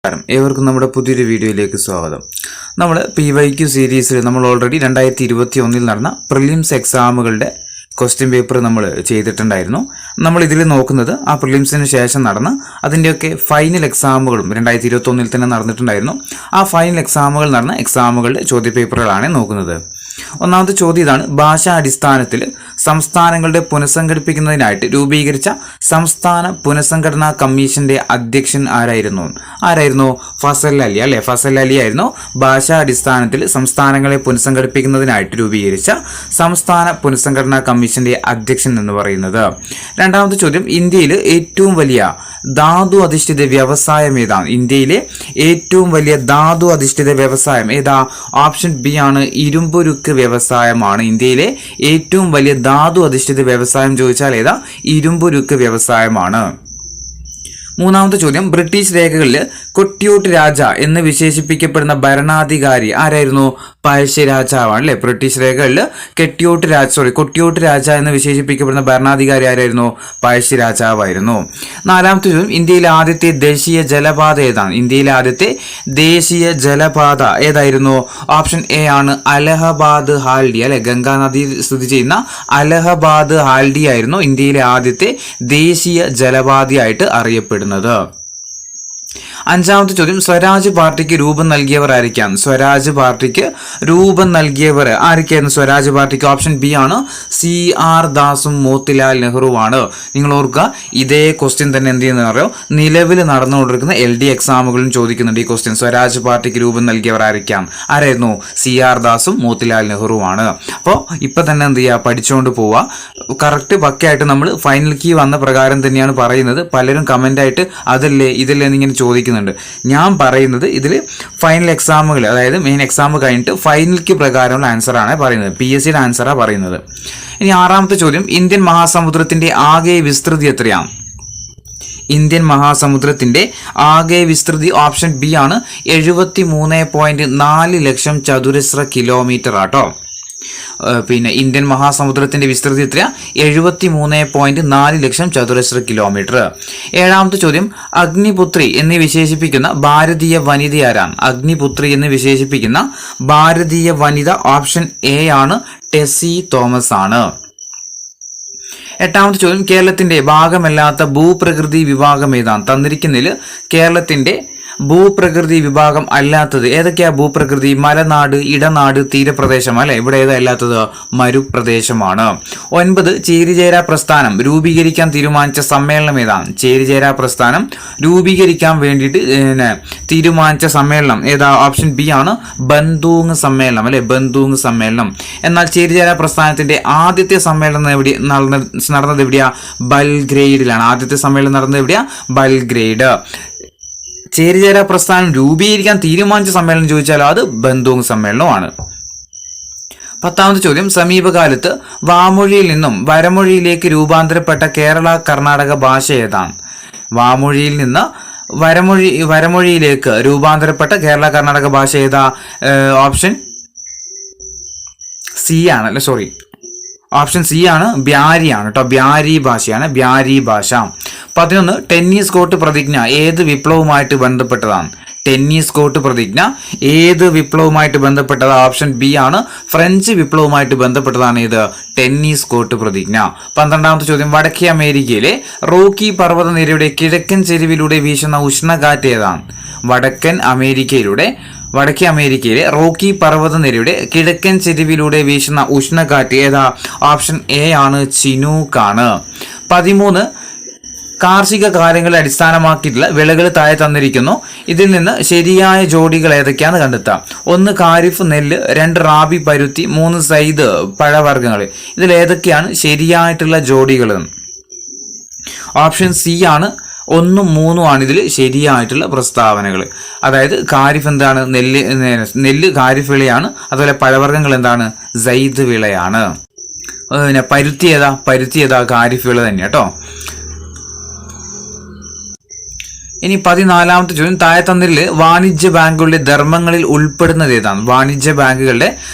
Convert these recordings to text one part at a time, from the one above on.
ഏവർക്കും നമ്മുടെ പുതിയൊരു വീഡിയോയിലേക്ക് സ്വാഗതം. നമ്മൾ PYQ സീരീസിൽ നമ്മൾ ഓൾറെഡി 2021 നടന്ന പ്രിലിംസ് എക്സാമുകളുടെ ക്വസ്റ്റ്യൻ പേപ്പർ നമ്മൾ ചെയ്തിട്ടുണ്ടായിരുന്നു. നമ്മൾ ഇതിൽ നോക്കുന്നത് ആ പ്രിലിംസിന് ശേഷം നടന്ന അതിൻ്റെയൊക്കെ ഫൈനൽ എക്സാമുകളും 2021 തന്നെ നടന്നിട്ടുണ്ടായിരുന്നു. ആ ഫൈനൽ എക്സാമുകൾ നടന്ന എക്സാമുകളുടെ ചോദ്യപേപ്പറുകളാണ് നോക്കുന്നത്. ഒന്നാമത്തെ ചോദ്യം ഇതാണ്: ഭാഷാ അടിസ്ഥാനത്തിൽ സംസ്ഥാനങ്ങളുടെ പുനഃസംഘടിപ്പിക്കുന്നതിനായിട്ട് രൂപീകരിച്ച സംസ്ഥാന പുനഃസംഘടനാ കമ്മീഷന്റെ അധ്യക്ഷൻ ആരായിരുന്നു? ഫസൽ അലി അല്ലെ. ഫസൽ അലി ആയിരുന്നു ഭാഷാ അടിസ്ഥാനത്തിൽ സംസ്ഥാനങ്ങളെ പുനഃസംഘടിപ്പിക്കുന്നതിനായിട്ട് രൂപീകരിച്ച സംസ്ഥാന പുനഃസംഘടനാ കമ്മീഷന്റെ അധ്യക്ഷൻ എന്ന് പറയുന്നത്. രണ്ടാമത്തെ ചോദ്യം: ഇന്ത്യയിൽ ഏറ്റവും വലിയ ധാതു അധിഷ്ഠിത വ്യവസായം ഏതാണ്? ഇന്ത്യയിലെ ഏറ്റവും വലിയ ധാതു അധിഷ്ഠിത വ്യവസായം ഏതാ? ഓപ്ഷൻ ബി ആണ്, ഇരുമ്പുരുക്ക് വ്യവസായമാണ്. ഇന്ത്യയിലെ ഏറ്റവും വലിയ ധാതു അധിഷ്ഠിത വ്യവസായം ചോദിച്ചാൽ ഏതാ? ഇരുമ്പുരുക്ക് വ്യവസായമാണ്. മൂന്നാമത്തെ ചോദ്യം: ബ്രിട്ടീഷ് രേഖകളിൽ കൊട്ടിയൂട്ട് രാജ എന്ന് വിശേഷിപ്പിക്കപ്പെടുന്ന ഭരണാധികാരി ആരായിരുന്നു? പഴശ്ശിരാജാവാണ് അല്ലെ. ബ്രിട്ടീഷ് രേഖകളിൽ കൊട്ടിയൂട്ട് രാജ എന്ന് വിശേഷിപ്പിക്കപ്പെടുന്ന ഭരണാധികാരി ആരായിരുന്നു? പഴശ്ശിരാജാവായിരുന്നു. നാലാമത്തെ ചോദ്യം: ഇന്ത്യയിലെ ആദ്യത്തെ ദേശീയ ജലപാത ഏതാണ്? ഇന്ത്യയിലെ ആദ്യത്തെ ദേശീയ ജലപാത ഏതായിരുന്നു? ഓപ്ഷൻ എ ആണ്, അലഹബാദ് ഹാൽഡി അല്ലെ. ഗംഗാ നദിയിൽ സ്ഥിതി ചെയ്യുന്ന അലഹബാദ് ഹാൽഡി ആയിരുന്നു ഇന്ത്യയിലെ ആദ്യത്തെ ദേശീയ ജലപാതയായിട്ട് അറിയപ്പെടുന്നത്. അഞ്ചാമത്തെ ചോദ്യം: സ്വരാജ് പാർട്ടിക്ക് രൂപം നൽകിയവർ ആയിരിക്കാം? സ്വരാജ് പാർട്ടിക്ക് രൂപം നൽകിയവർ ആരൊക്കെയായിരുന്നു? സ്വരാജ് പാർട്ടിക്ക് ഓപ്ഷൻ ബി ആണ്, CR ദാസും മോത്തിലാൽ നെഹ്റുവാണ്. നിങ്ങൾ ഓർക്കുക, ഇതേ ക്വസ്റ്റ്യൻ തന്നെ എന്ത് ചെയ്യുന്ന അറിയോ, നിലവിൽ നടന്നുകൊണ്ടിരിക്കുന്ന LD എക്സാമുകളിലും ചോദിക്കുന്നുണ്ട് ഈ ക്വസ്റ്റ്യൻ. സ്വരാജ് പാർട്ടിക്ക് രൂപം നൽകിയവർ ആരായിരുന്നു? CR ദാസും മോത്തിലാൽ നെഹ്റുവാണ്. അപ്പോൾ ഇപ്പൊ തന്നെ എന്ത് ചെയ്യുക, പഠിച്ചുകൊണ്ട് പോവുക. കറക്റ്റ് പക്കയായിട്ട് നമ്മൾ ഫൈനൽ കീ വന്ന പ്രകാരം തന്നെയാണ് പറയുന്നത്. പലരും കമന്റ് ആയിട്ട് അതല്ലേ ഇതല്ലേ എന്നിങ്ങനെ ചോദിക്കുന്നുണ്ട്. ഞാൻ പറയുന്നത് ഇതിൽ ഫൈനൽ എക്സാമുകൾ, അതായത് മെയിൻ എക്സാം കഴിഞ്ഞിട്ട് ഫൈനൽ കീ പ്രകാരമുള്ള ആൻസർ ആണ് പറയുന്നത്. PSCയുടെ ആൻസറാണ് പറയുന്നത്. ഇനി ആറാമത്തെ ചോദ്യം: ഇന്ത്യൻ മഹാസമുദ്രത്തിന്റെ ആകെ വിസ്തൃതി എത്രയാണ്? ഇന്ത്യൻ മഹാസമുദ്രത്തിന്റെ ആകെ വിസ്തൃതി ഓപ്ഷൻ ബി ആണ്, 73.4 ലക്ഷം ചതുരശ്ര കിലോമീറ്റർ ആട്ടോ. പിന്നെ ഇന്ത്യൻ മഹാസമുദ്രത്തിന്റെ വിസ്തൃതി എത്രയാ? 73.4 ലക്ഷം ചതുരശ്ര കിലോമീറ്റർ. ഏഴാമത്തെ ചോദ്യം: അഗ്നിപുത്രി എന്ന് വിശേഷിപ്പിക്കുന്ന ഭാരതീയ വനിത ആരാണ്? അഗ്നിപുത്രി എന്ന് വിശേഷിപ്പിക്കുന്ന ഭാരതീയ വനിത ഓപ്ഷൻ എ ആണ്, ടെസി തോമസ് ആണ്. എട്ടാമത്തെ ചോദ്യം: കേരളത്തിന്റെ ഭാഗമല്ലാത്ത ഭൂപ്രകൃതി വിഭാഗം ഏതാണ്? തന്നിരിക്കുന്നതിൽ കേരളത്തിന്റെ ഭൂപ്രകൃതി വിഭാഗം അല്ലാത്തത് ഏതൊക്കെയാ? ഭൂപ്രകൃതി മലനാട്, ഇടനാട്, തീരപ്രദേശം അല്ലെ. ഇവിടെ ഏതാ അല്ലാത്തത്? മരുപ്രദേശമാണ്. 9 ചേരിചേരാ പ്രസ്ഥാനം രൂപീകരിക്കാൻ തീരുമാനിച്ച സമ്മേളനം ഏതാണ്? ചേരിചേരാ പ്രസ്ഥാനം രൂപീകരിക്കാൻ വേണ്ടിയിട്ട് തീരുമാനിച്ച സമ്മേളനം ഏതാ? ഓപ്ഷൻ ബി ആണ്, ബന്ധൂങ് സമ്മേളനം അല്ലെ. ബന്ധൂങ് സമ്മേളനം. എന്നാൽ ചേരിചേരാ പ്രസ്ഥാനത്തിന്റെ ആദ്യത്തെ സമ്മേളനം നടന്നത് എവിടെയാ? ബൽഗ്രേഡിലാണ്. ആദ്യത്തെ സമ്മേളനം നടന്നത് എവിടെയാ? ബൽഗ്രേഡ്. ചേരിചേരാ പ്രസ്ഥാനം രൂപീകരിക്കാൻ തീരുമാനിച്ച സമ്മേളനം ചോദിച്ചാലോ അത് ബന്ധൂങ് സമ്മേളനമാണ്. 10ാമത്തെ ചോദ്യം: സമീപകാലത്ത് വാമൊഴിയിൽ നിന്നും വരമൊഴിയിലേക്ക് രൂപാന്തരപ്പെട്ട കേരള കർണാടക ഭാഷ ഏതാണ്? വാമൊഴിയിൽ നിന്ന് വരമൊഴിയിലേക്ക് രൂപാന്തരപ്പെട്ട കേരള കർണാടക ഭാഷ ഏതാ? ഓപ്ഷൻ സി ആണ് അല്ലെ, സോറി, ഓപ്ഷൻ സി ആണ്, ബ്യാരി ആണ് കേട്ടോ. ബ്യാരി ഭാഷയാണ്, ബ്യാരി ഭാഷ. 11 ടെന്നീസ് കോർട്ട് പ്രതിജ്ഞ ഏത് വിപ്ലവവുമായിട്ട് ബന്ധപ്പെട്ടതാണ്? ടെന്നീസ് കോർട്ട് പ്രതിജ്ഞ ഏത് വിപ്ലവവുമായിട്ട് ബന്ധപ്പെട്ടതാണ്? ഓപ്ഷൻ ബി ആണ്, ഫ്രഞ്ച് വിപ്ലവവുമായിട്ട് ബന്ധപ്പെട്ടതാണ് ഇത് ടെന്നീസ് കോർട്ട് പ്രതിജ്ഞ. 12ാമത്തെ ചോദ്യം: വടക്കേ അമേരിക്കയിലെ റോക്കി പർവ്വതനിരയുടെ കിഴക്കൻ ചെരിവിലൂടെ വീശുന്ന ഉഷ്ണകാറ്റ് ഏതാണ്? വടക്കേ അമേരിക്കയിലെ റോക്കി പർവ്വതനിരയുടെ കിഴക്കൻ ചെരിവിലൂടെ വീശുന്ന ഉഷ്ണകാറ്റ് ഏതാ? ഓപ്ഷൻ എ ആണ്, ചിനൂക്ക് ആണ്. 13 കാർഷിക കാര്യങ്ങളെ അടിസ്ഥാനമാക്കിയിട്ടുള്ള വിളകൾ താഴെ തന്നിരിക്കുന്നു. ഇതിൽ നിന്ന് ശരിയായ ജോഡികൾ ഏതൊക്കെയാണെന്ന് കണ്ടെത്താം. 1 ഖാരിഫ് നെല്ല്, 2 റാബി പരുത്തി, 3 സൈദ് പഴവർഗ്ഗങ്ങൾ. ഇതിൽ ഏതൊക്കെയാണ് ശരിയായിട്ടുള്ള ജോഡികൾ? ഓപ്ഷൻ സി ആണ്, 1ഉം 3ഉം ആണ് ഇതിൽ ശരിയായിട്ടുള്ള പ്രസ്താവനകൾ. അതായത് ഖാരിഫ് എന്താണ്? നെല്ല് ഖാരിഫ് വിളയാണ്. അതുപോലെ പഴവർഗ്ഗങ്ങൾ എന്താണ്? സൈദ് വിളയാണ്. പിന്നെ പരുത്തി ഏതാ? ഖാരിഫ് വിള തന്നെ കേട്ടോ. ഇനി 14ാമത്തെ ചോദ്യം, താഴെ തന്നതിൽ വാണിജ്യ ബാങ്കുകളുടെ ധർമ്മങ്ങളിൽ ഉൾപ്പെടുന്നത് ഏതാണ്? വാണിജ്യ ബാങ്കുകളുടെ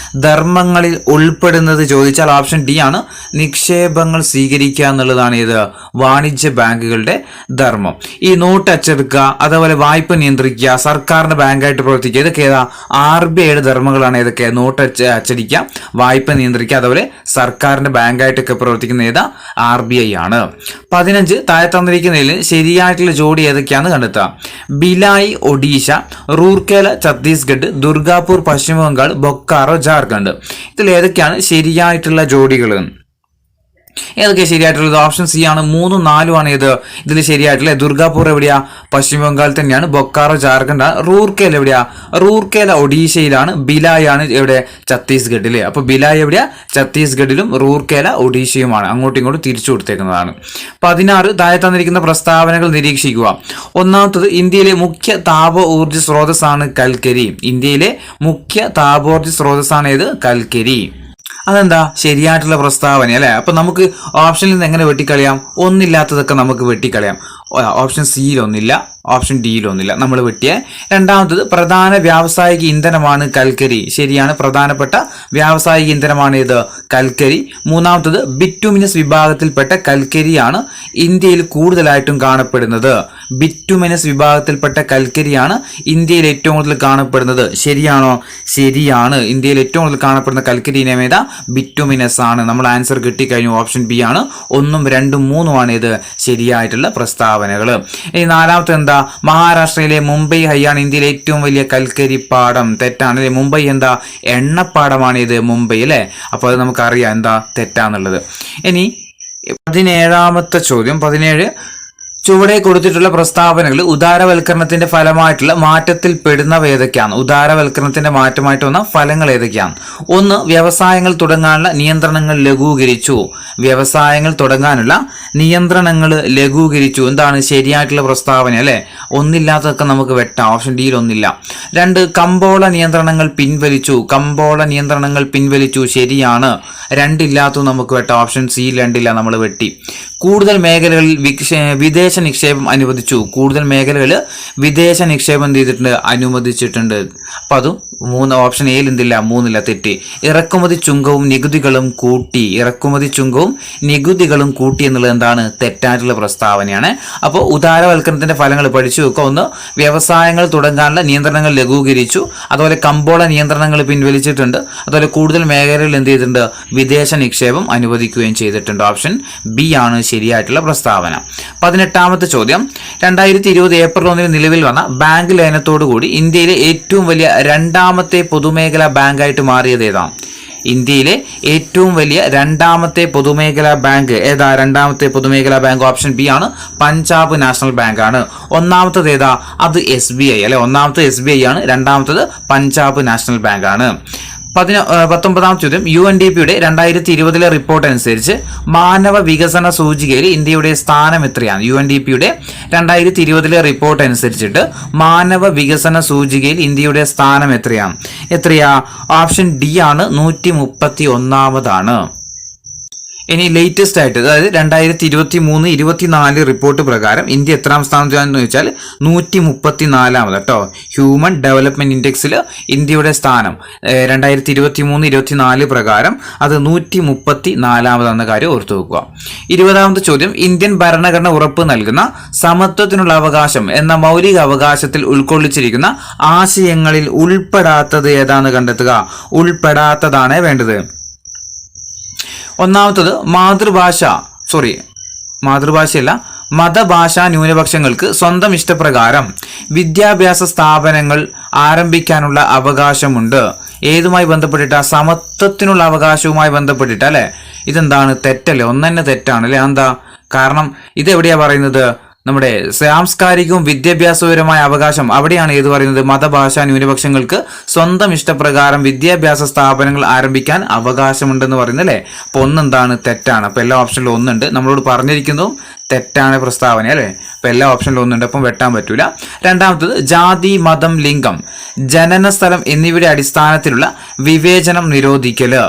ധർമ്മങ്ങളിൽ ഉൾപ്പെടുന്നത് ചോദിച്ചാൽ ഓപ്ഷൻ ഡി ആണ്, നിക്ഷേപങ്ങൾ സ്വീകരിക്കുക എന്നുള്ളതാണ് ഏത് വാണിജ്യ ബാങ്കുകളുടെ ധർമ്മം. ഈ നോട്ട് അച്ചെടുക്കുക, അതേപോലെ വായ്പ നിയന്ത്രിക്കുക, സർക്കാരിന്റെ ബാങ്കായിട്ട് പ്രവർത്തിക്കുക, ഇതൊക്കെ ഏതാ RBIയുടെ ധർമ്മങ്ങളാണ്. ഏതൊക്കെ? നോട്ട് അച്ചടിക്കുക, വായ്പ നിയന്ത്രിക്കുക, അതേപോലെ സർക്കാരിന്റെ ബാങ്കായിട്ടൊക്കെ പ്രവർത്തിക്കുന്ന ഏതാ RBI ആണ്. 15 താഴെ തന്നിരിക്കുന്നതിൽ ശരിയായിട്ടുള്ള ജോഡി ഏതൊക്കെയാണ് കണ്ടെത്തുക? ഭിലായി ഒഡീഷ, റൂർക്കേല ഛത്തീസ്ഗഡ്, ദുർഗാപൂർ പശ്ചിമ ബംഗാൾ, ബൊക്കാറോ ജാർഖണ്ഡ്. ഇതിൽ ഏതൊക്കെയാണ് ശരിയായിട്ടുള്ള ജോഡികൾ? ഏതൊക്കെ ശരിയായിട്ടുള്ളത്? ഓപ്ഷൻ സി ആണ്, 3, 4 ആണ് ഇത് ഇതിൽ ശരിയായിട്ടുള്ള. ദുർഗാപൂർ എവിടെയാ? പശ്ചിമ ബംഗാൾ തന്നെയാണ്. ബൊക്കാറോ ജാർഖണ്ഡ് ആണ്. റൂർക്കേല എവിടെയാ? റൂർക്കേല ഒഡീഷയിലാണ്. ഭിലായി ആണ് എവിടെ? ഛത്തീസ്ഗഡില്. അപ്പൊ ഭിലായി എവിടെയാ? ഛത്തീസ്ഗഡിലും റൂർക്കേല ഒഡീഷയുമാണ്. അങ്ങോട്ടും ഇങ്ങോട്ടും തിരിച്ചു കൊടുത്തേക്കുന്നതാണ്. 16 താഴെ തന്നിരിക്കുന്ന പ്രസ്താവനകൾ നിരീക്ഷിക്കുക. ഒന്നാമത്തത്, ഇന്ത്യയിലെ മുഖ്യ താപ ഊർജ്ജ സ്രോതസ്സാണ് കൽക്കരി. ഇന്ത്യയിലെ മുഖ്യ താപോർജ്ജ സ്രോതസ്സാണ് ഏത്? കൽക്കരി. അതെന്താ ശരിയായിട്ടുള്ള പ്രസ്താവന അല്ലെ? അപ്പൊ നമുക്ക് ഓപ്ഷനിൽ നിന്ന് എങ്ങനെ വെട്ടിക്കളയാം? ഒന്നില്ലാത്തതൊക്കെ നമുക്ക് വെട്ടിക്കളയാം. ഓപ്ഷൻ സിയിൽ ഒന്നില്ല, ഓപ്ഷൻ ഡിയിൽ ഒന്നില്ല, നമ്മൾ വെട്ടിയ. രണ്ടാമത്തത്, പ്രധാന വ്യാവസായിക ഇന്ധനമാണ് കൽക്കരി. ശരിയാണ്, പ്രധാനപ്പെട്ട വ്യാവസായിക ഇന്ധനമാണ് ഇത് കൽക്കരി. മൂന്നാമത്തത്, ബിറ്റുമിനസ് വിഭാഗത്തിൽപ്പെട്ട കൽക്കരിയാണ് ഇന്ത്യയിൽ കൂടുതലായിട്ടും കാണപ്പെടുന്നത്. ബിറ്റുമിനസ് വിഭാഗത്തിൽപ്പെട്ട കൽക്കരിയാണ് ഇന്ത്യയിൽ ഏറ്റവും കൂടുതൽ കാണപ്പെടുന്നത്. ശരിയാണോ? ശരിയാണ്. ഇന്ത്യയിൽ ഏറ്റവും കൂടുതൽ കാണപ്പെടുന്ന കൽക്കരി ഇനം ഏതാ? ബിറ്റുമിനസ് ആണ്. നമ്മൾ ആൻസർ കിട്ടിക്കഴിഞ്ഞു. ഓപ്ഷൻ ബി ആണ്. 1, 2, 3 ആണ് ഇത് ശരിയായിട്ടുള്ള പ്രസ്താവനകൾ. ഇനി നാലാമത്തെ എന്താ? മഹാരാഷ്ട്രയിലെ മുംബൈ ഹൈയാണ് ഇന്ത്യയിലെ ഏറ്റവും വലിയ കൽക്കരി പാടം. തെറ്റാണ് അല്ലെ? മുംബൈ എന്താ? എണ്ണപ്പാടമാണ് ഇത് മുംബൈ അല്ലെ? അപ്പൊ അത് നമുക്കറിയാം എന്താ തെറ്റാന്നുള്ളത്. ഇനി 17ാമത്തെ ചോദ്യം, 17, ചുവടെ കൊടുത്തിട്ടുള്ള പ്രസ്താവനകൾ ഉദാരവൽക്കരണത്തിന്റെ ഫലമായിട്ടുള്ള മാറ്റത്തിൽ പെടുന്നവ ഏതൊക്കെയാണ്? ഉദാരവൽക്കരണത്തിന്റെ മാറ്റമായിട്ട് വന്ന ഫലങ്ങൾ ഏതൊക്കെയാണ്? 1, വ്യവസായങ്ങൾ തുടങ്ങാനുള്ള നിയന്ത്രണങ്ങൾ ലഘൂകരിച്ചു. വ്യവസായങ്ങൾ തുടങ്ങാനുള്ള നിയന്ത്രണങ്ങൾ ലഘൂകരിച്ചു. എന്താണ് ശരിയായിട്ടുള്ള പ്രസ്താവന അല്ലെ? ഒന്നില്ലാത്തതൊക്കെ നമുക്ക് വെട്ടാം. ഓപ്ഷൻ ഡിയിൽ ഒന്നില്ല. 2, കമ്പോള നിയന്ത്രണങ്ങൾ പിൻവലിച്ചു. കമ്പോള നിയന്ത്രണങ്ങൾ പിൻവലിച്ചു. ശരിയാണ്. 2 ഇല്ലാത്തത് നമുക്ക് വെട്ടാം. ഓപ്ഷൻ സിയിൽ 2 ഇല്ല, നമ്മൾ വെട്ടി. കൂടുതൽ മേഖലകളിൽ വിദേശ നിക്ഷേപം അനുവദിച്ചു. കൂടുതൽ മേഖലകളിൽ വിദേശ നിക്ഷേപം ചെയ്തിട്ടുണ്ട്, അനുവദിച്ചിട്ടുണ്ട്. അപ്പൊ അതും 3, ഓപ്ഷൻ എയിൽ എന്തില്ല? 3 ഇല്ല, തെറ്റി. ഇറക്കുമതി ചുങ്കവും നികുതികളും കൂട്ടി. ഇറക്കുമതി ചുങ്കവും നികുതികളും കൂട്ടി എന്നുള്ളത് എന്താണ്? തെറ്റായിട്ടുള്ള പ്രസ്താവനയാണ്. അപ്പോൾ ഉദാരവൽക്കരണത്തിന്റെ ഫലങ്ങൾ പഠിച്ചു വെക്കുക. 1, വ്യവസായങ്ങൾ തുടങ്ങാനുള്ള നിയന്ത്രണങ്ങൾ ലഘൂകരിച്ചു. അതുപോലെ കമ്പോള നിയന്ത്രണങ്ങൾ പിൻവലിച്ചിട്ടുണ്ട്. അതുപോലെ കൂടുതൽ മേഖലകളിൽ എന്ത് ചെയ്തിട്ടുണ്ട്? വിദേശ നിക്ഷേപം അനുവദിക്കുകയും ചെയ്തിട്ടുണ്ട്. ഓപ്ഷൻ ബി ആണ് ശരിയായിട്ടുള്ള പ്രസ്താവന. 18ാമത്തെ ചോദ്യം, 2020 ഏപ്രിൽ 1 നിലവിൽ വന്ന ബാങ്ക് ലയനത്തോടുകൂടി ഇന്ത്യയിലെ ഏറ്റവും വലിയ രണ്ടാമത്തെ പൊതുമേഖലാ ബാങ്കായിട്ട് മാറിയത് ഏതാണ്? ഇന്ത്യയിലെ ഏറ്റവും വലിയ രണ്ടാമത്തെ പൊതുമേഖലാ ബാങ്ക് ഏതാ? രണ്ടാമത്തെ പൊതുമേഖലാ ബാങ്ക് ഓപ്ഷൻ ബി ആണ്, പഞ്ചാബ് നാഷണൽ ബാങ്ക് ആണ്. ഒന്നാമത്തത് ഏതാ? അത് SBI അല്ലെ? ഒന്നാമത്തെ SBI ആണ്. രണ്ടാമത്തത് പഞ്ചാബ് നാഷണൽ ബാങ്ക് ആണ്. 19ാം ചോദ്യം, UNDPയുടെ 2020 റിപ്പോർട്ട് അനുസരിച്ച് മാനവ വികസന സൂചികയിൽ ഇന്ത്യയുടെ സ്ഥാനം എത്രയാണ്? UNDPയുടെ 2020 റിപ്പോർട്ട് അനുസരിച്ചിട്ട് മാനവ വികസന സൂചികയിൽ ഇന്ത്യയുടെ സ്ഥാനം എത്രയാ? ഓപ്ഷൻ ഡി ആണ്, 131ാമതാണ്. ഇനി ലേറ്റസ്റ്റ് ആയിട്ട്, അതായത് 2023-24 റിപ്പോർട്ട് പ്രകാരം ഇന്ത്യ എത്രാം സ്ഥാനത്താണെന്ന് ചോദിച്ചാൽ 134ാമത് കേട്ടോ. ഹ്യൂമൻ ഡെവലപ്മെന്റ് ഇൻഡെക്സിൽ ഇന്ത്യയുടെ സ്ഥാനം 2023-24 പ്രകാരം അത് 134ാമതെന്ന കാര്യം ഓർത്തു വെക്കുക. 20ാമത്തെ ചോദ്യം, ഇന്ത്യൻ ഭരണഘടന ഉറപ്പ് നൽകുന്ന സമത്വത്തിനുള്ള അവകാശം എന്ന മൗലിക അവകാശത്തിൽ ഉൾക്കൊള്ളിച്ചിരിക്കുന്ന ആശയങ്ങളിൽ ഉൾപ്പെടാത്തത് ഏതാണെന്ന് കണ്ടെത്തുക. ഉൾപ്പെടാത്തതാണ് വേണ്ടത്. ഒന്നാമത്തത്, മാതൃഭാഷയല്ല മതഭാഷാ ന്യൂനപക്ഷങ്ങൾക്ക് സ്വന്തം ഇഷ്ടപ്രകാരം വിദ്യാഭ്യാസ സ്ഥാപനങ്ങൾ ആരംഭിക്കാനുള്ള അവകാശമുണ്ട്. ഏതുമായി ബന്ധപ്പെട്ടിട്ടാ? സമത്വത്തിനുള്ള അവകാശവുമായി ബന്ധപ്പെട്ടിട്ട് അല്ലെ? ഇതെന്താണ്? തെറ്റല്ലേ? ഒന്നെ തെറ്റാണ് അല്ലെ? എന്താ കാരണം? ഇതെവിടെയാ പറയുന്നത്? നമ്മുടെ സാംസ്കാരികവും വിദ്യാഭ്യാസപരമായ അവകാശം അവിടെയാണ് ഏത് പറയുന്നത്? മതഭാഷാ ന്യൂനപക്ഷങ്ങൾക്ക് സ്വന്തം ഇഷ്ടപ്രകാരം വിദ്യാഭ്യാസ സ്ഥാപനങ്ങൾ ആരംഭിക്കാൻ അവകാശമുണ്ടെന്ന് പറയുന്നത് അല്ലെ? അപ്പൊ ഒന്നെന്താണ്? തെറ്റാണ്. അപ്പൊ എല്ലാ ഓപ്ഷനിലും ഒന്നുണ്ട്. നമ്മളോട് പറഞ്ഞിരിക്കുന്നതും തെറ്റാണ് പ്രസ്താവന അല്ലെ? അപ്പൊ എല്ലാ ഓപ്ഷനിലും ഒന്നുണ്ട്, അപ്പം വെട്ടാൻ പറ്റൂല. രണ്ടാമത്തത്, ജാതി, മതം, ലിംഗം, ജനന സ്ഥലം എന്നിവയുടെ അടിസ്ഥാനത്തിലുള്ള വിവേചനം നിരോധിക്കല്.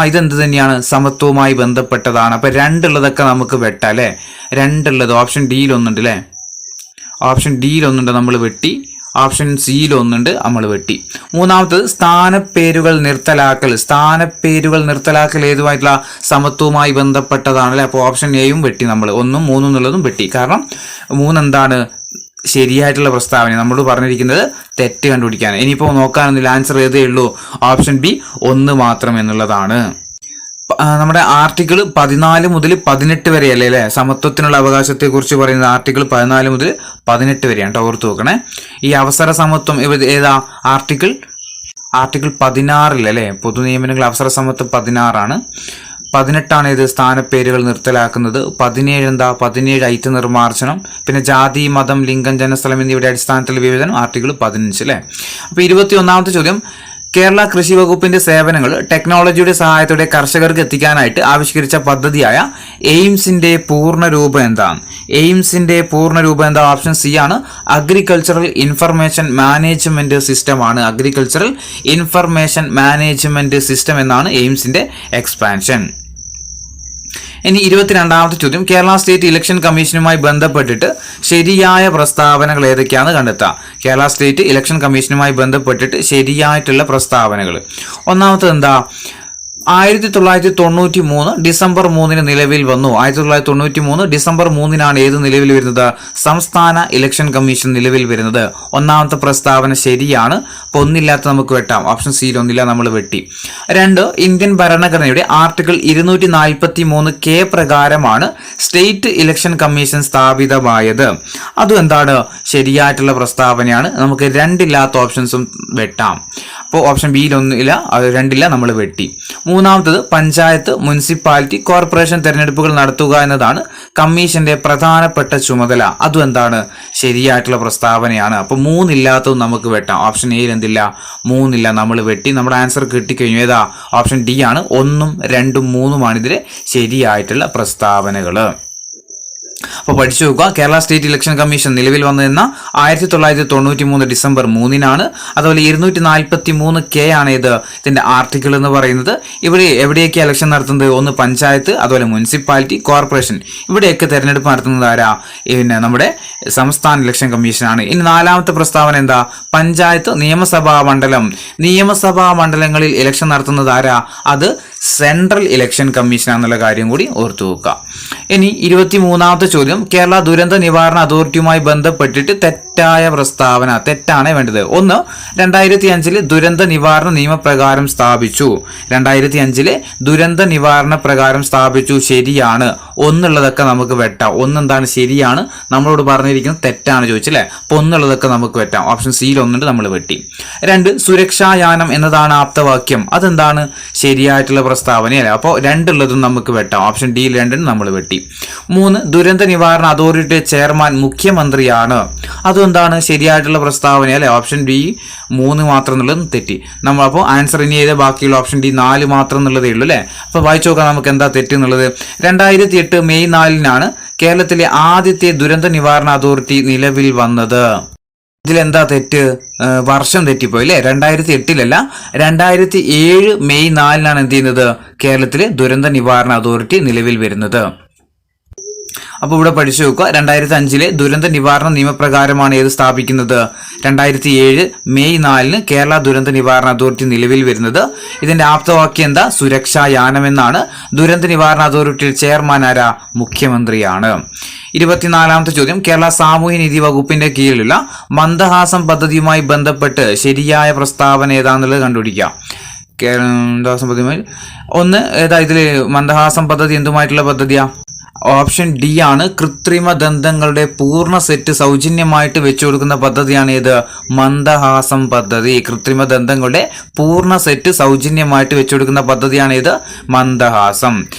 ഇതെന്ത് തന്നെയാണ്? സമത്വവുമായി ബന്ധപ്പെട്ടതാണ്. അപ്പൊ 2 ഉള്ളതൊക്കെ നമുക്ക് വെട്ടാം അല്ലെ? 2 ഉള്ളത് ഓപ്ഷൻ ഡിയിൽ ഒന്നുണ്ട് അല്ലെ? ഓപ്ഷൻ ഡിയിൽ ഒന്നുണ്ട്, നമ്മൾ വെട്ടി. ഓപ്ഷൻ സിയിൽ ഒന്നുണ്ട്, നമ്മൾ വെട്ടി. മൂന്നാമത്തത് സ്ഥാനപ്പേരുകൾ നിർത്തലാക്കൽ. സ്ഥാനപ്പേരുകൾ നിർത്തലാക്കൽ ഏതുമായിട്ടുള്ള സമത്വവുമായി ബന്ധപ്പെട്ടതാണ് അല്ലേ. അപ്പോൾ ഓപ്ഷൻ എയും വെട്ടി, നമ്മൾ 1ഉം 3ഉം എന്നുള്ളതും വെട്ടി. കാരണം 3 എന്താണ് ശരിയായിട്ടുള്ള പ്രസ്താവന, നമ്മൾ പറഞ്ഞിരിക്കുന്നത് തെറ്റ് കണ്ടുപിടിക്കാൻ. ഇനിയിപ്പോൾ നോക്കാനൊന്നുമില്ല, ആൻസർ ഏതേ ഉള്ളൂ, ഓപ്ഷൻ ബി 1 മാത്രം എന്നുള്ളതാണ്. നമ്മുടെ ആർട്ടിക്കിൾ 14 മുതൽ 18 വരെ അല്ലേ സമത്വത്തിനുള്ള അവകാശത്തെ കുറിച്ച് പറയുന്നത്. ആർട്ടിക്കിൾ 14 മുതൽ 18 വരെയാണ്, ഓർത്ത് നോക്കണേ. ഈ അവസര സമത്വം ഏതാ ആർട്ടിക്കിൾ 16 അല്ലേ. പൊതു നിയമനങ്ങൾ അവസര സമത്വം 16 18 ഇത് സ്ഥാനപ്പേരുകൾ നിർത്തലാക്കുന്നത്. 17 ഐക്യ നിർമ്മാർജ്ജനം, പിന്നെ ജാതി, മതം, ലിംഗം, ജനസ്ഥലം എന്നിവയുടെ അടിസ്ഥാനത്തിൽ വിഭജനം ആർട്ടിക്കിൾ 15 അല്ലേ. അപ്പോൾ 21ാമത്തെ ചോദ്യം, കേരള കൃഷി വകുപ്പിന്റെ സേവനങ്ങൾ ടെക്നോളജിയുടെ സഹായത്തോടെ കർഷകർക്ക് എത്തിക്കാനായിട്ട് ആവിഷ്കരിച്ച പദ്ധതിയായ എയിംസിന്റെ പൂർണ്ണരൂപം എന്താണ്? എയിംസിന്റെ പൂർണ്ണരൂപം എന്താ? ഓപ്ഷൻ സി ആണ്, അഗ്രികൾച്ചറൽ ഇൻഫർമേഷൻ മാനേജ്മെന്റ് സിസ്റ്റം ആണ്. അഗ്രികൾച്ചറൽ ഇൻഫർമേഷൻ മാനേജ്മെന്റ് സിസ്റ്റം എന്നാണ് എയിംസിന്റെ എക്സ്പാൻഷൻ. ഇനി 22ാമത്തെ ചോദ്യം, കേരള സ്റ്റേറ്റ് ഇലക്ഷൻ കമ്മീഷനുമായി ബന്ധപ്പെട്ടിട്ട് ശരിയായ പ്രസ്താവനകൾ ഏതൊക്കെയാണെന്ന് കണ്ടെത്താം. കേരള സ്റ്റേറ്റ് ഇലക്ഷൻ കമ്മീഷനുമായി ബന്ധപ്പെട്ടിട്ട് ശരിയായിട്ടുള്ള പ്രസ്താവനകൾ. ഒന്നാമത്തത് എന്താ? 1993 ഡിസംബർ 3 നിലവിൽ വന്നു. 1993 ഡിസംബർ 3 ഏത് നിലവിൽ വരുന്നത്? സംസ്ഥാന ഇലക്ഷൻ കമ്മീഷൻ നിലവിൽ വരുന്നത്. ഒന്നാമത്തെ പ്രസ്താവന ശരിയാണ്. അപ്പോൾ ഒന്നില്ലാത്ത നമുക്ക് വെട്ടാം. ഓപ്ഷൻ സിയിൽ ഒന്നില്ല, നമ്മൾ വെട്ടി. 2, ഇന്ത്യൻ ഭരണഘടനയുടെ ആർട്ടിക്കിൾ 243 പ്രകാരമാണ് സ്റ്റേറ്റ് ഇലക്ഷൻ കമ്മീഷൻ സ്ഥാപിതമായത്. അതും എന്താണ്? ശരിയായിട്ടുള്ള പ്രസ്താവനയാണ്. നമുക്ക് 2 ഇല്ലാത്ത ഓപ്ഷൻസും വെട്ടാം. അപ്പോൾ ഓപ്ഷൻ ബിയിൽ ഒന്നില്ല, 2 ഇല്ല, നമ്മൾ വെട്ടി. മൂന്നാമത്തത്, പഞ്ചായത്ത്, മുനിസിപ്പാലിറ്റി, കോർപ്പറേഷൻ തെരഞ്ഞെടുപ്പുകൾ നടത്തുക എന്നതാണ് കമ്മീഷന്റെ പ്രധാനപ്പെട്ട ചുമതല. അതും എന്താണ്? ശരിയായിട്ടുള്ള പ്രസ്താവനയാണ്. അപ്പോൾ 3 ഇല്ലാത്തതും നമുക്ക് വെട്ടാം. ഓപ്ഷൻ എയിൽ എന്തില്ല? 3 ഇല്ല, നമ്മൾ വെട്ടി. നമ്മുടെ ആൻസർ കിട്ടിക്കഴിഞ്ഞു. ഏതാ? ഓപ്ഷൻ ഡി ആണ്. 1ഉം 2ഉം 3ഉമാണ് ഇതിലെ ശരിയായിട്ടുള്ള പ്രസ്താവനകൾ. അപ്പോൾ പഠിച്ചു നോക്കുക. കേരള സ്റ്റേറ്റ് ഇലക്ഷൻ കമ്മീഷൻ നിലവിൽ വന്നതെന്ന 1993 ഡിസംബർ 3 അതുപോലെ 243 ആണ് ഇതിന്റെ ആർട്ടിക്കിൾ എന്ന് പറയുന്നത്. ഇവിടെ എവിടെയൊക്കെ ഇലക്ഷൻ നടത്തുന്നത്? ഒന്ന് പഞ്ചായത്ത്, അതുപോലെ മുനിസിപ്പാലിറ്റി, കോർപ്പറേഷൻ, ഇവിടെയൊക്കെ തെരഞ്ഞെടുപ്പ് നടത്തുന്നത് ആരാ? പിന്നെ നമ്മുടെ സംസ്ഥാന ഇലക്ഷൻ കമ്മീഷനാണ്. ഇനി 4ാമത്തെ പ്രസ്താവന എന്താ? പഞ്ചായത്ത്, നിയമസഭാ മണ്ഡലം, നിയമസഭാ മണ്ഡലങ്ങളിൽ ഇലക്ഷൻ നടത്തുന്നത് ആരാ? അത് സെൻട്രൽ ഇലക്ഷൻ കമ്മീഷനാണെന്നുള്ള കാര്യം കൂടി ഓർത്തു വെക്കുക. ഇനി 23ാമത്തെ ചോദ്യം, കേരള ദുരന്ത നിവാരണ അതോറിറ്റിയുമായി ബന്ധപ്പെട്ടിട്ട് തെറ്റായ പ്രസ്താവന. തെറ്റാണ് വേണ്ടത്. 1, 2005 ദുരന്ത നിവാരണ നിയമപ്രകാരം സ്ഥാപിച്ചു. 2005 ദുരന്ത നിവാരണ പ്രകാരം സ്ഥാപിച്ചു, ശരിയാണ്. 1 ഉള്ളതൊക്കെ നമുക്ക് വെട്ടാം. 1 എന്താണ്? ശരിയാണ്. നമ്മളോട് പറഞ്ഞിരിക്കുന്നത് തെറ്റാണ് ചോദിച്ചല്ലേ. അപ്പോൾ 1 ഉള്ളതൊക്കെ നമുക്ക് വെട്ടാം. ഓപ്ഷൻ സിയിൽ 1 നമ്മൾ വെട്ടി. 2, സുരക്ഷായാനം എന്നതാണ് ആപ്തവാക്യം. അതെന്താണ്? ശരിയായിട്ടുള്ള പ്രസ്താവനയല്ലേ. അപ്പോൾ 2 ഉള്ളതും നമുക്ക് വെട്ടാം. ഓപ്ഷൻ ഡിയിൽ 2 നമ്മൾ വെട്ടി. 3, ദുരന്ത നിവാരണ അതോറിറ്റിയുടെ ചെയർമാൻ മുഖ്യമന്ത്രിയാണ്. അതെന്താണ്? ശരിയായിട്ടുള്ള പ്രസ്താവന അല്ലെ. ഓപ്ഷൻ ഡി 3 മാത്രം എന്നുള്ളത് തെറ്റി. നമ്മൾ അപ്പോൾ ആൻസർ ഇനി ചെയ്ത ബാക്കിയുള്ള ഓപ്ഷൻ ഡി 4 മാത്രം എന്നുള്ളതേ ഉള്ളൂ അല്ലേ. അപ്പോൾ വായിച്ചു നോക്കാം നമുക്ക് എന്താ തെറ്റ് എന്നുള്ളത്. 2008 മെയ് 4 കേരളത്തിലെ ആദ്യത്തെ ദുരന്ത നിവാരണ അതോറിറ്റി നിലവിൽ വന്നത്. ഇതിലെന്താ തെറ്റ്? വർഷം തെറ്റിപ്പോയി അല്ലേ. 2008 2007 മെയ് 4 എന്ത് ചെയ്യുന്നത്? കേരളത്തിലെ ദുരന്ത നിവാരണ അതോറിറ്റി നിലവിൽ വരുന്നത്. അപ്പോൾ ഇവിടെ പഠിച്ചു നോക്കുക. 2005 ദുരന്ത നിവാരണ നിയമപ്രകാരമാണ് ഏത് സ്ഥാപിക്കുന്നത്? 2007 മെയ് 4 കേരള ദുരന്ത നിവാരണ അതോറിറ്റി നിലവിൽ വരുന്നത്. ഇതിന്റെ ആപ്തവാക്യം എന്താ? സുരക്ഷായാനം എന്നാണ്. ദുരന്ത നിവാരണ അതോറിറ്റിയുടെ ചെയർമാൻ ആരാ? മുഖ്യമന്ത്രിയാണ്. 24ാമത്തെ ചോദ്യം, കേരള സാമൂഹ്യനീതി വകുപ്പിന്റെ കീഴിലുള്ള മന്ദഹാസം പദ്ധതിയുമായി ബന്ധപ്പെട്ട് ശരിയായ പ്രസ്താവന ഏതാന്നുള്ളത് കണ്ടുപിടിക്കാം. മന്ദഹാസം പദ്ധതിയുമായി 1 ഏതാ? ഇതില് മന്ദഹാസം പദ്ധതി എന്തുമായിട്ടുള്ള പദ്ധതിയാ? ഓപ്ഷൻ ഡി ആണ്. കൃത്രിമ ദന്തങ്ങളുടെ പൂർണ്ണ സെറ്റ് സൗജന്യമായിട്ട് വെച്ചു കൊടുക്കുന്ന പദ്ധതിയാണ് ഏത്? മന്ദഹാസം പദ്ധതി. കൃത്രിമ ദന്തങ്ങളുടെ പൂർണ്ണ സെറ്റ് സൗജന്യമായിട്ട് വെച്ചു കൊടുക്കുന്ന പദ്ധതിയാണ് ഏത്? മന്ദഹാസം.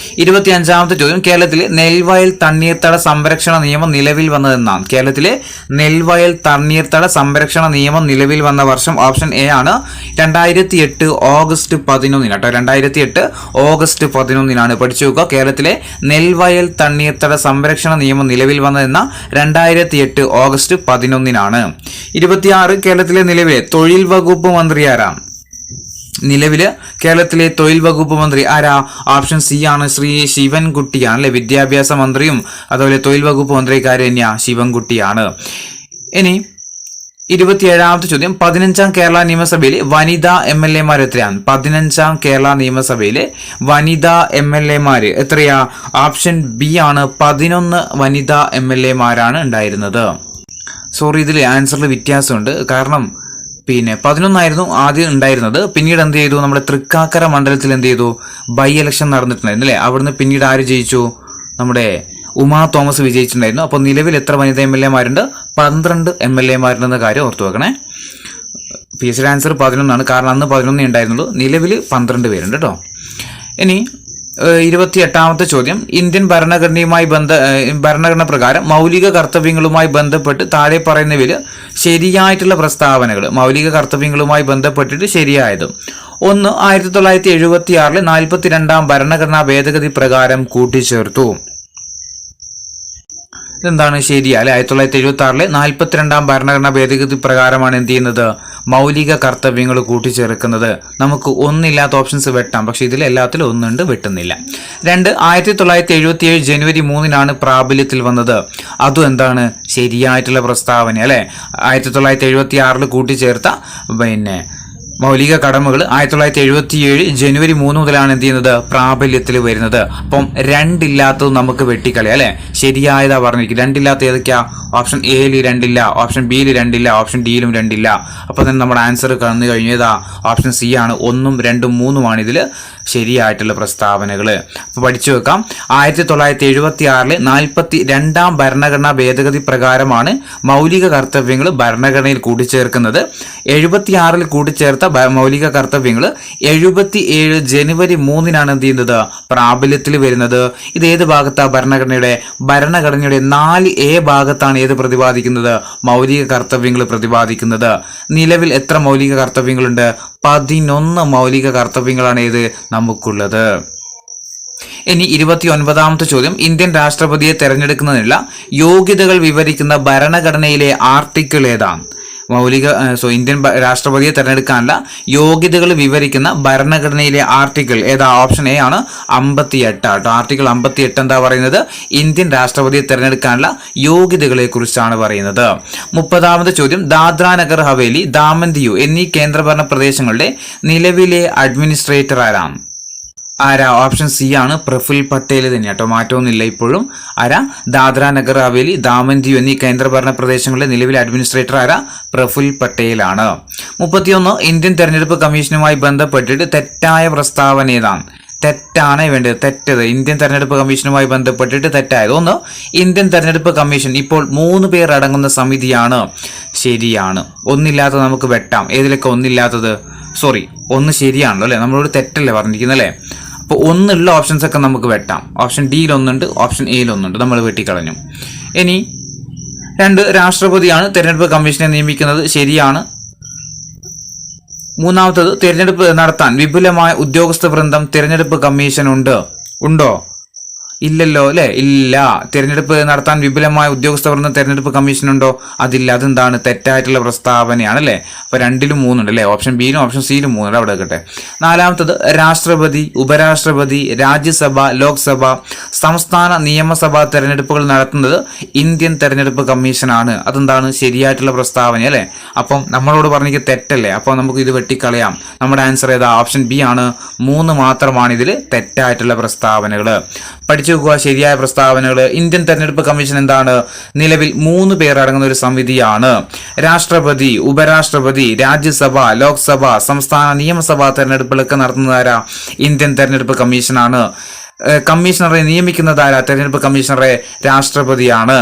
25ാമത്തെ ചോദ്യം, കേരളത്തിലെ നെൽവയൽ തണ്ണീർത്തട സംരക്ഷണ നിയമം നിലവിൽ വന്നതെന്നാണ്. കേരളത്തിലെ നെൽവയൽ തണ്ണീർത്തട സംരക്ഷണ നിയമം നിലവിൽ വന്ന വർഷം ഓപ്ഷൻ എ ആണ്. 2008 ഓഗസ്റ്റ് 11 കേട്ടോ. 2008 ഓഗസ്റ്റ് 11 പഠിച്ചു നോക്കുക. കേരളത്തിലെ നെൽവയൽ തണ്ണീർത്തട സംരക്ഷണ നിയമം നിലവിൽ വന്നതെന്ന 2008 ഓഗസ്റ്റ് 11 26 കേരളത്തിലെ നിലവിലെ തൊഴിൽ വകുപ്പ് മന്ത്രി ആരാ? നിലവില് കേരളത്തിലെ തൊഴിൽ വകുപ്പ് മന്ത്രി ആരാ? ഓപ്ഷൻ സി ആണ്. ശ്രീ ശിവൻകുട്ടിയാണ് അല്ലെ. വിദ്യാഭ്യാസ മന്ത്രിയും അതുപോലെ തൊഴിൽ വകുപ്പ് മന്ത്രി കാര്യം തന്നെയാ ശിവൻകുട്ടിയാണ്. ഇനി 27ാമത്തെ ചോദ്യം, 15ാം കേരള നിയമസഭയിലെ വനിതാ MLA എത്രയാണ്? 15ാം കേരള നിയമസഭയിലെ വനിതാ MLA എത്രയാ? ഓപ്ഷൻ ബി ആണ്, 11 വനിതാ MLA ഉണ്ടായിരുന്നത്. സോറി, ഇതിൽ ആൻസറിൽ വ്യത്യാസമുണ്ട്. കാരണം 11 ആദ്യം ഉണ്ടായിരുന്നത്. പിന്നീട് എന്ത് ചെയ്തു? നമ്മുടെ തൃക്കാക്കര മണ്ഡലത്തിൽ എന്ത് ചെയ്തു? ബൈ ഇലക്ഷൻ നടന്നിട്ടുണ്ടായിരുന്നു അല്ലേ? അവിടുന്ന് പിന്നീട് ആര് ജയിച്ചു? നമ്മുടെ ഉമാ തോമസ് വിജയിച്ചിട്ടുണ്ടായിരുന്നു. അപ്പോൾ നിലവിൽ എത്ര വനിതാ MLA 12 MLA ഉണ്ടെന്ന കാര്യം ഓർത്തു വെക്കണേ. PSC ആൻസർ 11 കാരണം അന്ന് 11 ഉണ്ടായിരുന്നുള്ളൂ. നിലവിൽ 12 പേരുണ്ട് കേട്ടോ. ഇനി 28ാമത്തെ ചോദ്യം, ഇന്ത്യൻ ഭരണഘടന പ്രകാരം മൗലിക കർത്തവ്യങ്ങളുമായി ബന്ധപ്പെട്ട് താഴെ പറയുന്നവയിൽ ശരിയായിട്ടുള്ള പ്രസ്താവനകൾ, മൗലിക കർത്തവ്യങ്ങളുമായി ബന്ധപ്പെട്ടിട്ട് ശരിയായത്. 1. 1976 42ാം ഭരണഘടനാ ഭേദഗതി പ്രകാരം കൂട്ടിച്ചേർത്തു. ഇതെന്താണ്? ശരിയാ അല്ലെ? 1976 42ാം ഭരണഘടനാ ഭേദഗതി പ്രകാരമാണ് എന്ത് ചെയ്യുന്നത്? മൗലിക കർത്തവ്യങ്ങൾ കൂട്ടിച്ചേർക്കുന്നത്. നമുക്ക് ഒന്നില്ലാത്ത ഓപ്ഷൻസ് വെട്ടാം, പക്ഷെ ഇതിൽ എല്ലാത്തിലും ഒന്നുണ്ട്, വെട്ടുന്നില്ല. 2. 1977 ജനുവരി 3 പ്രാബല്യത്തിൽ വന്നത്. അതും എന്താണ്? ശരിയായിട്ടുള്ള പ്രസ്താവന അല്ലെ? 1976 കൂട്ടിച്ചേർത്ത മൗലിക കടമകൾ 1977 ജനുവരി 3 മുതലാണ് എന്ത് ചെയ്യുന്നത്? പ്രാബല്യത്തിൽ വരുന്നത്. അപ്പം 2 ഇല്ലാത്തത് നമുക്ക് വെട്ടിക്കളയാം അല്ലെ? ശരിയായതാ പറഞ്ഞിരിക്കും. 2 ഇല്ലാത്ത ഏതൊക്കെയാ? ഓപ്ഷൻ എയിൽ 2 ഇല്ല, ഓപ്ഷൻ ബിയിൽ 2 ഇല്ല, ഓപ്ഷൻ ഡിയിലും 2 ഇല്ല. അപ്പൊ തന്നെ നമ്മുടെ ആൻസർ കടന്നു കഴിഞ്ഞതാ ഓപ്ഷൻ സി ആണ്. 1, 2, 3 ഇതിൽ ശരിയായിട്ടുള്ള പ്രസ്താവനകൾ. അപ്പൊ പഠിച്ചു വെക്കാം. 1976 42ാം ഭരണഘടനാ ഭേദഗതി പ്രകാരമാണ് മൗലിക കർത്തവ്യങ്ങൾ ഭരണഘടനയിൽ കൂട്ടിച്ചേർക്കുന്നത്. 76 കൂട്ടിച്ചേർത്ത മൗലിക കർത്തവ്യങ്ങൾ 77 ജനുവരി 3 എന്ത് ചെയ്യുന്നത്? പ്രാബല്യത്തിൽ വരുന്നത്. ഇത് ഏത് ഭാഗത്താ? ഭരണഘടനയുടെ 4A ഭാഗത്താണ് ഏത് പ്രതിപാദിക്കുന്നത്? മൗലിക കർത്തവ്യങ്ങൾ പ്രതിപാദിക്കുന്നത്. നിലവിൽ എത്ര മൗലിക കർത്തവ്യങ്ങളുണ്ട്? 11 മൗലിക കർത്തവ്യങ്ങളാണ് ഏത് നമുക്കുള്ളത്. ഇനി 29ാമത്തെ ചോദ്യം, ഇന്ത്യൻ രാഷ്ട്രപതിയെ തെരഞ്ഞെടുക്കുന്നതിനുള്ള യോഗ്യതകൾ വിവരിക്കുന്ന ഭരണഘടനയിലെ ആർട്ടിക്കിൾ ഏതാണ്? ഇന്ത്യൻ രാഷ്ട്രപതിയെ തെരഞ്ഞെടുക്കാനുള്ള യോഗ്യതകൾ വിവരിക്കുന്ന ഭരണഘടനയിലെ ആർട്ടിക്കിൾ ഏതാ? ഓപ്ഷൻ എ ആണ്, 58 കേട്ടോ. ആർട്ടിക്കിൾ 58 എന്താ പറയുന്നത്? ഇന്ത്യൻ രാഷ്ട്രപതിയെ തെരഞ്ഞെടുക്കാനുള്ള യോഗ്യതകളെ കുറിച്ചാണ് പറയുന്നത്. 30ാമത്തെ ചോദ്യം, ദാദ്ര നഗർ ഹവേലി, ദാമൻ ദിയു എന്നീ കേന്ദ്രഭരണ പ്രദേശങ്ങളുടെ നിലവിലെ അഡ്മിനിസ്ട്രേറ്റർ ആരാണ്? ഓപ്ഷൻ സി ആണ്, പ്രഫുൽ പട്ടേൽ തന്നെ കേട്ടോ. മാറ്റമൊന്നുമില്ല ഇപ്പോഴും. ദാദ്ര നഗർ ഹവേലി, ദാമൻ ദിയു എന്നീ കേന്ദ്രഭരണ പ്രദേശങ്ങളുടെ നിലവിലെ അഡ്മിനിസ്ട്രേറ്റർ പ്രഫുൽ പട്ടേൽ ആണ്. 31 ഇന്ത്യൻ തെരഞ്ഞെടുപ്പ് കമ്മീഷനുമായി ബന്ധപ്പെട്ടിട്ട് തെറ്റായ പ്രസ്താവന ഏതാണ്? തെറ്റാണ് വേണ്ടത്. തെറ്റത് ഇന്ത്യൻ തെരഞ്ഞെടുപ്പ് കമ്മീഷനുമായി ബന്ധപ്പെട്ടിട്ട് തെറ്റായത്. 1. ഇന്ത്യൻ തെരഞ്ഞെടുപ്പ് കമ്മീഷൻ ഇപ്പോൾ 3 പേർ അടങ്ങുന്ന സമിതിയാണ്. ശരിയാണ്. ഒന്നില്ലാത്തത് നമുക്ക് വെട്ടാം. ഏതിലൊക്കെ ഒന്നില്ലാത്തത്? സോറി, 1 ശരിയാണല്ലോ അല്ലെ? നമ്മളോട് തെറ്റല്ലേ പറഞ്ഞിരിക്കുന്നത് അല്ലേ? അപ്പോൾ 1 ഓപ്ഷൻസ് ഒക്കെ നമുക്ക് വെട്ടാം. ഓപ്ഷൻ ഡിയിൽ 1 ഓപ്ഷൻ എയിൽ 1 നമ്മൾ വെട്ടിക്കളഞ്ഞു. ഇനി 2 രാഷ്ട്രപതിയാണ് തെരഞ്ഞെടുപ്പ് കമ്മീഷനെ നിയമിക്കുന്നത്. ശരിയാണ്. 3ാമത്തത് തെരഞ്ഞെടുപ്പ് നടത്താൻ വിപുലമായ ഉദ്യോഗസ്ഥ വൃന്ദം തെരഞ്ഞെടുപ്പ് കമ്മീഷൻ ഉണ്ടോ? ഇല്ലല്ലോ അല്ലെ? ഇല്ല. തിരഞ്ഞെടുപ്പ് നടത്താൻ വിപുലമായ ഉദ്യോഗസ്ഥ വൃന്ദം തെരഞ്ഞെടുപ്പ് കമ്മീഷൻ ഉണ്ടോ? അതില്ല. അതെന്താണ്? തെറ്റായിട്ടുള്ള പ്രസ്താവനയാണ് അല്ലെ? അപ്പൊ 2ലും 3 ഉണ്ട് അല്ലെ? ഓപ്ഷൻ ബിയിലും ഓപ്ഷൻ സിയിലും 3 അവിടെ വെക്കട്ടെ. 4ാമത്തത് രാഷ്ട്രപതി, ഉപരാഷ്ട്രപതി, രാജ്യസഭ, ലോക്സഭ, സംസ്ഥാന നിയമസഭാ തെരഞ്ഞെടുപ്പുകൾ നടത്തുന്നത് ഇന്ത്യൻ തെരഞ്ഞെടുപ്പ് കമ്മീഷനാണ്. അതെന്താണ്? ശരിയായിട്ടുള്ള പ്രസ്താവന അല്ലെ? അപ്പം നമ്മളോട് പറഞ്ഞിട്ട് തെറ്റല്ലേ? അപ്പോൾ നമുക്ക് ഇത് വെട്ടിക്കളയാം. നമ്മുടെ ആൻസർ ഏതാ? ഓപ്ഷൻ ബി ആണ്. 3 മാത്രമാണ് ഇതിൽ തെറ്റായിട്ടുള്ള പ്രസ്താവനകൾ. പഠിച്ചു വെക്കുക ശരിയായ പ്രസ്താവനകൾ. ഇന്ത്യൻ തെരഞ്ഞെടുപ്പ് കമ്മീഷൻ എന്താണ്? നിലവിൽ 3 പേർ അടങ്ങുന്ന ഒരു സമിതിയാണ്. രാഷ്ട്രപതി, ഉപരാഷ്ട്രപതി, രാജ്യസഭ, ലോക്സഭ, സംസ്ഥാന നിയമസഭാ തെരഞ്ഞെടുപ്പുകളൊക്കെ നടത്തുന്നതാരാ? ഇന്ത്യൻ തെരഞ്ഞെടുപ്പ് കമ്മീഷനാണ്. കമ്മീഷണറെ നിയമിക്കുന്നതാരാ? തെരഞ്ഞെടുപ്പ് കമ്മീഷണറെ രാഷ്ട്രപതിയാണ്.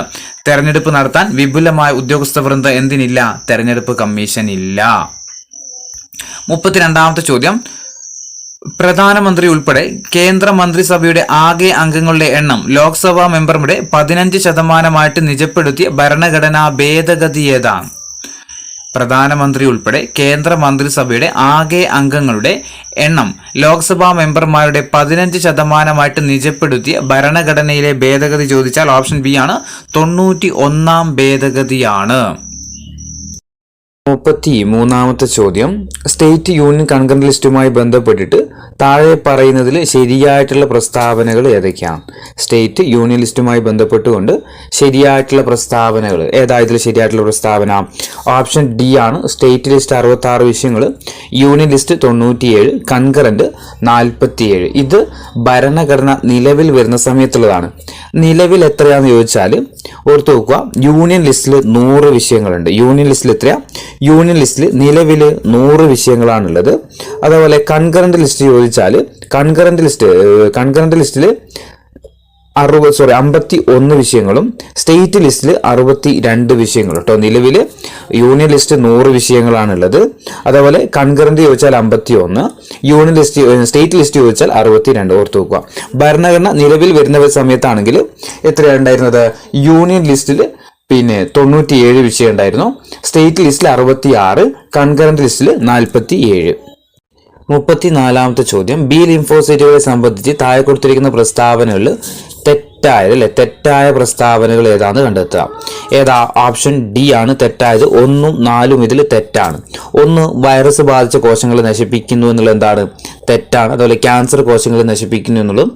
തെരഞ്ഞെടുപ്പ് നടത്താൻ വിപുലമായ ഉദ്യോഗസ്ഥ വൃന്ദം എന്തിനില്ല? തെരഞ്ഞെടുപ്പ് കമ്മീഷൻ ഇല്ല. 32ാമത്തെ ചോദ്യം, പ്രധാനമന്ത്രി ഉൾപ്പെടെ കേന്ദ്ര മന്ത്രിസഭയുടെ ആകെ അംഗങ്ങളുടെ എണ്ണം ലോക്സഭാ മെമ്പർമാരുടെ 15% നിജപ്പെടുത്തിയ ഭരണഘടനാ ഭേദഗതി ഏതാണ്? പ്രധാനമന്ത്രി ഉൾപ്പെടെ കേന്ദ്ര മന്ത്രിസഭയുടെ ആകെ അംഗങ്ങളുടെ എണ്ണം ലോക്സഭാ മെമ്പർമാരുടെ 15% നിജപ്പെടുത്തിയ ഭരണഘടനയിലെ ഭേദഗതി ചോദിച്ചാൽ ഓപ്ഷൻ ബി ആണ്, 91ാം ഭേദഗതിയാണ്. 33ാമത്തെ ചോദ്യം, സ്റ്റേറ്റ് യൂണിയൻ കൺകറന്റ് ലിസ്റ്റുമായി ബന്ധപ്പെട്ടിട്ട് താഴെ പറയുന്നതിൽ ശരിയായിട്ടുള്ള പ്രസ്താവനകൾ ഏതൊക്കെയാണ്? സ്റ്റേറ്റ് യൂണിയൻ ലിസ്റ്റുമായി ബന്ധപ്പെട്ടുകൊണ്ട് ശരിയായിട്ടുള്ള പ്രസ്താവനകൾ ഏതായതിൽ ശരിയായിട്ടുള്ള പ്രസ്താവന? ഓപ്ഷൻ ഡി ആണ്. സ്റ്റേറ്റ് ലിസ്റ്റ് 66 വിഷയങ്ങൾ, യൂണിയൻ ലിസ്റ്റ് 97, കൺകറന്റ് 47. ഇത് ഭരണഘടന നിലവിൽ വരുന്ന സമയത്തുള്ളതാണ്. നിലവിൽ എത്രയാണെന്ന് ചോദിച്ചാൽ ഓർത്ത് നോക്കുക, യൂണിയൻ ലിസ്റ്റിൽ 100 വിഷയങ്ങളുണ്ട്. യൂണിയൻ ലിസ്റ്റിൽ എത്രയാ? യൂണിയൻ ലിസ്റ്റിൽ നിലവിൽ 100 വിഷയങ്ങളാണുള്ളത്. അതേപോലെ കൺകറന്റ് ലിസ്റ്റ് ചോദിച്ചാൽ കൺകറന്റ് ലിസ്റ്റിൽ 51 വിഷയങ്ങളും സ്റ്റേറ്റ് ലിസ്റ്റിൽ 62 വിഷയങ്ങളും കേട്ടോ. നിലവിൽ യൂണിയൻ ലിസ്റ്റ് 100 വിഷയങ്ങളാണുള്ളത്. അതേപോലെ കൺകറന്റ് ചോദിച്ചാൽ 51, യൂണിയൻ ലിസ്റ്റ് സ്റ്റേറ്റ് ലിസ്റ്റ് ചോദിച്ചാൽ 62. ഓർത്ത് നോക്കുക. ഭരണഘടന നിലവിൽ വരുന്ന സമയത്താണെങ്കിൽ എത്രയാണ് ഉണ്ടായിരുന്നത്? യൂണിയൻ ലിസ്റ്റിൽ 97 വിഷയം ഉണ്ടായിരുന്നു, സ്റ്റേറ്റ് ലിസ്റ്റിൽ 66, കൺകറന്റ് ലിസ്റ്റിൽ 47. 34ാമത്തെ ചോദ്യം, ബി ലിംഫോസൈറ്റുകളെ സംബന്ധിച്ച് താഴെ കൊടുത്തിരിക്കുന്ന പ്രസ്താവനകളിൽ തെറ്റായ പ്രസ്താവനകൾ ഏതാണെന്ന് കണ്ടെത്തുക. ഏതാ? ഓപ്ഷൻ ഡി ആണ് തെറ്റായത്. 1ഉം 4ഉം ഇതിൽ തെറ്റാണ്. 1 വൈറസ് ബാധിച്ച കോശങ്ങളെ നശിപ്പിക്കുന്നു എന്നുള്ളത് എന്താണ്? തെറ്റാണ്. അതുപോലെ ക്യാൻസർ കോശങ്ങളെ നശിപ്പിക്കുന്നു എന്നുള്ളതും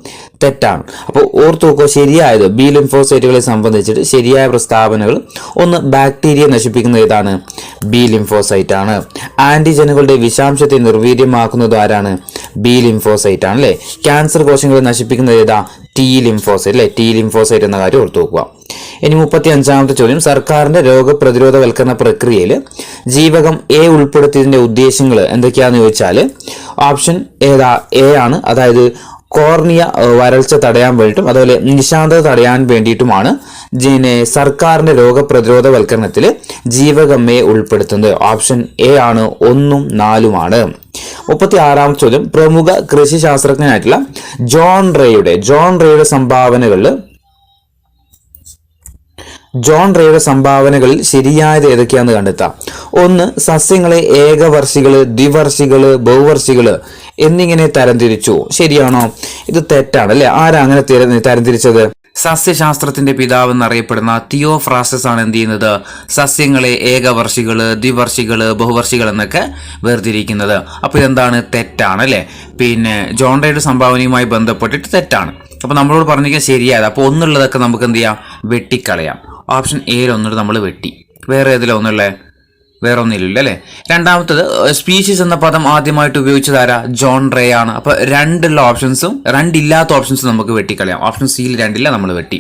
തെറ്റാണ്. അപ്പോൾ ഓർത്ത് നോക്കുക, ശരിയായത് ബി ലിംഫോസൈറ്റുകളെ സംബന്ധിച്ചിട്ട് ശരിയായ പ്രസ്താവനകൾ 1 ബാക്ടീരിയ നശിപ്പിക്കുന്നത് ഏതാണ്? ബി ലിംഫോസൈറ്റ് ആണ്. ആന്റിജനുകളുടെ വിഷാംശത്തെ നിർവീര്യമാക്കുന്നത് ആരാണ്? ബി ലിംഫോസൈറ്റ് ആണ് അല്ലേ. ക്യാൻസർ കോശങ്ങളെ നശിപ്പിക്കുന്നത് ഏതാ? ടി ലിംഫോസൈറ്റ് അല്ലെ. ടി ലിംഫോസൈറ്റ് എന്ന കാര്യം ഓർത്തു നോക്കുക. ഇനി 35ാമത്തെ ചോദ്യം, സർക്കാരിന്റെ രോഗപ്രതിരോധവൽക്കരണ പ്രക്രിയയിൽ ജീവകം എ ഉൾപ്പെടുത്തിയതിന്റെ ഉദ്ദേശങ്ങൾ എന്തൊക്കെയാണെന്ന് ചോദിച്ചാൽ ഓപ്ഷൻ ഏതാ? എ ആണ്. അതായത് കോർണിയ വരൾച്ച തടയാൻ വേണ്ടിയിട്ടും അതുപോലെ നിശാന്തത തടയാൻ വേണ്ടിയിട്ടുമാണ് സർക്കാരിന്റെ രോഗപ്രതിരോധവൽക്കരണത്തിൽ ജീവകം എ ഉൾപ്പെടുത്തുന്നത്. ഓപ്ഷൻ എ ആണ്. 1ഉം 4ഉമാണ്. 36ാമത്തെ ചോദ്യം, പ്രമുഖ കൃഷി ശാസ്ത്രജ്ഞനായിട്ടുള്ള ജോൺ റേയുടെ സംഭാവനകളിൽ ശരിയായത് ഏതൊക്കെയാണെന്ന് കണ്ടെത്താം. 1 സസ്യങ്ങളെ ഏകവർഷികള്, ദ്വിവർഷികള്, ബഹുവർഷികള് എന്നിങ്ങനെ തരംതിരിച്ചു. ശരിയാണോ? ഇത് തെറ്റാണ് അല്ലെ. ആരാ അങ്ങനെ തരംതിരിച്ചത്? സസ്യശാസ്ത്രത്തിന്റെ പിതാവ് എന്നറിയപ്പെടുന്ന തിയോഫ്രാസ്റ്റസ് ആണ് എന്ത് ചെയ്യുന്നത്? സസ്യങ്ങളെ ഏകവർഷികള്, ദ്വിവർഷികള്, ബഹുവർഷികൾ എന്നൊക്കെ വേർതിരിക്കുന്നത്. അപ്പൊ ഇതെന്താണ്? തെറ്റാണ് അല്ലെ. ജോൺ റേയുടെ സംഭാവനയുമായി ബന്ധപ്പെട്ടിട്ട് തെറ്റാണ്. അപ്പൊ നമ്മളോട് പറഞ്ഞിരിക്കാൻ ശരിയായത്. അപ്പൊ ഒന്നുള്ളതൊക്കെ നമുക്ക് എന്ത് ചെയ്യാം? വെട്ടിക്കളയാം. ഓപ്ഷൻ എയിൽ ഒന്നുകൂടെ നമ്മൾ വെട്ടി. വേറെ ഏതിലാ ഒന്നുള്ളേ? വേറെ ഒന്നില്ല അല്ലെ. രണ്ടാമത്തത്, സ്പീഷീസ് എന്ന പദം ആദ്യമായിട്ട് ഉപയോഗിച്ചത് ആരാ? ജോൺ റേ ആണ്. അപ്പൊ രണ്ടില്ലാത്ത ഓപ്ഷൻസും നമുക്ക് വെട്ടിക്കളയാം. ഓപ്ഷൻ സിയിൽ 2 നമ്മൾ വെട്ടി.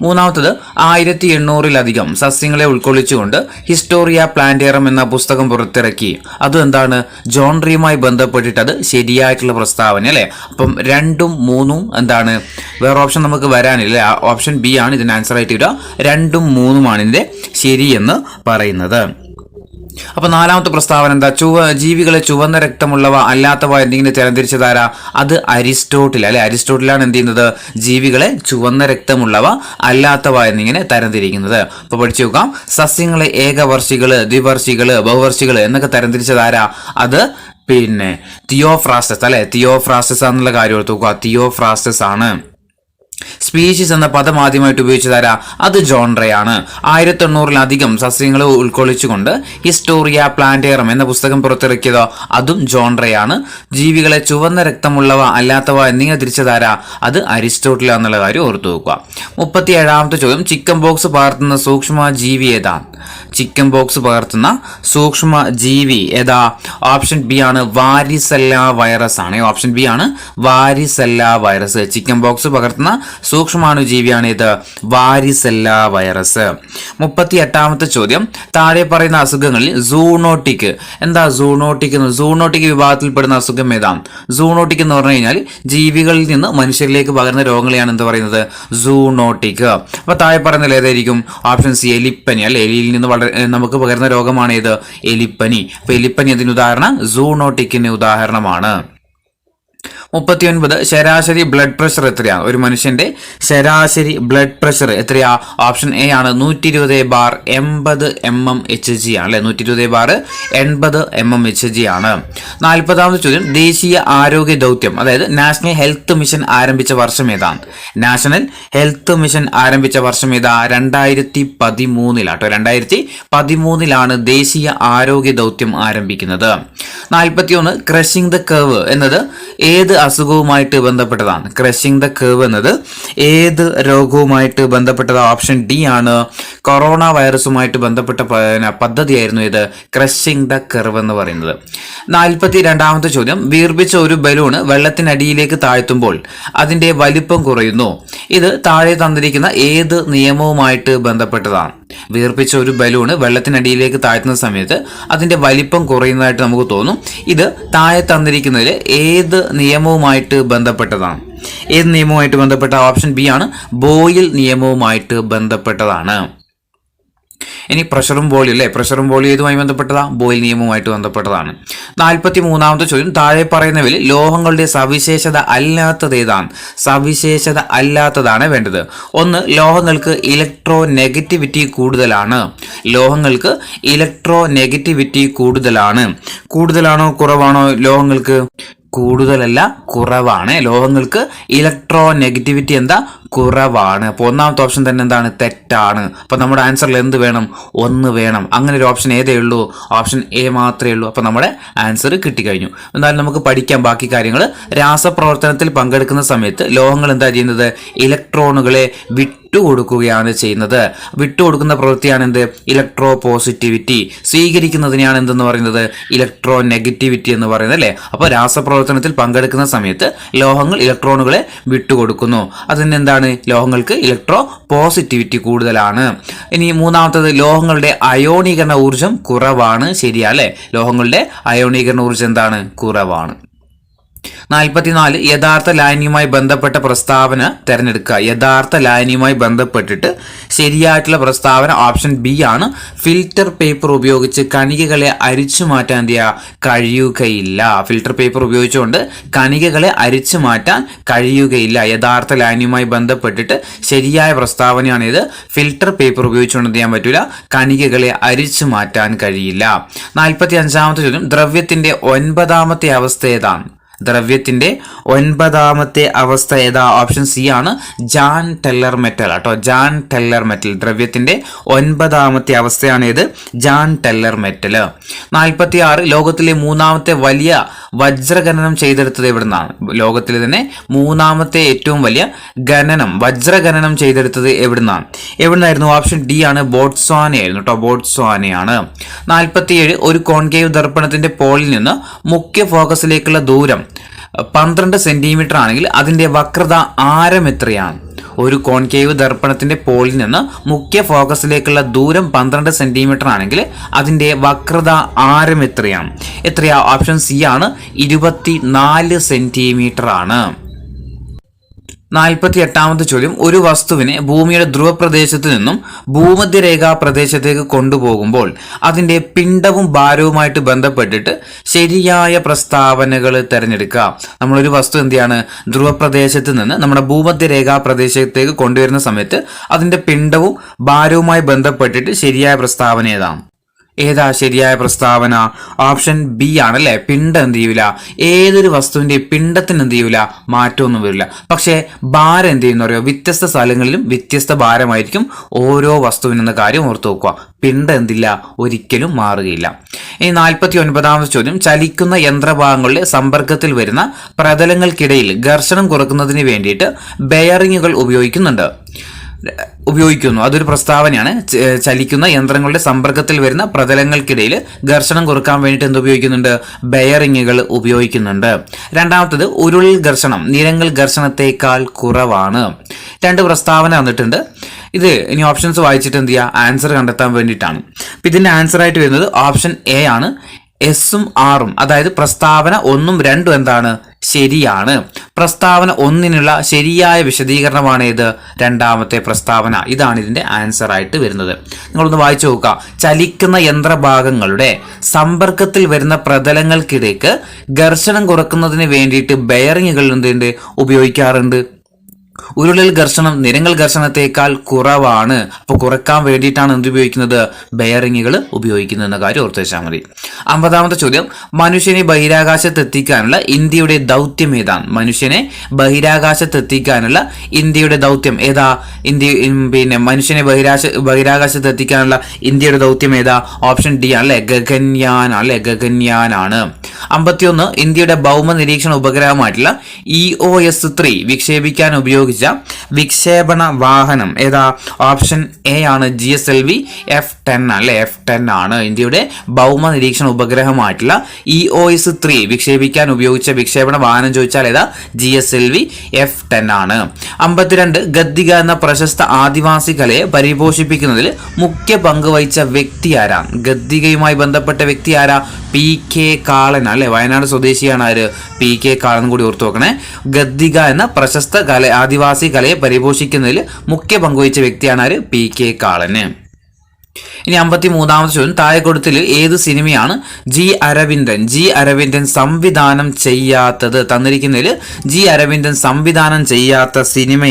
മൂന്നാമത്തത്, 1800-ലധികം സസ്യങ്ങളെ ഉൾക്കൊള്ളിച്ചുകൊണ്ട് ഹിസ്റ്റോറിയ പ്ലാന്റേറം എന്ന പുസ്തകം പുറത്തിറക്കി. അതും എന്താണ്? ജോൺ റേയുമായി ബന്ധപ്പെട്ടിട്ട് അത് ശരിയായിട്ടുള്ള പ്രസ്താവന അല്ലെ. അപ്പം 2ഉം 3ഉം എന്താണ്? വേറെ ഓപ്ഷൻ നമുക്ക് വരാനില്ല. ഓപ്ഷൻ ബി ആണ് ഇതിന് ആൻസർ ആയിട്ട് വരിക. 2ഉം 3ഉമാണ് ഇതിന്റെ ശരിയെന്ന് പറയുന്നത്. അപ്പൊ 4ാമത്തെ പ്രസ്താവന എന്താ? ജീവികളെ ചുവന്ന രക്തമുള്ളവ അല്ലാത്തവ എന്തെങ്കിലും തരംതിരിച്ചതാരാ? അത് അരിസ്റ്റോട്ടിൽ അല്ലെ. അരിസ്റ്റോട്ടിലാണ് എന്ത് ചെയ്യുന്നത്? ജീവികളെ ചുവന്ന രക്തമുള്ളവ അല്ലാത്തവ എന്നിങ്ങനെ തരംതിരിക്കുന്നത്. അപ്പൊ പഠിച്ചു നോക്കാം. സസ്യങ്ങളെ ഏകവർഷികള്, ദ്വിവർഷികള്, ബഹുവർഷികള് എന്നൊക്കെ തരംതിരിച്ചതാരാ? അത് തിയോഫ്രാസ്റ്റസ് അല്ലെ. തിയോഫ്രാസ്റ്റസ് എന്നുള്ള കാര്യം ഓർത്തു നോക്കുക. തിയോഫ്രാസ്റ്റസ് ആണ്. സ്പീഷീസ് എന്ന പദം ആദ്യമായിട്ട് ഉപയോഗിച്ചതാരാ? അത് ജോൺ റേ ആണ്. 1800-ലധികം സസ്യങ്ങളെ ഉൾക്കൊള്ളിച്ചുകൊണ്ട് ഹിസ്റ്റോറിയ പ്ലാന്റേറം എന്ന പുസ്തകം പുറത്തിറക്കിയതോ അതും ജോൺ റേ ആണ്. ജീവികളെ ചുവന്ന രക്തമുള്ളവ അല്ലാത്തവ എന്നിങ്ങനെ തിരിച്ചതാരാ? അത് അരിസ്റ്റോട്ടിൽ എന്നുള്ള കാര്യം ഓർത്തു വെക്കുക. 37ാമത്തെ ചോദ്യം, ചിക്കൻ ബോക്സ് പകർത്തുന്ന സൂക്ഷ്മ ജീവി ഏതാ? ചിക്കൻ ബോക്സ് പകർത്തുന്ന സൂക്ഷ്മ ജീവി ഏതാ? ഓപ്ഷൻ ബി ആണ്. വാരിസെല്ല വൈറസ് ആണ്. ഓപ്ഷൻ ബി ആണ്. Varicella virus. ചിക്കൻ ബോക്സ് പകർത്തുന്ന സൂക്ഷ്മാണുജീവിയാണ് ഇത് വാരിസെല്ല വൈറസ്. 38ാമത്തെ ചോദ്യം, താഴെ പറയുന്ന അസുഖങ്ങളിൽ സൂണോട്ടിക് എന്താ? സൂണോട്ടിക് വിഭാഗത്തിൽപ്പെടുന്ന അസുഖം ഏതാ? സൂണോട്ടിക് എന്ന് പറഞ്ഞു കഴിഞ്ഞാൽ ജീവികളിൽ നിന്ന് മനുഷ്യരിലേക്ക് പകരുന്ന രോഗങ്ങളെയാണ് എന്ത് പറയുന്നത്? സൂണോട്ടിക്. അപ്പൊ താഴെ പറയുന്നതിൽ ഏതായിരിക്കും? ഓപ്ഷൻ സി എലിപ്പനി അല്ലെ. എലിയിൽ നിന്ന് നമുക്ക് പകരുന്ന രോഗമാണ് ഏത്? എലിപ്പനി. അപ്പൊ എലിപ്പനി അതിന് ഉദാഹരണം, സൂണോട്ടിക്കിന് ഉദാഹരണമാണ്. 39 ശരാശരി ബ്ലഡ് പ്രഷർ എത്രയാണ്? ഒരു മനുഷ്യന്റെ ശരാശരി ബ്ലഡ് പ്രഷർ എത്രയാ? ഓപ്ഷൻ എ ആണ് 120/80 mmHg ആണ് അല്ലെ. 120/80 mmHg ആണ്. 40ാമത്തെ ചോദ്യം, ദേശീയ ആരോഗ്യ ദൗത്യം അതായത് നാഷണൽ ഹെൽത്ത് മിഷൻ ആരംഭിച്ച വർഷം ഏതാണ്? നാഷണൽ ഹെൽത്ത് മിഷൻ ആരംഭിച്ച വർഷം ഏതാ? 2013 2013 ദേശീയ ആരോഗ്യ ദൗത്യം ആരംഭിക്കുന്നത്. 41 ക്രഷിംഗ് ദ കർവ് എന്നത് ഏത് അസുഖവുമായിട്ട് ബന്ധപ്പെട്ടതാണ്? ക്രഷിംഗ് ദ കർവ് എന്നത് ഏത് രോഗവുമായിട്ട് ബന്ധപ്പെട്ടത്? ഓപ്ഷൻ ഡി ആണ്. കൊറോണ വൈറസുമായിട്ട് ബന്ധപ്പെട്ട പദ്ധതിയായിരുന്നു ഇത് ക്രഷിംഗ് ദ കർവ് എന്ന് പറയുന്നത്. 42ാമത്തെ ചോദ്യം, വീർപ്പിച്ച ഒരു ബലൂണ് വെള്ളത്തിനടിയിലേക്ക് താഴ്ത്തുമ്പോൾ അതിന്റെ വലിപ്പം കുറയുന്നു. ഇത് താഴെ തന്നിരിക്കുന്ന ഏത് നിയമവുമായിട്ട് ബന്ധപ്പെട്ടതാണ്? വീർപ്പിച്ച ഒരു ബലൂണ് വെള്ളത്തിനടിയിലേക്ക് താഴ്ത്തുന്ന സമയത്ത് അതിന്റെ വലിപ്പം കുറയുന്നതായിട്ട് നമുക്ക് തോന്നും. ഇത് താഴെ തന്നിരിക്കുന്നതിൽ ഏത് നിയമവുമായിട്ട് ബന്ധപ്പെട്ടതാണ്? ഏത് നിയമവുമായിട്ട് ബന്ധപ്പെട്ട? ഓപ്ഷൻ ബി ആണ്. ബോയിൽ നിയമവുമായിട്ട് ബന്ധപ്പെട്ടതാണ്. ഇനി പ്രഷറും വോളിയം അല്ലേ. പ്രഷറും വോളിയം ഏതുമായി ബന്ധപ്പെട്ടതാ? ബോയിൽ നിയമവുമായിട്ട് ബന്ധപ്പെട്ടതാണ്. 43ാമത്തെ ചോദ്യം, താഴെ പറയുന്നവയിൽ ലോഹങ്ങളുടെ സവിശേഷത അല്ലാത്തത് ഏതാണ്? സവിശേഷത അല്ലാത്തതാണ് വേണ്ടത്. 1 ലോഹങ്ങൾക്ക് ഇലക്ട്രോ നെഗറ്റിവിറ്റി കൂടുതലാണ്. ലോഹങ്ങൾക്ക് ഇലക്ട്രോ നെഗറ്റിവിറ്റി കൂടുതലാണ്. കൂടുതലാണോ കുറവാണോ? ലോഹങ്ങൾക്ക് കൂടുതലല്ല, കുറവാണ്. ലോഹങ്ങൾക്ക് ഇലക്ട്രോ നെഗറ്റിവിറ്റി എന്താ? കുറവാണ്. അപ്പോൾ ഒന്നാമത്തെ ഓപ്ഷൻ തന്നെ എന്താണ്? തെറ്റാണ്. അപ്പോൾ നമ്മുടെ ആൻസറിൽ എന്ത് വേണം? 1 വേണം. അങ്ങനെ ഒരു ഓപ്ഷൻ ഏതേ ഉള്ളൂ? ഓപ്ഷൻ എ മാത്രമേ ഉള്ളൂ. അപ്പോൾ നമ്മുടെ ആൻസർ കിട്ടിക്കഴിഞ്ഞു. എന്നാലും നമുക്ക് പഠിക്കാം ബാക്കി കാര്യങ്ങൾ. രാസപ്രവർത്തനത്തിൽ പങ്കെടുക്കുന്ന സമയത്ത് ലോഹങ്ങൾ എന്താ ചെയ്യുന്നത്? ഇലക്ട്രോണുകളെ വിട്ടുകൊടുക്കുകയാണ് ചെയ്യുന്നത്. വിട്ടുകൊടുക്കുന്ന പ്രവൃത്തിയാണ് എന്ത്? Electro positivity. സ്വീകരിക്കുന്നതിനെയാണ് എന്തെന്ന് പറയുന്നത്? ഇലക്ട്രോ നെഗറ്റിവിറ്റി എന്ന് പറയുന്നത് അല്ലേ. അപ്പോൾ രാസപ്രവർത്തനത്തിൽ പങ്കെടുക്കുന്ന സമയത്ത് ലോഹങ്ങൾ ഇലക്ട്രോണുകളെ വിട്ടുകൊടുക്കുന്നു. അതിന് എന്താണ്? ലോഹങ്ങൾക്ക് ഇലക്ട്രോ പോസിറ്റിവിറ്റി കൂടുതലാണ്. ഇനി മൂന്നാമത്തത്, ലോഹങ്ങളുടെ അയോണീകരണ ഊർജം കുറവാണ്. ശരിയാ അല്ലെ. ലോഹങ്ങളുടെ അയോണീകരണ ഊർജം എന്താണ്? കുറവാണ്. 44 യഥാർത്ഥ ലായനിയുമായി ബന്ധപ്പെട്ട പ്രസ്താവന തിരഞ്ഞെടുക്കുക. യഥാർത്ഥ ലായനിയുമായി ബന്ധപ്പെട്ടിട്ട് ശരിയായിട്ടുള്ള പ്രസ്താവന ഓപ്ഷൻ ബി ആണ്. ഫിൽറ്റർ പേപ്പർ ഉപയോഗിച്ച് കണികകളെ അരിച്ചു മാറ്റാൻ കഴിയുകയില്ല. ഫിൽറ്റർ പേപ്പർ ഉപയോഗിച്ചുകൊണ്ട് കണികകളെ അരിച്ചു മാറ്റാൻ കഴിയുകയില്ല. യഥാർത്ഥ ലായനിയുമായി ബന്ധപ്പെട്ടിട്ട് ശരിയായ പ്രസ്താവനയാണ് ഇത്. ഫിൽറ്റർ പേപ്പർ ഉപയോഗിച്ചുകൊണ്ട് എന്ത് ചെയ്യാൻ പറ്റൂല? കണികകളെ അരിച്ചു മാറ്റാൻ കഴിയില്ല. 45ാമത്തെ ചോദ്യം, ദ്രവ്യത്തിന്റെ 9ാമത്തെ അവസ്ഥ ഏതാണ്? ദ്രവ്യത്തിന്റെ 9ാമത്തെ അവസ്ഥ ഏതാ? ഓപ്ഷൻ സി ആണ്. ജാൻ ടെല്ലർ മെറ്റൽ കേട്ടോ. ജാൻ ടെല്ലർ മെറ്റൽ ദ്രവ്യത്തിന്റെ 9ാമത്തെ അവസ്ഥയാണ് ഇത്. Jan teller metal. 46 ലോകത്തിലെ 3ാമത്തെ വലിയ വജ്രഖനനം ചെയ്തെടുത്തത് എവിടുന്നാണ്? ലോകത്തിലെ തന്നെ 3ാമത്തെ ഏറ്റവും വലിയ വജ്രഖനനം ചെയ്തെടുത്തത് എവിടുന്നായിരുന്നു? ഓപ്ഷൻ ഡി ആണ്. ബോട്സ്വാനയായിരുന്നു കേട്ടോ. ബോട്സ്വാനയാണ്. 47 ഒരു കോൺകേവ് ദർപ്പണത്തിന്റെ പോളിൽ നിന്ന് മുഖ്യ ഫോക്കസിലേക്കുള്ള ദൂരം 12 സെന്റിമീറ്റർ ആണെങ്കിൽ അതിന്റെ വക്രത ആരം എത്രയാണ്? ഒരു കോൺകേവ് ദർപ്പണത്തിന്റെ പോളിൽ നിന്ന് മുഖ്യ ഫോക്കസിലേക്കുള്ള ദൂരം 12 സെന്റിമീറ്റർ ആണെങ്കിൽ അതിന്റെ വക്രത ആരം എത്രയാ? ഓപ്ഷൻ സി ആണ്. 24 സെന്റിമീറ്റർ ആണ്. 48ാമത്തെ ചോദ്യം, ഒരു വസ്തുവിനെ ഭൂമിയുടെ ധ്രുവപ്രദേശത്ത് നിന്നും ഭൂമധ്യരേഖാ പ്രദേശത്തേക്ക് കൊണ്ടുപോകുമ്പോൾ അതിന്റെ പിണ്ഡവും ഭാരവുമായിട്ട് ബന്ധപ്പെട്ടിട്ട് ശരിയായ പ്രസ്താവനകൾ തിരഞ്ഞെടുക്കുക. നമ്മളൊരു വസ്തു എന്തിയാണ്? ധ്രുവപ്രദേശത്ത് നിന്ന് നമ്മുടെ ഭൂമധ്യരേഖാ പ്രദേശത്തേക്ക് കൊണ്ടുവരുന്ന സമയത്ത് അതിന്റെ പിണ്ഡവും ഭാരവുമായി ബന്ധപ്പെട്ടിട്ട് ശരിയായ പ്രസ്താവന ഏതാ ശരിയായ പ്രസ്താവന? ഓപ്ഷൻ ബി ആണല്ലേ. പിണ്ഡം എന്ത് ചെയ്യൂല? ഏതൊരു വസ്തുവിന്റെ പിണ്ഡത്തിന് എന്ത് ചെയ്യൂല? മാറ്റമൊന്നും വരില്ല. പക്ഷേ ഭാരം എന്ത് ചെയ്യുന്ന അറിയോ? വ്യത്യസ്ത സ്ഥലങ്ങളിലും വ്യത്യസ്ത ഭാരമായിരിക്കും ഓരോ വസ്തുവിനെന്ന കാര്യം ഓർത്തു നോക്കുക. പിണ്ഡം എന്തില്ല? ഒരിക്കലും മാറുകയില്ല. ഇനി 49ാമത്തെ ചോദ്യം, ചലിക്കുന്ന യന്ത്രഭാഗങ്ങളുടെ സമ്പർക്കത്തിൽ വരുന്ന പ്രതലങ്ങൾക്കിടയിൽ ഘർഷണം കുറക്കുന്നതിന് വേണ്ടിയിട്ട് ബെയറിങ്ങുകൾ ഉപയോഗിക്കുന്നു. അതൊരു പ്രസ്താവനയാണ്. ചലിക്കുന്ന യന്ത്രങ്ങളുടെ സമ്പർക്കത്തിൽ വരുന്ന പ്രതലങ്ങൾക്കിടയിൽ ഘർഷണം കുറക്കാൻ വേണ്ടിയിട്ട് എന്ത് ഉപയോഗിക്കുന്നുണ്ട്? ബെയറിങ്ങുകൾ ഉപയോഗിക്കുന്നുണ്ട്. രണ്ടാമത്തത്, ഉരുളിൽ ഘർഷണം നിരങ്ങൽ ഘർഷണത്തെക്കാൾ കുറവാണ്. 2 പ്രസ്താവന വന്നിട്ടുണ്ട്. ഇത് ഇനി ഓപ്ഷൻസ് വായിച്ചിട്ട് എന്ത് ചെയ്യുക? ആൻസർ കണ്ടെത്താൻ വേണ്ടിയിട്ടാണ്. അപ്പം ഇതിന്റെ ആൻസർ ആയിട്ട് വരുന്നത് ഓപ്ഷൻ എ ആണ്. എസും ആറും, അതായത് പ്രസ്താവന 1ഉം 2ഉം എന്താണ്? ശരിയാണ്. പ്രസ്താവന 1നുള്ള ശരിയായ വിശദീകരണമാണ് ഇത് രണ്ടാമത്തെ പ്രസ്താവന. ഇതാണ് ഇതിന്റെ ആൻസർ ആയിട്ട് വരുന്നത്. നിങ്ങളൊന്ന് വായിച്ചു നോക്കുക. ചലിക്കുന്ന യന്ത്രഭാഗങ്ങളുടെ സമ്പർക്കത്തിൽ വരുന്ന പ്രതലങ്ങൾക്കിടയ്ക്ക് ഘർഷണം കുറക്കുന്നതിന് വേണ്ടിയിട്ട് ബെയറിങ്ങുകൾ എന്തുണ്ട് ഉപയോഗിക്കാറുണ്ട്? ഉരുളൽ ഘർഷണം നിരങ്ങൽ ഘർഷണത്തെക്കാൾ കുറവാണ്. അപ്പോൾ കുറയ്ക്കാൻ വേണ്ടിയിട്ടാണ് എന്ത് ഉപയോഗിക്കുന്നത്? ബെയറിങ്ങുകൾ ഉപയോഗിക്കുന്നത് എന്ന കാര്യം ഓർത്ത് വെച്ചാൽ മതി. 50ാമത്തെ ചോദ്യം, മനുഷ്യനെ ബഹിരാകാശത്തെത്തിക്കാനുള്ള ഇന്ത്യയുടെ ദൗത്യം ഏതാണ്? മനുഷ്യനെ ബഹിരാകാശത്തെത്തിക്കാനുള്ള ഇന്ത്യയുടെ ദൗത്യം ഏതാ? മനുഷ്യനെ ബഹിരാകാശത്തെത്തിക്കാനുള്ള ഇന്ത്യയുടെ ദൗത്യം ഏതാ? ഓപ്ഷൻ ഡി ആണല്ലേ, ഗഗൻയാനാണ്. 51, ഇന്ത്യയുടെ ഭൗമ നിരീക്ഷണ ഉപഗ്രഹമായിട്ടുള്ള EOS-3 വിക്ഷേപിക്കാൻ ഉപയോഗിച്ച വിക്ഷേപണ വാഹനം ഏതാ? ഓപ്ഷൻ എ ആണ്, GSLV F-10 അല്ലെ, F-10 ആണ്. ഇന്ത്യയുടെ ഭൗമ നിരീക്ഷണ ഉപഗ്രഹമായിട്ടുള്ള EOS-3 വിക്ഷേപിക്കാൻ ഉപയോഗിച്ച വിക്ഷേപണ വാഹനം ചോദിച്ചാൽ ഏതാ? GSLV F-10 ആണ്. 52, ഗദ്ദിക എന്ന പ്രശസ്ത ആദിവാസി കലയെ പരിപോഷിപ്പിക്കുന്നതിൽ മുഖ്യ പങ്ക് വഹിച്ച വ്യക്തി ആരാണ്? ഗദ്ദികയുമായി ബന്ധപ്പെട്ട വ്യക്തി ആരാ? PK കാളൻ അല്ലെ, വയനാട് സ്വദേശിയാണ് ആര്? PK കാളൻ കൂടി ഓർത്തു നോക്കണേ. ഗദ്ദിക എന്ന പ്രശസ്ത ആദിവാസി കലയെ പരിപോഷിക്കുന്നതിൽ മുഖ്യ പങ്കുവഹിച്ച വ്യക്തിയാണ് ആര്? PK കാളന്. ഇനി 53ാമത്തെ ചോദ്യം, താഴെ കൊടുത്തിൽ ഏത് സിനിമയാണ് ജി അരവിന്ദൻ സംവിധാനം ചെയ്യാത്തത്? തന്നിരിക്കുന്നതിൽ ജി അരവിന്ദൻ സംവിധാനം ചെയ്യാത്ത സിനിമ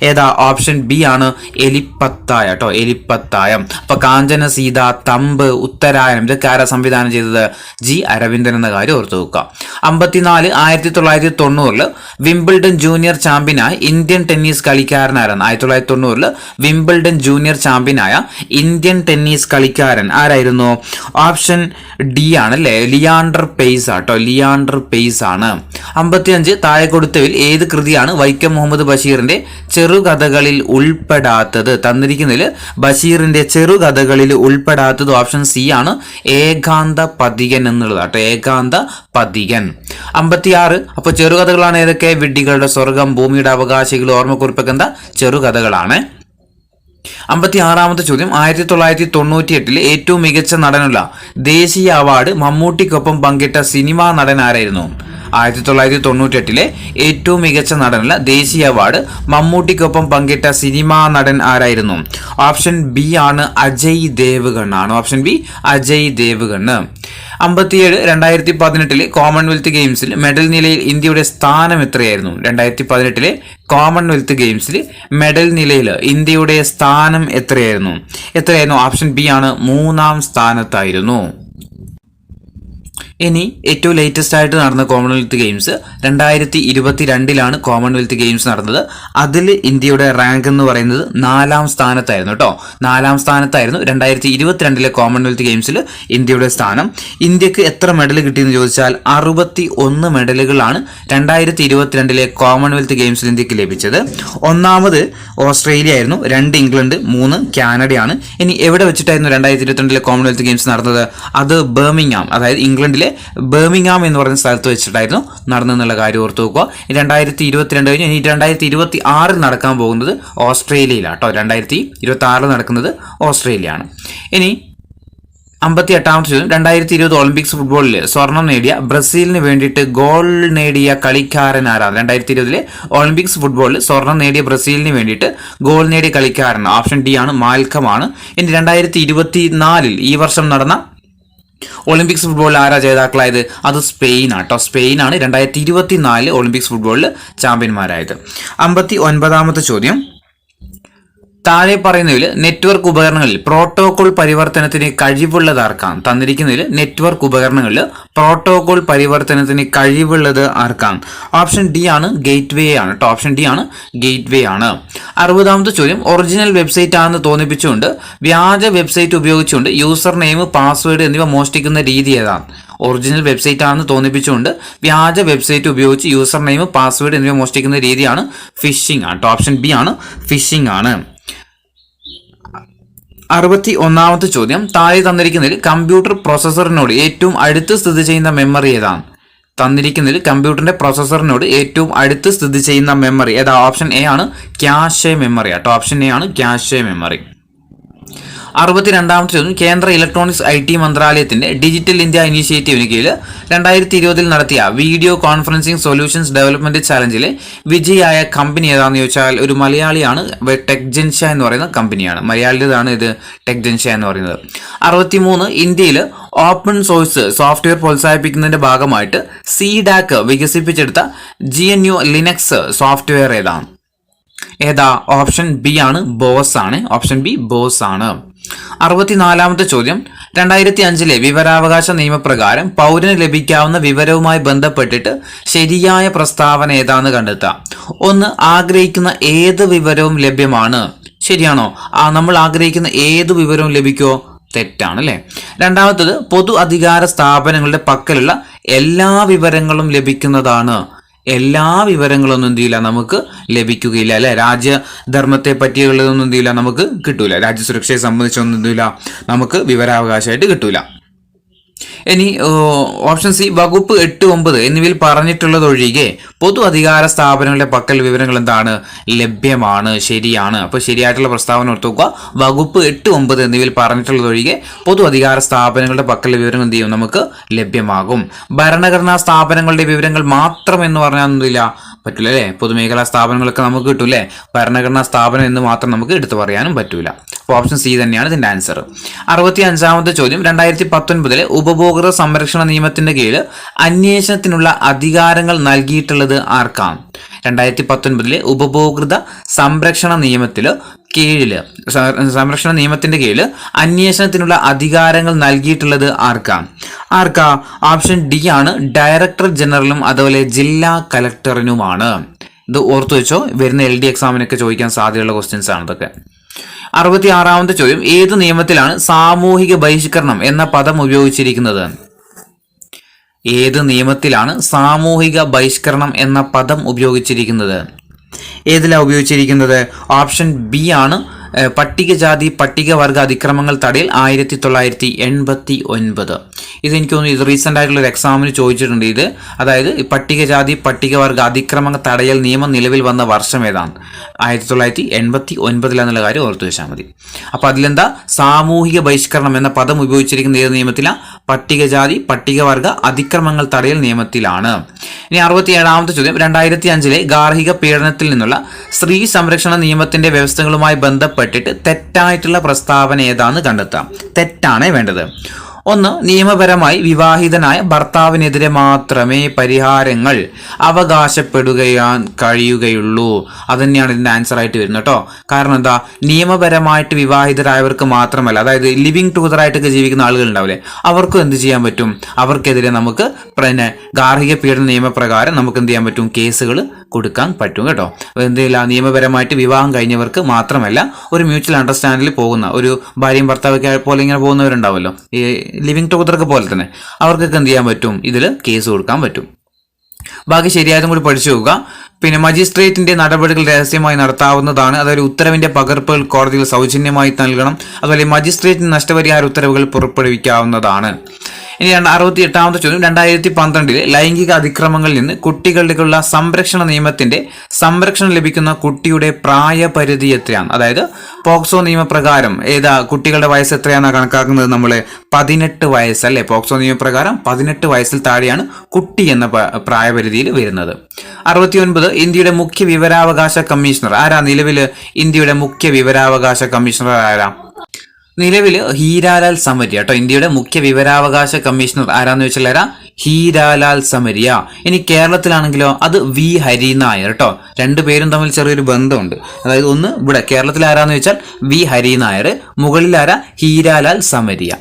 ഏതാ? ഓപ്ഷൻ ബി ആണ്, എലിപ്പത്തായ കേട്ടോ, എലിപ്പത്തായം. അപ്പൊ കാഞ്ചന സീത, തമ്പ്, ഉത്തരായനം ഇതൊക്കെ ആരാ സംവിധാനം ചെയ്തത്? ജി അരവിന്ദൻ എന്ന കാര്യം ഓർത്തു വെക്കുക. 54, 1990 വിംബിൾഡൺ ജൂനിയർ ചാമ്പ്യനായ ഇന്ത്യൻ ടെന്നീസ് കളിക്കാരനാരാണ്? 1990 വിംബിൾഡൺ ജൂനിയർ ചാമ്പ്യനായ ഇന്ത്യൻ ടെന്നീസ് കളിക്കാരൻ ആരായിരുന്നു? ഓപ്ഷൻ ഡി ആണ് അല്ലെ, ലിയാണ്ടർ പെയ്സ് ആട്ടോ, ലിയാണ്ടർ പെയ്സ് ആണ്. 55, താഴെ കൊടുത്തതിൽ ഏത് കൃതിയാണ് വൈക്കം മുഹമ്മദ് ബഷീറിന്റെ ചെറുകഥകളിൽ ഉൾപ്പെടാത്തത്? തന്നിരിക്കുന്നതിൽ ബഷീറിന്റെ ചെറുകഥകളിൽ ഉൾപ്പെടാത്തത് ഓപ്ഷൻ സി ആണ്, ഏകാന്ത പതികൻ എന്നുള്ളത് ആട്ടോ, ഏകാന്ത പതികൻ. 56, അപ്പൊ ചെറുകഥകളാണ് ഏതൊക്കെ? വിഡ്ഢികളുടെ സ്വർഗം, ഭൂമിയുടെ അവകാശികൾ, ഓർമ്മക്കുറിപ്പൊക്കെ എന്താ? ചെറുകഥകളാണ്. 56ാമത്തെ ചോദ്യം, 1998 ഏറ്റവും മികച്ച നടനുള്ള ദേശീയ അവാർഡ് മമ്മൂട്ടിക്കൊപ്പം പങ്കിട്ട സിനിമാ നടൻ ആരായിരുന്നു? 1998 ഏറ്റവും മികച്ച നടനുള്ള ദേശീയ അവാർഡ് മമ്മൂട്ടിക്കൊപ്പം പങ്കിട്ട സിനിമാ നടൻ ആരായിരുന്നു? ഓപ്ഷൻ ബി ആണ്, അജയ് ദേവ്ഗൺ ആണ്. Option B, Ajay Devgn. 57, 2018 Commonwealth ഗെയിംസിൽ മെഡൽ നിലയിൽ ഇന്ത്യയുടെ സ്ഥാനം എത്രയായിരുന്നു? 2018 കോമൺവെൽത്ത് ഗെയിംസിൽ മെഡൽ നിലയിൽ ഇന്ത്യയുടെ സ്ഥാനം എത്രയായിരുന്നു? ഓപ്ഷൻ ബി ആണ്, 3ാം സ്ഥാനത്തായിരുന്നു. ഇനി ഏറ്റവും ലേറ്റസ്റ്റ് ആയിട്ട് നടന്ന കോമൺവെൽത്ത് ഗെയിംസ് 2022 കോമൺവെൽത്ത് ഗെയിംസ് നടന്നത്. അതിൽ ഇന്ത്യയുടെ റാങ്ക് എന്ന് പറയുന്നത് 4ാം സ്ഥാനത്തായിരുന്നു കേട്ടോ, 4ാം സ്ഥാനത്തായിരുന്നു 2022 കോമൺവെൽത്ത് ഗെയിംസിൽ ഇന്ത്യയുടെ സ്ഥാനം. ഇന്ത്യക്ക് എത്ര മെഡൽ കിട്ടിയെന്ന് ചോദിച്ചാൽ 61 മെഡലുകളാണ് 2022 കോമൺവെൽത്ത് ഗെയിംസിൽ ഇന്ത്യക്ക് ലഭിച്ചത്. 1ാമത് ഓസ്ട്രേലിയ ആയിരുന്നു, 2 ഇംഗ്ലണ്ട്, 3 കാനഡയാണ്. ഇനി എവിടെ വെച്ചിട്ടായിരുന്നു 2022 കോമൺവെൽത്ത് ഗെയിംസ് നടന്നത്? അത് ബർമിംഗ്ഹാം, അതായത് ഇംഗ്ലണ്ടിലെ ബർമിംഗ്ഹാം എന്ന് പറയുന്ന സ്ഥലത്ത് വെച്ചിട്ടായിരുന്നു നടന്നെന്നുള്ള കാര്യം ഓർത്തു നോക്കുക. 2022 കഴിഞ്ഞ് ഇനി 2026 നടക്കാൻ പോകുന്നത് ഓസ്ട്രേലിയയിലാണ് കേട്ടോ. 2026 നടക്കുന്നത് ഓസ്ട്രേലിയ ആണ്. ഇനി 58ാമത്തെ ചോദ്യം, 2020 ഒളിമ്പിക്സ് ഫുട്ബോളിൽ സ്വർണം നേടിയ ബ്രസീലിന് വേണ്ടിയിട്ട് ഗോൾ നേടിയ കളിക്കാരൻ ആരാണ്? 2020 ഒളിമ്പിക്സ് ഫുട്ബോളിൽ സ്വർണം നേടിയ ബ്രസീലിന് വേണ്ടിയിട്ട് ഗോൾ നേടിയ കളിക്കാരൻ ഓപ്ഷൻ ഡി ആണ്, മാൽക്കം ആണ്. ഇനി 2024 ഈ വർഷം നടന്ന ഒളിമ്പിക്സ് ഫുട്ബോളിൽ ആരാ ജേതാക്കളായത്? അത് സ്പെയിൻ ആട്ടോ, സ്പെയിനാണ് 2024 ഒളിമ്പിക്സ് ഫുട്ബോളിൽ ചാമ്പ്യന്മാരായത്. 59ാമത്തെ ചോദ്യം, താഴെ പറയുന്നതിൽ നെറ്റ്വർക്ക് ഉപകരണങ്ങളിൽ പ്രോട്ടോകോൾ പരിവർത്തനത്തിന് കഴിവുള്ളത് ആർക്കാണ്? തന്നിരിക്കുന്നതിൽ നെറ്റ്വർക്ക് ഉപകരണങ്ങളിൽ പ്രോട്ടോകോൾ പരിവർത്തനത്തിന് കഴിവുള്ളത് ആർക്കാണ്? ഓപ്ഷൻ ഡി ആണ്, ഗേറ്റ്വേ ആണ് കേട്ടോ, ഓപ്ഷൻ ഡി ആണ്, ഗേറ്റ്വേ ആണ്. 60ാമത്തെ ചോദ്യം, ഒറിജിനൽ വെബ്സൈറ്റ് ആണെന്ന് തോന്നിപ്പിച്ചുകൊണ്ട് വ്യാജ വെബ്സൈറ്റ് ഉപയോഗിച്ചുകൊണ്ട് യൂസർ നെയിം, പാസ്വേഡ് എന്നിവ മോഷ്ടിക്കുന്ന രീതി ഏതാണ്? ഒറിജിനൽ വെബ്സൈറ്റ് ആണെന്ന് തോന്നിപ്പിച്ചുകൊണ്ട് വ്യാജ വെബ്സൈറ്റ് ഉപയോഗിച്ച് യൂസർ നെയിം, പാസ്വേഡ് എന്നിവ മോഷ്ടിക്കുന്ന രീതിയാണ് ഫിഷിംഗ് ആണ്. ഓപ്ഷൻ ബി ആണ്, ഫിഷിംഗ് ആണ്. 61ാമത്തെ ചോദ്യം, താഴെ തന്നിരിക്കുന്നതിൽ കമ്പ്യൂട്ടർ പ്രോസസ്സറിനോട് ഏറ്റവും അടുത്ത് സ്ഥിതി ചെയ്യുന്ന മെമ്മറി ഏതാണ്? തന്നിരിക്കുന്നതിൽ കമ്പ്യൂട്ടറിന്റെ പ്രോസസ്സറിനോട് ഏറ്റവും അടുത്ത് സ്ഥിതി ചെയ്യുന്ന മെമ്മറി ഏതാ? ഓപ്ഷൻ എ ആണ്, ക്യാഷെ മെമ്മറി ആട്ടോ, ഓപ്ഷൻ എ ആണ്, ക്യാഷെ മെമ്മറി. 62ാമത്തെ ചോദ്യം കേന്ദ്ര ഇലക്ട്രോണിക്സ് IT മന്ത്രാലയത്തിന്റെ ഡിജിറ്റൽ ഇന്ത്യ ഇനീഷ്യേറ്റീവിന് കീഴിൽ 2020 നടത്തിയ വീഡിയോ കോൺഫറൻസിംഗ് സൊല്യൂഷൻസ് ഡെവലപ്മെന്റ് ചാലഞ്ചിലെ വിജയിയായ കമ്പനി ഏതാണെന്ന് ചോദിച്ചാൽ ഒരു മലയാളിയാണ്. ടെക്ജൻഷ്യ എന്ന് പറയുന്ന കമ്പനിയാണ്. മലയാളിയുടേതാണ് ഇത് ടെക്ജൻഷ്യ എന്ന് പറയുന്നത്. 63 ഇന്ത്യയിൽ ഓപ്പൺ സോഴ്സ് സോഫ്റ്റ്വെയർ പ്രോത്സാഹിപ്പിക്കുന്നതിന്റെ ഭാഗമായിട്ട് CDAC വികസിപ്പിച്ചെടുത്ത GNU ലിനക്സ് സോഫ്റ്റ്വെയർ ഏതാ? ഓപ്ഷൻ ബി ആണ്, ബോസ് ആണ്. ഓപ്ഷൻ ബി ബോസ് ആണ്. 64ാമത്തെ ചോദ്യം 2005 വിവരാവകാശ നിയമപ്രകാരം പൗരന് ലഭിക്കാവുന്ന വിവരവുമായി ബന്ധപ്പെട്ടിട്ട് ശരിയായ പ്രസ്താവന ഏതാന്ന് കണ്ടെത്താം. 1. ആഗ്രഹിക്കുന്ന ഏത് വിവരവും ലഭ്യമാണ്. ശരിയാണോ? നമ്മൾ ആഗ്രഹിക്കുന്ന ഏത് വിവരവും ലഭിക്കുമോ? തെറ്റാണ് അല്ലേ. 2ാമത്തത് പൊതു അധികാര സ്ഥാപനങ്ങളുടെ പക്കലുള്ള എല്ലാ വിവരങ്ങളും ലഭിക്കുന്നതാണ്. എല്ലാ വിവരങ്ങളൊന്നും എന്ത് ചെയ്യില്ല, നമുക്ക് ലഭിക്കുകയില്ല അല്ലെ. രാജ്യധർമ്മത്തെ പറ്റിയുള്ളതൊന്നും എന്ത് ചെയ്യില്ല, നമുക്ക് കിട്ടൂല. രാജ്യസുരക്ഷയെ സംബന്ധിച്ചൊന്നും എന്ത് ചെയ്യില്ല, നമുക്ക് വിവരാവകാശമായിട്ട് കിട്ടൂല. ഇനി ഓപ്ഷൻ സി വകുപ്പ് 8, 9 എന്നിവയിൽ പറഞ്ഞിട്ടുള്ളതൊഴികെ പൊതു അധികാര സ്ഥാപനങ്ങളുടെ പക്കൽ വിവരങ്ങൾ എന്താണ്? ലഭ്യമാണ്. ശരിയാണ്. അപ്പോൾ ശരിയായിട്ടുള്ള പ്രസ്താവന ഓർത്ത് നോക്കുക. വകുപ്പ് 8, 9 എന്നിവയിൽ പറഞ്ഞിട്ടുള്ളതൊഴികെ പൊതു അധികാര സ്ഥാപനങ്ങളുടെ പക്കൽ വിവരങ്ങൾ എന്ത് ചെയ്യും, നമുക്ക് ലഭ്യമാകും. ഭരണഘടനാ സ്ഥാപനങ്ങളുടെ വിവരങ്ങൾ മാത്രം എന്ന് പറഞ്ഞാൽ ഒന്നുമില്ല, പറ്റൂല അല്ലേ. പൊതുമേഖലാ സ്ഥാപനങ്ങളൊക്കെ നമുക്ക് കിട്ടൂലേ. ഭരണഘടനാ സ്ഥാപനം എന്ന് മാത്രം നമുക്ക് എടുത്തു പറയാനും പറ്റൂല. അപ്പോൾ ഓപ്ഷൻ സി തന്നെയാണ് ഇതിന്റെ ആൻസർ. 65ാമത്തെ ചോദ്യം 2019 ഉപഭോക്തൃ സംരക്ഷണ നിയമത്തിന്റെ കീഴിൽ അന്വേഷണത്തിനുള്ള അധികാരങ്ങൾ നൽകിയിട്ടുള്ളത് ആർക്കാണ്? 2019 ഉപഭോക്തൃ സംരക്ഷണ നിയമത്തിന്റെ കീഴിൽ അന്വേഷണത്തിനുള്ള അധികാരങ്ങൾ നൽകിയിട്ടുള്ളത് ആർക്കാ? ഓപ്ഷൻ ഡി ആണ്, ഡയറക്ടർ ജനറലും അതുപോലെ ജില്ലാ കലക്ടറിനുമാണ്. ഇത് ഓർത്തു വെച്ചോ, വരുന്ന LD എക്സാമിനൊക്കെ ചോദിക്കാൻ സാധ്യതയുള്ള ക്വസ്റ്റ്യൻസ് ആണ് ഇതൊക്കെ. 66ാമത്തെ ചോദ്യം ഏത് നിയമത്തിലാണ് സാമൂഹിക ബഹിഷ്കരണം എന്ന പദം ഉപയോഗിച്ചിരിക്കുന്നത്? ഏത് നിയമത്തിലാണ് സാമൂഹിക ബഹിഷ്കരണം എന്ന പദം ഉപയോഗിച്ചിരിക്കുന്നത്? ഏതിലാണ് ഉപയോഗിച്ചിരിക്കുന്നത്? ഓപ്ഷൻ ബി ആണ്, പട്ടികജാതി പട്ടികവർഗ അതിക്രമങ്ങൾ തടയൽ 1989. ഇതെനിക്ക് തോന്നുന്നു ഇത് റീസെന്റ് ആയിട്ടുള്ള ഒരു എക്സാമിന് ചോദിച്ചിട്ടുണ്ട്. ഇത് അതായത് പട്ടികജാതി പട്ടികവർഗ അതിക്രമങ്ങൾ തടയൽ നിയമം നിലവിൽ വന്ന വർഷം ഏതാണ്? 1989 എന്നുള്ള കാര്യം ഓർത്തു വെച്ചാൽ മതി. അപ്പൊ അതിലെന്താ? സാമൂഹിക ബഹിഷ്കരണം എന്ന പദം ഉപയോഗിച്ചിരിക്കുന്ന ഏത് നിയമത്തിലാണ്? പട്ടികജാതി പട്ടികവർഗ അതിക്രമങ്ങൾ തടയൽ നിയമത്തിലാണ്. ഇനി 67ാമത്തെ ചോദ്യം 2005 ഗാർഹിക പീഡനത്തിൽ നിന്നുള്ള സ്ത്രീ സംരക്ഷണ നിയമത്തിന്റെ വ്യവസ്ഥകളുമായി ബന്ധപ്പെട്ടിട്ട് തെറ്റായിട്ടുള്ള പ്രസ്താവന ഏതാന്ന് കണ്ടെത്താം. തെറ്റാണ് വേണ്ടത്. 1. നിയമപരമായി വിവാഹിതനായ ഭർത്താവിനെതിരെ മാത്രമേ പരിഹാരങ്ങൾ അവകാശപ്പെടുകയാൻ കഴിയുകയുള്ളൂ. അത് തന്നെയാണ് ഇതിന്റെ ആൻസർ ആയിട്ട് വരുന്നത് കേട്ടോ. കാരണം എന്താ? നിയമപരമായിട്ട് വിവാഹിതരായവർക്ക് മാത്രമല്ല, അതായത് ലിവിങ് ടുഗദർ ആയിട്ടൊക്കെ ജീവിക്കുന്ന ആളുകൾ ഉണ്ടാവില്ലേ, അവർക്കും എന്ത് ചെയ്യാൻ പറ്റും? അവർക്കെതിരെ നമുക്ക് ഗാർഹിക പീഡന നിയമപ്രകാരം നമുക്ക് എന്ത് ചെയ്യാൻ പറ്റും? കേസുകൾ കൊടുക്കാൻ പറ്റും കേട്ടോ. എന്തില്ല, നിയമപരമായിട്ട് വിവാഹം കഴിഞ്ഞവർക്ക് മാത്രമല്ല, ഒരു മ്യൂച്വൽ അണ്ടർസ്റ്റാൻഡിൽ പോകുന്ന ഒരു ഭാര്യയും ഭർത്താവൊക്കെ പോലെ ഇങ്ങനെ പോകുന്നവരുണ്ടാവുമല്ലോ, ഈ ലിവിങ് ടുഗദർക്ക് പോലെ തന്നെ, അവർക്കൊക്കെ എന്ത് ചെയ്യാൻ പറ്റും? ഇതിൽ കേസ് കൊടുക്കാൻ പറ്റും. ബാക്കി ശരിയായതും കൂടി പഠിച്ചു നോക്കുക. പിന്നെ മജിസ്ട്രേറ്റിന്റെ നടപടികൾ രഹസ്യമായി നടത്താവുന്നതാണ്. അതായത് ഉത്തരവിന്റെ പകർപ്പുകൾ കോടതിയിൽ സൗജന്യമായി നൽകണം. അതുപോലെ മജിസ്ട്രേറ്റിന് നഷ്ടപരിഹാര ഉത്തരവുകൾ പുറപ്പെടുവിക്കാവുന്നതാണ്. ഇനി 68ാമത്തെ ചോദ്യം 2012 ലൈംഗിക അതിക്രമങ്ങളിൽ നിന്ന് കുട്ടികളിലേക്കുള്ള സംരക്ഷണ നിയമത്തിന്റെ സംരക്ഷണം ലഭിക്കുന്ന കുട്ടിയുടെ പ്രായപരിധി എത്രയാണ്? അതായത് പോക്സോ നിയമപ്രകാരം കുട്ടികളുടെ വയസ്സ് എത്രയാണെന്ന് കണക്കാക്കുന്നത്? നമ്മൾ 18 വയസ്സ് അല്ലെ. പോക്സോ നിയമപ്രകാരം 18 വയസ്സിൽ താഴെയാണ് കുട്ടി എന്ന പ്രായപരിധിയിൽ വരുന്നത്. 69 ഇന്ത്യയുടെ മുഖ്യ വിവരാവകാശ കമ്മീഷണർ ആരാ? നിലവിൽ ഇന്ത്യയുടെ മുഖ്യ വിവരാവകാശ കമ്മീഷണർ ആരാ? നിലവിൽ ഹീരാലാൽ സമരിയ കേട്ടോ. ഇന്ത്യയുടെ മുഖ്യ വിവരാവകാശ കമ്മീഷണർ ആരാന്ന് വെച്ചാൽ ഹീരാലാൽ സമരിയ. ഇനി കേരളത്തിലാണെങ്കിലോ അത് വി ഹരിനായർ കേട്ടോ. രണ്ടുപേരും തമ്മിൽ ചെറിയൊരു ബന്ധമുണ്ട്. അതായത് ഒന്ന് ഇവിടെ കേരളത്തിൽ ആരാന്ന് വെച്ചാൽ വി ഹരിനായർ, മുകളിൽ ആരാ? ഹീരാലാൽ സമരിയ.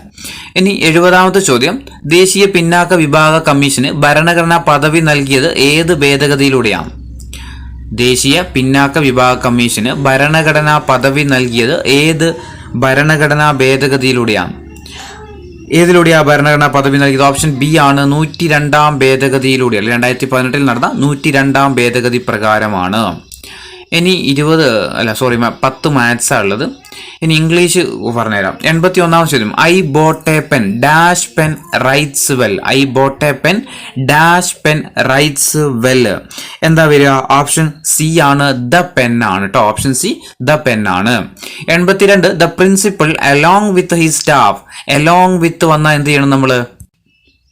ഇനി 70ാമത്തെ ചോദ്യം ദേശീയ പിന്നാക്ക വിഭാഗ കമ്മീഷന് ഭരണഘടനാ പദവി നൽകിയത് ഏത് ഭേദഗതിയിലൂടെയാണ്? ദേശീയ പിന്നാക്ക വിഭാഗ കമ്മീഷന് ഭരണഘടനാ പദവി നൽകിയത് ഏത് ഭരണഘടനാ ഭേദഗതിയിലൂടെയാണ്? ഏതിലൂടെയാണ് ഭരണഘടനാ പദവി നൽകിയത്? ഓപ്ഷൻ ബി ആണ്, 102ാം ഭേദഗതിയിലൂടെ. 2018 നടന്ന 102ാം ഭേദഗതി പ്രകാരമാണ്. ഇനി 10 മാത്സാണ് ഉള്ളത്. ഇനി ഇംഗ്ലീഷ് പറഞ്ഞുതരാം. 81ാം ചോദ്യം. I boat A pen dash pen rights well. I boat A pen dash pen rights well. എന്താ വരിക? ഓപ്ഷൻ സി ആണ്, ദ പെൻ ആണ് കേട്ടോ. ഓപ്ഷൻ സി ദ പെൻ ആണ്. 82 the principal along with his staff. Along with വന്നാൽ എന്ത് ചെയ്യണം നമ്മൾ?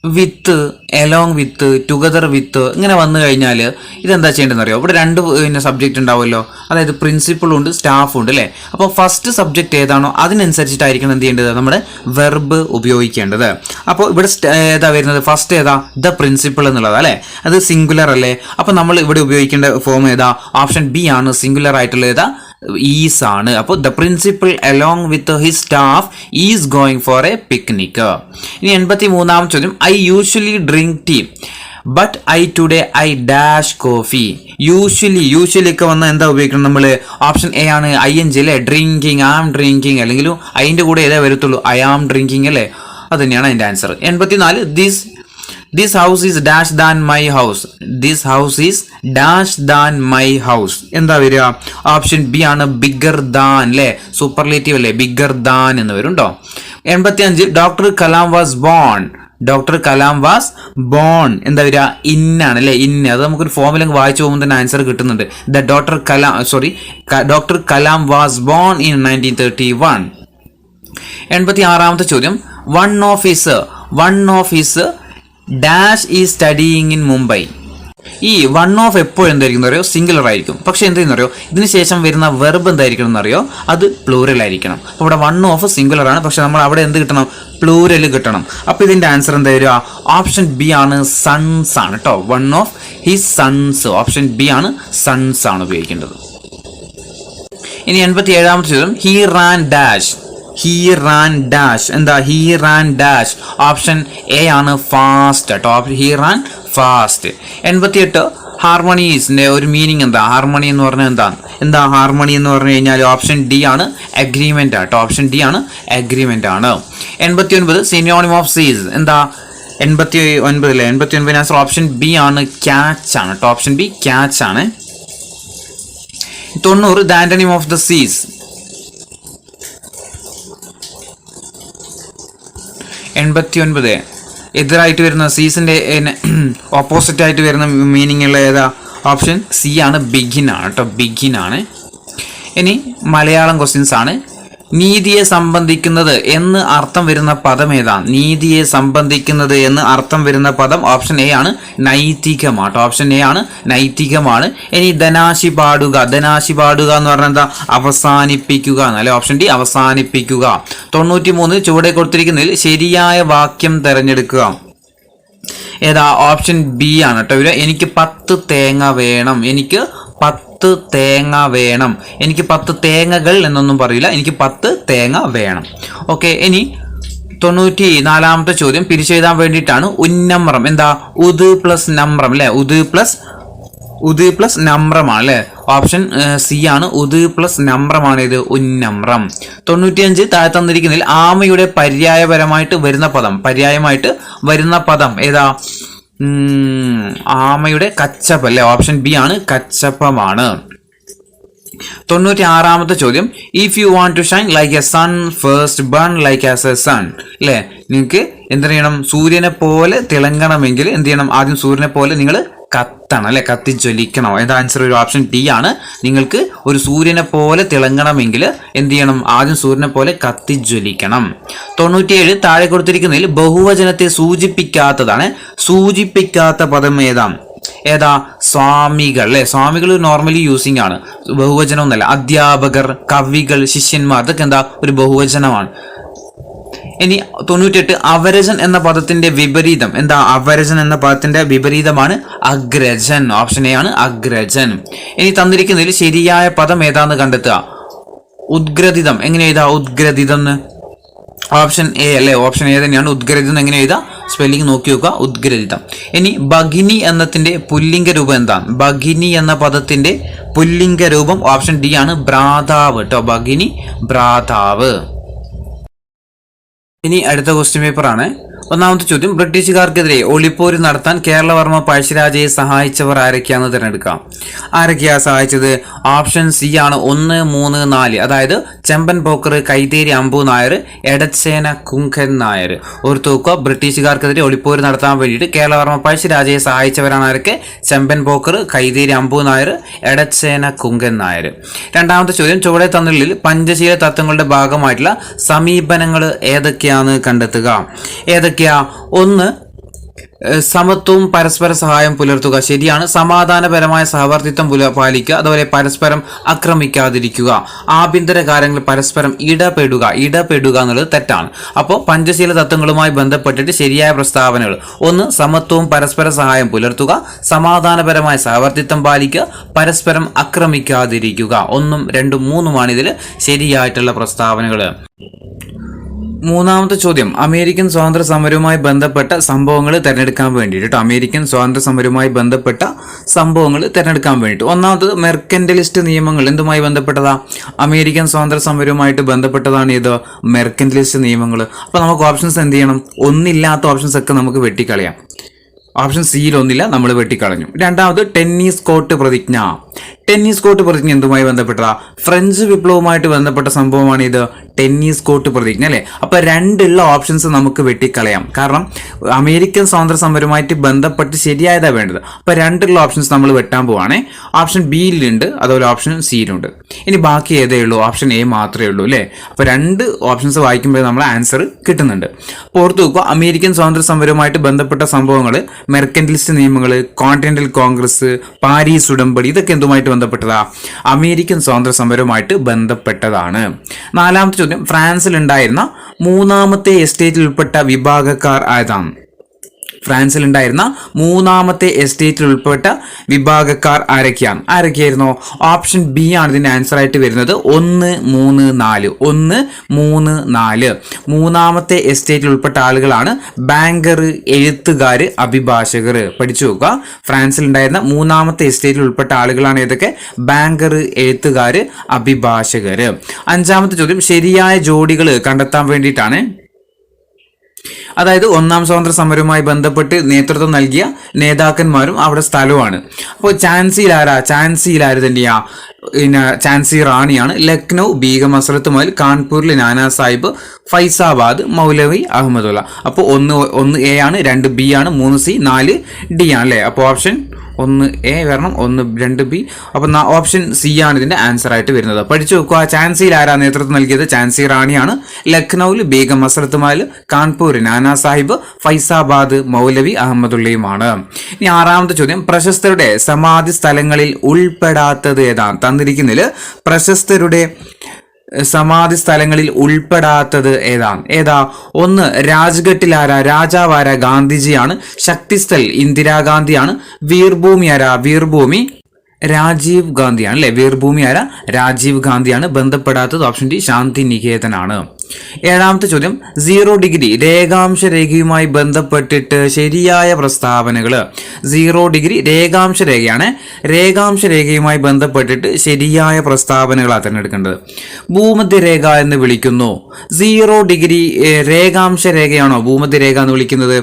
വിത്ത്, എലോങ് വിത്ത്, ടുഗദർ വിത്ത് ഇങ്ങനെ വന്നു കഴിഞ്ഞാൽ ഇതെന്താ ചെയ്യേണ്ടതെന്ന് അറിയോ? ഇവിടെ രണ്ട് സബ്ജക്റ്റ് ഉണ്ടാവുമല്ലോ, അതായത് പ്രിൻസിപ്പളും ഉണ്ട് സ്റ്റാഫും ഉണ്ട് അല്ലേ. അപ്പോൾ ഫസ്റ്റ് സബ്ജക്റ്റ് ഏതാണോ അതിനനുസരിച്ചിട്ടായിരിക്കണം എന്ത് ചെയ്യേണ്ടത്? നമ്മുടെ വെർബ് ഉപയോഗിക്കേണ്ടത്. അപ്പോൾ ഇവിടെ ഏതാ വരുന്നത്? ഫസ്റ്റ് ഏതാ? ദ പ്രിൻസിപ്പൾ എന്നുള്ളത് അല്ലേ, അത് സിംഗുലർ അല്ലേ. അപ്പോൾ നമ്മൾ ഇവിടെ ഉപയോഗിക്കേണ്ട ഫോം ഏതാ? ഓപ്ഷൻ ബി ആണ്, സിംഗുലർ ആയിട്ടുള്ള ഏതാ? ഈസ് ആണ്. അപ്പോൾ the principal along with his staff is going for a picnic. ഇനി 83ാം ചോദ്യം. I usually drink tea but I today I dash coffee. Usually ഒക്കെ വന്നാൽ എന്താ ഉപയോഗിക്കണം നമ്മൾ? ഓപ്ഷൻ എ ആണ്, ING അല്ലേ, ഡ്രിങ്കിങ്, ആം ഡ്രിങ്കിങ്. അല്ലെങ്കിലും അതിൻ്റെ കൂടെ ഏതാ വരത്തുള്ളൂ? ഐ ആം ഡ്രിങ്കിങ് അല്ലേ. അത് തന്നെയാണ് അതിൻ്റെ answer. 84 this house is dash than my house. This house is dash than my house. എന്താ വരിക? ഓപ്ഷൻ ബി ആണ്, ബിഗർ ദാൻ അല്ലേ, സൂപ്പർലേറ്റീവ് അല്ലേ, ബിഗർ ദാൻ എന്ന് വരും കേട്ടോ. 85 doctor Kalam was born. Doctor Kalam was born എന്താ വരിക? ഇന്നാണ് അല്ലേ, ഇന്ന്. അത് നമുക്കൊരു ഫോമിലങ്ങ് വായിച്ചു പോകുമ്പോൾ തന്നെ ആൻസർ കിട്ടുന്നുണ്ട്. Doctor Kalam was born in 1931. 86ാമത്തെ ചോദ്യം. One of his dash is studying in Mumbai. ഈ വൺ ഓഫ് എപ്പോഴും എന്തായിരിക്കും അറിയോ? സിംഗുലർ ആയിരിക്കും. പക്ഷെ എന്താണെന്ന് അറിയോ? ഇതിന് ശേഷം വരുന്ന വെർബ് എന്തായിരിക്കണം എന്നറിയോ? അത് പ്ലൂറൽ ആയിരിക്കണം. അപ്പോൾ ഇവിടെ വൺ ഓഫ് സിംഗുലർ ആണ്, പക്ഷെ നമ്മൾ അവിടെ എന്ത് കിട്ടണം? പ്ലൂരൽ കിട്ടണം. അപ്പോൾ ഇതിന്റെ ആൻസർ എന്താ വരിക? ഓപ്ഷൻ ബി ആണ്, സൺസ് ആണ് കേട്ടോ. One of his sons. Option B ആണ്, സൺസ് ആണ് ഉപയോഗിക്കേണ്ടത്. ഇനി 87ാമത്തെ ചോദ്യം. He ran dash. എന്താ? He ran dash. Option A ആണ്, ഫാസ്റ്റ് കേട്ടോ. He ran fast. 88 ഹാർമണീസിന്റെ ഒരു മീനിങ് എന്താ? ഹാർമണി എന്ന് പറഞ്ഞാൽ എന്താ ഹാർമണി എന്ന് പറഞ്ഞു കഴിഞ്ഞാൽ ഓപ്ഷൻ ഡി ആണ്, അഗ്രിമെന്റ് ആട്ടോ. ഓപ്ഷൻ ഡി ആണ്, അഗ്രിമെന്റ് ആണ്. 89 സിനോണിം ഓഫ് സീസ്. എന്താ? 89 അല്ലേ, 89 ആൻസർ ഓപ്ഷൻ ബി ആണ്, ക്യാച്ച് ആണ് കേട്ടോ. ഓപ്ഷൻ ബി ക്യാച്ച് ആണ്. 90 ദ ആന്റണിം ഓഫ് ദ സീസ്. 89 എതിരായിട്ട് വരുന്ന സീസിന്റെ ഓപ്പോസിറ്റ് ആയിട്ട് വരുന്ന മീനിങ് ഉള്ള ഏതാ? ഓപ്ഷൻ സി ആണ്, ബിഗിൻ ആണ് കേട്ടോ. ബിഗിൻ ആണ്. ഇനി മലയാളം ക്വസ്റ്റ്യൻസ് ആണ്. നീതിയെ സംബന്ധിക്കുന്നത് എന്ന് അർത്ഥം വരുന്ന പദം ഏതാ? നീതിയെ സംബന്ധിക്കുന്നത് എന്ന് അർത്ഥം വരുന്ന പദം ഓപ്ഷൻ എ ആണ്, നൈതികമാണ്. ഓപ്ഷൻ എ ആണ്, നൈതികമാണ്. ഇനി ധനാശി പാടുക എന്ന് പറഞ്ഞാൽ എന്താ? അവസാനിപ്പിക്കുക എന്നല്ലേ. ഓപ്ഷൻ ഡി, അവസാനിപ്പിക്കുക. 93 ചുവടെ കൊടുത്തിരിക്കുന്നതിൽ ശരിയായ വാക്യം തിരഞ്ഞെടുക്കുക. ഏതാ? ഓപ്ഷൻ ബി ആണ് കേട്ടോ. എനിക്ക് 10 തേങ്ങ വേണം. എനിക്ക് 10 തേങ്ങ വേണം. എനിക്ക് 10 തേങ്ങകൾ എന്നൊന്നും പറയില്ല, എനിക്ക് 10 തേങ്ങ വേണം. ഓക്കെ. ഇനി 94ാമത്തെ ചോദ്യം പിരിച്ചെഴുതാൻ വേണ്ടിയിട്ടാണ്. ഉന്നമ്രം. എന്താ? ഉദ് പ്ലസ് നമ്രം അല്ലെ. ഉദ് പ്ലസ് നമ്രമാണ് അല്ലെ. ഓപ്ഷൻ സി ആണ്, ഉദ് പ്ലസ് നമ്രമാണ് ഇത്, ഉന്നമ്രം. 95 താഴെ തന്നിരിക്കുന്നതിൽ ആമയുടെ പര്യായമായിട്ട് വരുന്ന പദം ഏതാ? ആമയുടെ കച്ചപ്പ് അല്ലെ. ഓപ്ഷൻ ബി ആണ്, കച്ചപ്പമാണ്. 96ാമത്തെ ചോദ്യം. If you want to shine like a sun first burn like as a sun അല്ലെ. നിങ്ങൾക്ക് എന്ത് ചെയ്യണം? സൂര്യനെ പോലെ തിളങ്ങണമെങ്കിൽ എന്ത് ചെയ്യണം? ആദ്യം സൂര്യനെ പോലെ നിങ്ങൾ കത്തണം അല്ലെ, കത്തിജ്വലിക്കണം. അതിന്റെ ആൻസർ ഒരു ഓപ്ഷൻ ടി ആണ്. നിങ്ങൾക്ക് ഒരു സൂര്യനെ പോലെ തിളങ്ങണമെങ്കിൽ എന്ത് ചെയ്യണം? ആദ്യം സൂര്യനെ പോലെ കത്തിജ്വലിക്കണം. 97 താഴെ കൊടുത്തിരിക്കുന്നതിൽ ബഹുവചനത്തെ സൂചിപ്പിക്കാത്തതാണ്. സൂചിപ്പിക്കാത്ത പദം ഏതാ? സ്വാമികൾ അല്ലെ. സ്വാമികൾ നോർമലി യൂസിങ് ആണ്, ബഹുവചനം ഒന്നല്ല. അധ്യാപകർ, കവികൾ, ശിഷ്യന്മാർ, അതൊക്കെ എന്താ? ഒരു ബഹുവചനമാണ്. ഇനി 98 അവരജൻ എന്ന പദത്തിന്റെ വിപരീതം എന്താ? അവരജൻ എന്ന പദത്തിന്റെ വിപരീതമാണ് അഗ്രജൻ. ഓപ്ഷൻ എ ആണ്, അഗ്രജൻ. ഇനി തന്നിരിക്കുന്നതിൽ ശരിയായ പദം ഏതാന്ന് കണ്ടെത്തുക. ഉദ്ഗ്രഥിതം. എങ്ങനെ എഴുതാ ഉദ്ഗ്രഥിതം? ഓപ്ഷൻ എ അല്ലേ. ഓപ്ഷൻ എ തന്നെയാണ്, ഉദ്ഗ്രഥിതം. എങ്ങനെ എഴുതാ? സ്പെല്ലിംഗ് നോക്കി നോക്കുക, ഉദ്ഗ്രഥിതം. ഇനി ഭഗിനി എന്നതിന്റെ പുല്ലിംഗ രൂപം എന്താണ്? ഭഗിനി എന്ന പദത്തിന്റെ പുല്ലിംഗ രൂപം ഓപ്ഷൻ ഡി ആണ്, ഭ്രാതാവ് കേട്ടോ. ഭഗിനി, ഭ്രാതാവ്. ഇനി അടുത്ത ക്വസ്റ്റ്യൻ പേപ്പർ ആണ്. ഒന്നാമത്തെ ചോദ്യം, ബ്രിട്ടീഷുകാർക്കെതിരെ ഒളിപ്പോര് നടത്താൻ കേരളവർമ്മ പഴശ്ശിരാജയെ സഹായിച്ചവർ ആരൊക്കെയാണെന്ന് തിരഞ്ഞെടുക്കാം. ആരൊക്കെയാ സഹായിച്ചത്? ഓപ്ഷൻ സി ആണ് 1, 3, 4. അതായത് ചെമ്പൻ പോക്കർ, കൈതേരി അമ്പു നായർ, എടച്ചേന കുങ്കൻ നായർ. ഓർത്തുവെക്കുക, ബ്രിട്ടീഷുകാർക്കെതിരെ ഒളിപ്പോര് നടത്താൻ വേണ്ടിയിട്ട് കേരളവർമ്മ പഴശ്ശിരാജയെ സഹായിച്ചവരാണ് ആരൊക്കെ? ചെമ്പൻ പോക്കർ, കൈതേരി അമ്പു നായർ, എടച്ചേന കുങ്കൻ നായർ. രണ്ടാമത്തെ ചോദ്യം, ചുവടെ തന്നിട്ടുള്ളിൽ പഞ്ചശീല തത്വങ്ങളുടെ ഭാഗമായിട്ടുള്ള സമീപനങ്ങൾ ഏതൊക്കെയാണെന്ന് കണ്ടെത്തുക. ഏതൊക്കെയാ? 1, സമത്വവും പരസ്പര സഹായം പുലർത്തുക. ശരിയാണ്. സമാധാനപരമായ സഹവർത്തിത്വം പാലിക്കുക. അതുപോലെ പരസ്പരം ആക്രമിക്കാതിരിക്കുക. ആഭ്യന്തര കാര്യങ്ങളിൽ പരസ്പരം ഇടപെടുക എന്നുള്ളത് തെറ്റാണ്. അപ്പോൾ പഞ്ചശീല തത്വങ്ങളുമായി ബന്ധപ്പെട്ടിട്ട് ശരിയായ പ്രസ്താവനകൾ: 1, സമത്വവും പരസ്പര സഹായം പുലർത്തുക. സമാധാനപരമായ സഹവർത്തിത്വം പാലിക്കുക. പരസ്പരം ആക്രമിക്കാതിരിക്കുക. 1, 2, 3 ഇതിൽ ശരിയായിട്ടുള്ള പ്രസ്താവനകൾ. മൂന്നാമത്തെ ചോദ്യം, അമേരിക്കൻ സ്വാതന്ത്ര്യ സമരവുമായി ബന്ധപ്പെട്ട സംഭവങ്ങൾ തിരഞ്ഞെടുക്കാൻ വേണ്ടിയിട്ട് അമേരിക്കൻ സ്വാതന്ത്ര്യ സമരവുമായി ബന്ധപ്പെട്ട സംഭവങ്ങൾ തിരഞ്ഞെടുക്കാൻ വേണ്ടിയിട്ട്. ഒന്നാമത്തത് മെർക്കന്റലിസ്റ്റ് നിയമങ്ങൾ. എന്തുമായി ബന്ധപ്പെട്ടതാ? അമേരിക്കൻ സ്വാതന്ത്ര്യ സമരവുമായിട്ട് ബന്ധപ്പെട്ടതാണ് ഇത് മെർക്കന്റലിസ്റ്റ് നിയമങ്ങൾ. അപ്പൊ നമുക്ക് ഓപ്ഷൻസ് എന്ത് ചെയ്യണം? ഒന്നില്ലാത്ത ഓപ്ഷൻസ് ഒക്കെ നമുക്ക് വെട്ടിക്കളയാം. ഓപ്ഷൻ സിയിൽ ഒന്നില്ല, നമ്മൾ വെട്ടിക്കളഞ്ഞു. രണ്ടാമത് ടെന്നീസ് കോർട്ട് പ്രതിജ്ഞ. ടെന്നീസ് കോർട്ട് പ്രതിജ്ഞ എന്തുമായി ബന്ധപ്പെട്ടതാ? ഫ്രഞ്ച് വിപ്ലവവുമായിട്ട് ബന്ധപ്പെട്ട സംഭവമാണ് ഇത് ടെന്നീസ് കോർട്ട് പ്രതിജ്ഞ, അല്ലെ? അപ്പൊ രണ്ടുള്ള ഓപ്ഷൻസ് നമുക്ക് വെട്ടിക്കളയാം. കാരണം അമേരിക്കൻ സ്വാതന്ത്ര്യ സമരവുമായിട്ട് ബന്ധപ്പെട്ട് ശരിയായതാ വേണ്ടത്. അപ്പൊ രണ്ടുള്ള ഓപ്ഷൻസ് നമ്മൾ വെട്ടാൻ പോവാണേ. ഓപ്ഷൻ ബിയിലുണ്ട്, അതുപോലെ ഓപ്ഷൻ സിയിലുണ്ട്. ഇനി ബാക്കി ഏതേ ഉള്ളൂ? ഓപ്ഷൻ എ മാത്രമേ ഉള്ളൂ, അല്ലേ? അപ്പൊ രണ്ട് ഓപ്ഷൻസ് വായിക്കുമ്പോൾ നമ്മൾ ആൻസർ കിട്ടുന്നുണ്ട്. ഓർത്തു വെക്കുക, അമേരിക്കൻ സ്വാതന്ത്ര്യ സമരവുമായിട്ട് ബന്ധപ്പെട്ട സംഭവങ്ങൾ മെർക്കന്റലിസ്റ്റ് നിയമങ്ങൾ, കോണ്ടിനെന്റൽ കോൺഗ്രസ്, പാരീസ് ഉടമ്പടി, ഇതൊക്കെ എന്തുമായിട്ട് ബന്ധപ്പെട്ടതാ? അമേരിക്കൻ സ്വാതന്ത്ര്യ സമരവുമായിട്ട് ബന്ധപ്പെട്ടതാണ്. നാലാമത്തെ ചോദ്യം, ഫ്രാൻസിൽ ഉണ്ടായിരുന്ന മൂന്നാമത്തെ എസ്റ്റേറ്റിൽ ഉൾപ്പെട്ട വിഭാഗക്കാർ ആയതാണ്? ഫ്രാൻസിൽ ഉണ്ടായിരുന്ന മൂന്നാമത്തെ എസ്റ്റേറ്റിൽ ഉൾപ്പെട്ട വിഭാഗക്കാർ ആരൊക്കെയായിരുന്നു? ഓപ്ഷൻ ബി ആണ് ഇതിന്റെ ആൻസർ ആയിട്ട് വരുന്നത്. 1, 3, 4. 1, 3, 4. മൂന്നാമത്തെ എസ്റ്റേറ്റിൽ ഉൾപ്പെട്ട ആളുകളാണ് ബാങ്കർ, എഴുത്തുകാർ, അഭിഭാഷകർ. പഠിച്ചു നോക്കുക, ഫ്രാൻസിൽ ഉണ്ടായിരുന്ന മൂന്നാമത്തെ എസ്റ്റേറ്റിൽ ഉൾപ്പെട്ട ആളുകളാണ് ഏതൊക്കെ? ബാങ്കർ, എഴുത്തുകാർ, അഭിഭാഷകർ. അഞ്ചാമത്തെ ചോദ്യം, ശരിയായ ജോഡികൾ കണ്ടെത്താൻ വേണ്ടിയിട്ടാണ്. അതായത് ഒന്നാം സ്വാതന്ത്ര്യ സമരവുമായി ബന്ധപ്പെട്ട് നേതൃത്വം നൽകിയ നേതാക്കന്മാരും അവിടെ സ്ഥലവുമാണ്. അപ്പോൾ ഝാൻസിയിൽ ആര് തന്നെയാ? ഝാൻസി റാണിയാണ്. ലക്നൗ ബീഗം ഹസ്രത്ത് മഹൽ, കാൺപൂരിൽ നാനാ സാഹിബ്, ഫൈസാബാദ് മൗലവി അഹമ്മദുള്ള. അപ്പോൾ 1 എ ആണ്, 2 ബി ആണ്, 3 സി, 4 ഡി ആണ്, അല്ലേ? അപ്പോൾ ഓപ്ഷൻ 1 എ വരണം, 1, 2 ബി. അപ്പൊ ഓപ്ഷൻ സി ആണ് ഇതിന്റെ ആൻസർ ആയിട്ട് വരുന്നത്. പഠിച്ചു നോക്കുക, ഝാൻസിയിൽ ആരാ നേതൃത്വം നൽകിയത്? ഝാൻസി റാണിയാണ്. ലക്നൌവിൽ ബീഗം ഹസ്രത്ത് മഹൽ, കാൺപൂർ നാനാ സാഹിബ്, ഫൈസാബാദ് മൗലവി അഹമ്മദുള്ളയുമാണ്. ഇനി ആറാമത്തെ ചോദ്യം, പ്രശസ്തരുടെ സമാധി സ്ഥലങ്ങളിൽ ഉൾപ്പെടാത്തത് ഏതാണ്? തന്നിരിക്കുന്നതിൽ പ്രശസ്തരുടെ സമാധി സ്ഥലങ്ങളിൽ ഉൾപ്പെടാത്തത് ഏതാ? 1, രാജ്ഘട്ടിൽ രാജാവാര? ഗാന്ധിജിയാണ്. ശക്തിസ്ഥൽ ഇന്ദിരാഗാന്ധിയാണ്. വീർഭൂമി വീർഭൂമി രാജീവ് ഗാന്ധിയാണ്, അല്ലെ? വീർഭൂമി രാജീവ് ഗാന്ധിയാണ്. ബന്ധപ്പെടാത്തത് ഓപ്ഷൻ ഡി ശാന്തി നികേതനാണ്. ഏഴാമത്തെ ചോദ്യം, 0 ഡിഗ്രി രേഖാംശ രേഖയുമായി ബന്ധപ്പെട്ടിട്ട് ശരിയായ പ്രസ്താവനകൾ. 0 ഡിഗ്രി രേഖാംശ രേഖയാണ്. രേഖാംശ രേഖയുമായി ബന്ധപ്പെട്ടിട്ട് ശരിയായ പ്രസ്താവനകളാണ് തിരഞ്ഞെടുക്കേണ്ടത്. ഭൂമധ്യരേഖ എന്ന് വിളിക്കുന്നു. 0 ഡിഗ്രി രേഖാംശ രേഖയാണോ ഭൂമധ്യരേഖ എന്ന് വിളിക്കുന്നത്?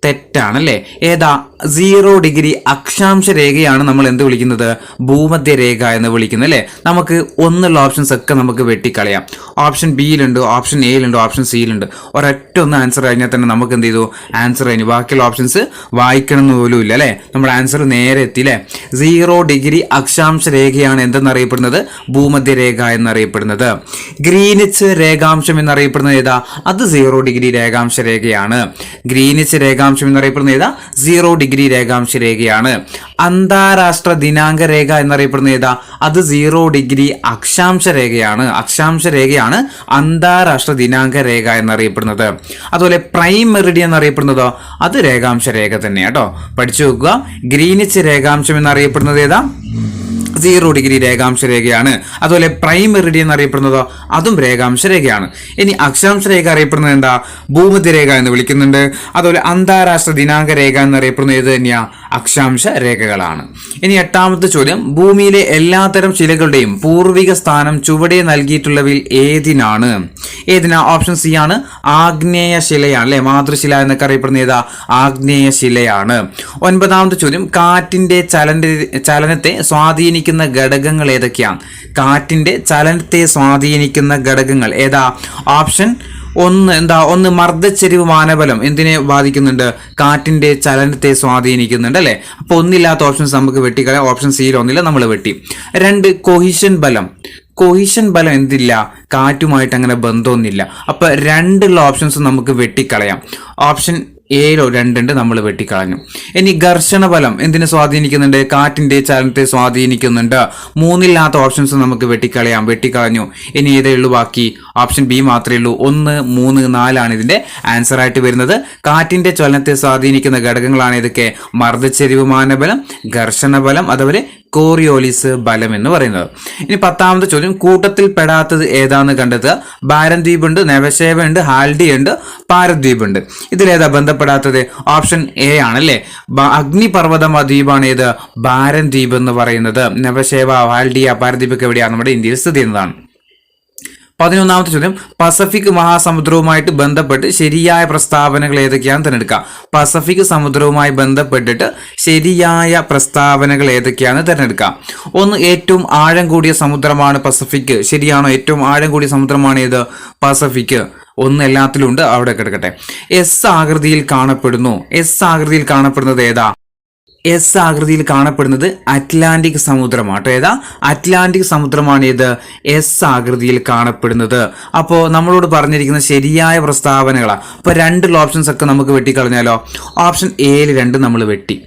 തെറ്റാണല്ലേ? ഏതാ? 0 ഡിഗ്രി അക്ഷാംശ രേഖയാണ് നമ്മൾ എന്ത് വിളിക്കുന്നത്? ഭൂമധ്യരേഖ എന്ന് വിളിക്കുന്നത്, അല്ലേ? നമുക്ക് ഒന്നുള്ള ഓപ്ഷൻസ് ഒക്കെ നമുക്ക് വെട്ടിക്കളയാം. ഓപ്ഷൻ ബിയിലുണ്ട്, ഓപ്ഷൻ എയിലുണ്ട്, ഓപ്ഷൻ സിയിലുണ്ട്. ഒരൊറ്റ ഒന്ന് ആൻസർ കഴിഞ്ഞാൽ തന്നെ നമുക്ക് എന്ത് ചെയ്തു? ആൻസർ കഴിഞ്ഞു. ബാക്കിയുള്ള ഓപ്ഷൻസ് വായിക്കണം എന്ന് പോലും ഇല്ല, അല്ലേ? നമ്മുടെ ആൻസർ നേരെ എത്തിയില്ലേ? 0 ഡിഗ്രി അക്ഷാംശ രേഖയാണ് എന്തെന്നറിയപ്പെടുന്നത്? ഭൂമധ്യരേഖ എന്നറിയപ്പെടുന്നത്. ഗ്രീനിച്ച് രേഖാംശം എന്നറിയപ്പെടുന്നത് ഏതാ? അത് 0 ഡിഗ്രി രേഖാംശ രേഖയാണ്. ഗ്രീനിച്ച് രേഖാംശം എന്നറിയപ്പെടുന്നത് ഏതാ? 0 ഡിഗ്രി രേഖാംശ രേഖയാണ്. അന്താരാഷ്ട്ര ദിനാങ്ക രേഖ എന്നറിയപ്പെടുന്നത് ഏതാ? അത് 0 ഡിഗ്രി അക്ഷാംശ രേഖയാണ്. അക്ഷാംശ രേഖയാണ് അന്താരാഷ്ട്ര ദിനാങ്ക രേഖ എന്നറിയപ്പെടുന്നത്. അതുപോലെ പ്രൈം മെറിഡിയൻ എന്നറിയപ്പെടുന്നതോ? അത് രേഖാംശ രേഖ തന്നെയാണ് കേട്ടോ. പഠിച്ചു വെക്കുക. ഗ്രീനിച്ച് രേഖാംശം എന്നറിയപ്പെടുന്നത് ഏതാ? 0 ഡിഗ്രി രേഖാംശ രേഖയാണ്. അതുപോലെ പ്രൈം മെറിഡിയൻ എന്നറിയപ്പെടുന്നതോ? അതും രേഖാംശ രേഖയാണ്. ഇനി അക്ഷാംശ രേഖ അറിയപ്പെടുന്നത് എന്താ? ഭൂമധ്യരേഖ എന്ന് വിളിക്കുന്നുണ്ട്. അതുപോലെ അന്താരാഷ്ട്ര ദിനാങ്ക രേഖ എന്നറിയപ്പെടുന്നത് ഏത് തന്നെയാ? അക്ഷാംശ രേഖകളാണ്. ഇനി എട്ടാമത്തെ ചോദ്യം, ഭൂമിയിലെ എല്ലാത്തരം ശിലകളുടെയും പൂർവിക സ്ഥാനം ചുവടെ നൽകിയിട്ടുള്ളവയിൽ ഏതിനാണ്? ഓപ്ഷൻ സി ആണ് ആഗ്നേയ ശിലയാണ് അല്ലെ, മാതൃശില എന്നൊക്കെ അറിയപ്പെടുന്ന ഏതാ? ആഗ്നേയ ശിലയാണ്. ഒൻപതാമത്തെ ചോദ്യം, കാറ്റിന്റെ ചലനത്തെ സ്വാധീനിക്കുന്ന ഘടകങ്ങൾ ഏതൊക്കെയാണ്? കാറ്റിന്റെ ചലനത്തെ സ്വാധീനിക്കുന്ന ഘടകങ്ങൾ ഏതാ? ഓപ്ഷൻ ഒന്ന് മർദ്ദച്ചെരിവ് മാനബലം എന്തിനെ ബാധിക്കുന്നുണ്ട്? കാറ്റിന്റെ ചലനത്തെ സ്വാധീനിക്കുന്നുണ്ട് അല്ലെ. അപ്പൊ ഒന്നില്ലാത്ത ഓപ്ഷൻസ് നമുക്ക് വെട്ടിക്കളയാം. ഓപ്ഷൻ സിയിൽ ഒന്നില്ല, നമ്മൾ വെട്ടി. 2 കൊഹിഷൻ ബലം എന്തില്ല? കാറ്റുമായിട്ട് അങ്ങനെ ബന്ധമൊന്നുമില്ല. അപ്പൊ 2 ഓപ്ഷൻസ് നമുക്ക് വെട്ടിക്കളയാം. ഓപ്ഷൻ ഏഴോ 2 നമ്മൾ വെട്ടിക്കളഞ്ഞു. ഇനി ഘർഷണ ബലം എന്തിനെ സ്വാധീനിക്കുന്നുണ്ട്? കാറ്റിന്റെ ചലനത്തെ സ്വാധീനിക്കുന്നുണ്ട്. 3 ഓപ്ഷൻസ് നമുക്ക് വെട്ടിക്കളഞ്ഞു. ഇനി ഏതേ ഉള്ളൂ ബാക്കി? ഓപ്ഷൻ ബി മാത്രമേ ഉള്ളൂ. 1, 3, 4 ആണ് ഇതിന്റെ ആൻസർ ആയിട്ട് വരുന്നത്. കാറ്റിന്റെ ചലനത്തെ സ്വാധീനിക്കുന്ന ഘടകങ്ങളാണ് ഇതൊക്കെ: മർദ്ദച്ചെരിവ് മാനബലം, ഘർഷണ ബലം, അതുപോലെ കോറിയോലിസ് ബലം എന്ന് പറയുന്നത്. ഇനി 10ാമത്തെ ചോദ്യം, കൂട്ടത്തിൽ പെടാത്തത് ഏതാന്ന് കണ്ടെത്തുക. ബാരൻ ദ്വീപ് ഉണ്ട്, നെവശേവ ഉണ്ട്, ഹാൽഡി ഉണ്ട്, പാരദ്വീപ് ഉണ്ട്. ഇതിലേതാ ബന്ധപ്പെടാത്തത്? ഓപ്ഷൻ എ ആണല്ലേ. അഗ്നിപർവ്വത ദ്വീപാണ് ഏത്? ബാരൻ ദ്വീപ് എന്ന് പറയുന്നത്. നെവശേവ, ഹാൽഡിയ, പാരദ്വീപ് ഒക്കെ എവിടെയാണ്? നമ്മുടെ ഇന്ത്യയിൽ സ്ഥിതി ചെയ്യുന്നതാണ്. 11ാമത്തെ ചോദ്യം, പസഫിക് മഹാസമുദ്രവുമായിട്ട് ബന്ധപ്പെട്ട് ശരിയായ പ്രസ്താവനകൾ ഏതൊക്കെയാണെന്ന് തിരഞ്ഞെടുക്കുക. പസഫിക് സമുദ്രവുമായി ബന്ധപ്പെട്ടിട്ട് ശരിയായ പ്രസ്താവനകൾ ഏതൊക്കെയാണെന്ന് തിരഞ്ഞെടുക്കുക. 1, ഏറ്റവും ആഴം കൂടിയ സമുദ്രമാണ് പസഫിക്. ശരിയാണോ? ഏറ്റവും ആഴം കൂടിയ സമുദ്രമാണ് ഏത്? പസഫിക്. 1 എല്ലാത്തിലും ഉണ്ട്, അവിടെ കിടക്കട്ടെ. എസ് ആകൃതിയിൽ കാണപ്പെടുന്നത് ഏതാ? എസ് ആകൃതിയിൽ കാണപ്പെടുന്നത് അറ്റ്ലാന്റിക് സമുദ്രമാണ്. ഏതാ? അറ്റ്ലാന്റിക് സമുദ്രമാണ് ഏത്? എസ് ആകൃതിയിൽ കാണപ്പെടുന്നത്. അപ്പോൾ നമ്മളോട് പറഞ്ഞിരിക്കുന്ന ശരിയായ പ്രസ്താവനകളാണ്. അപ്പോൾ 2 ഓപ്ഷൻസ് ഒക്കെ നമുക്ക് വെട്ടിക്കളഞ്ഞാലോ? ഓപ്ഷൻ എയിൽ 2 നമ്മൾ വെട്ടി,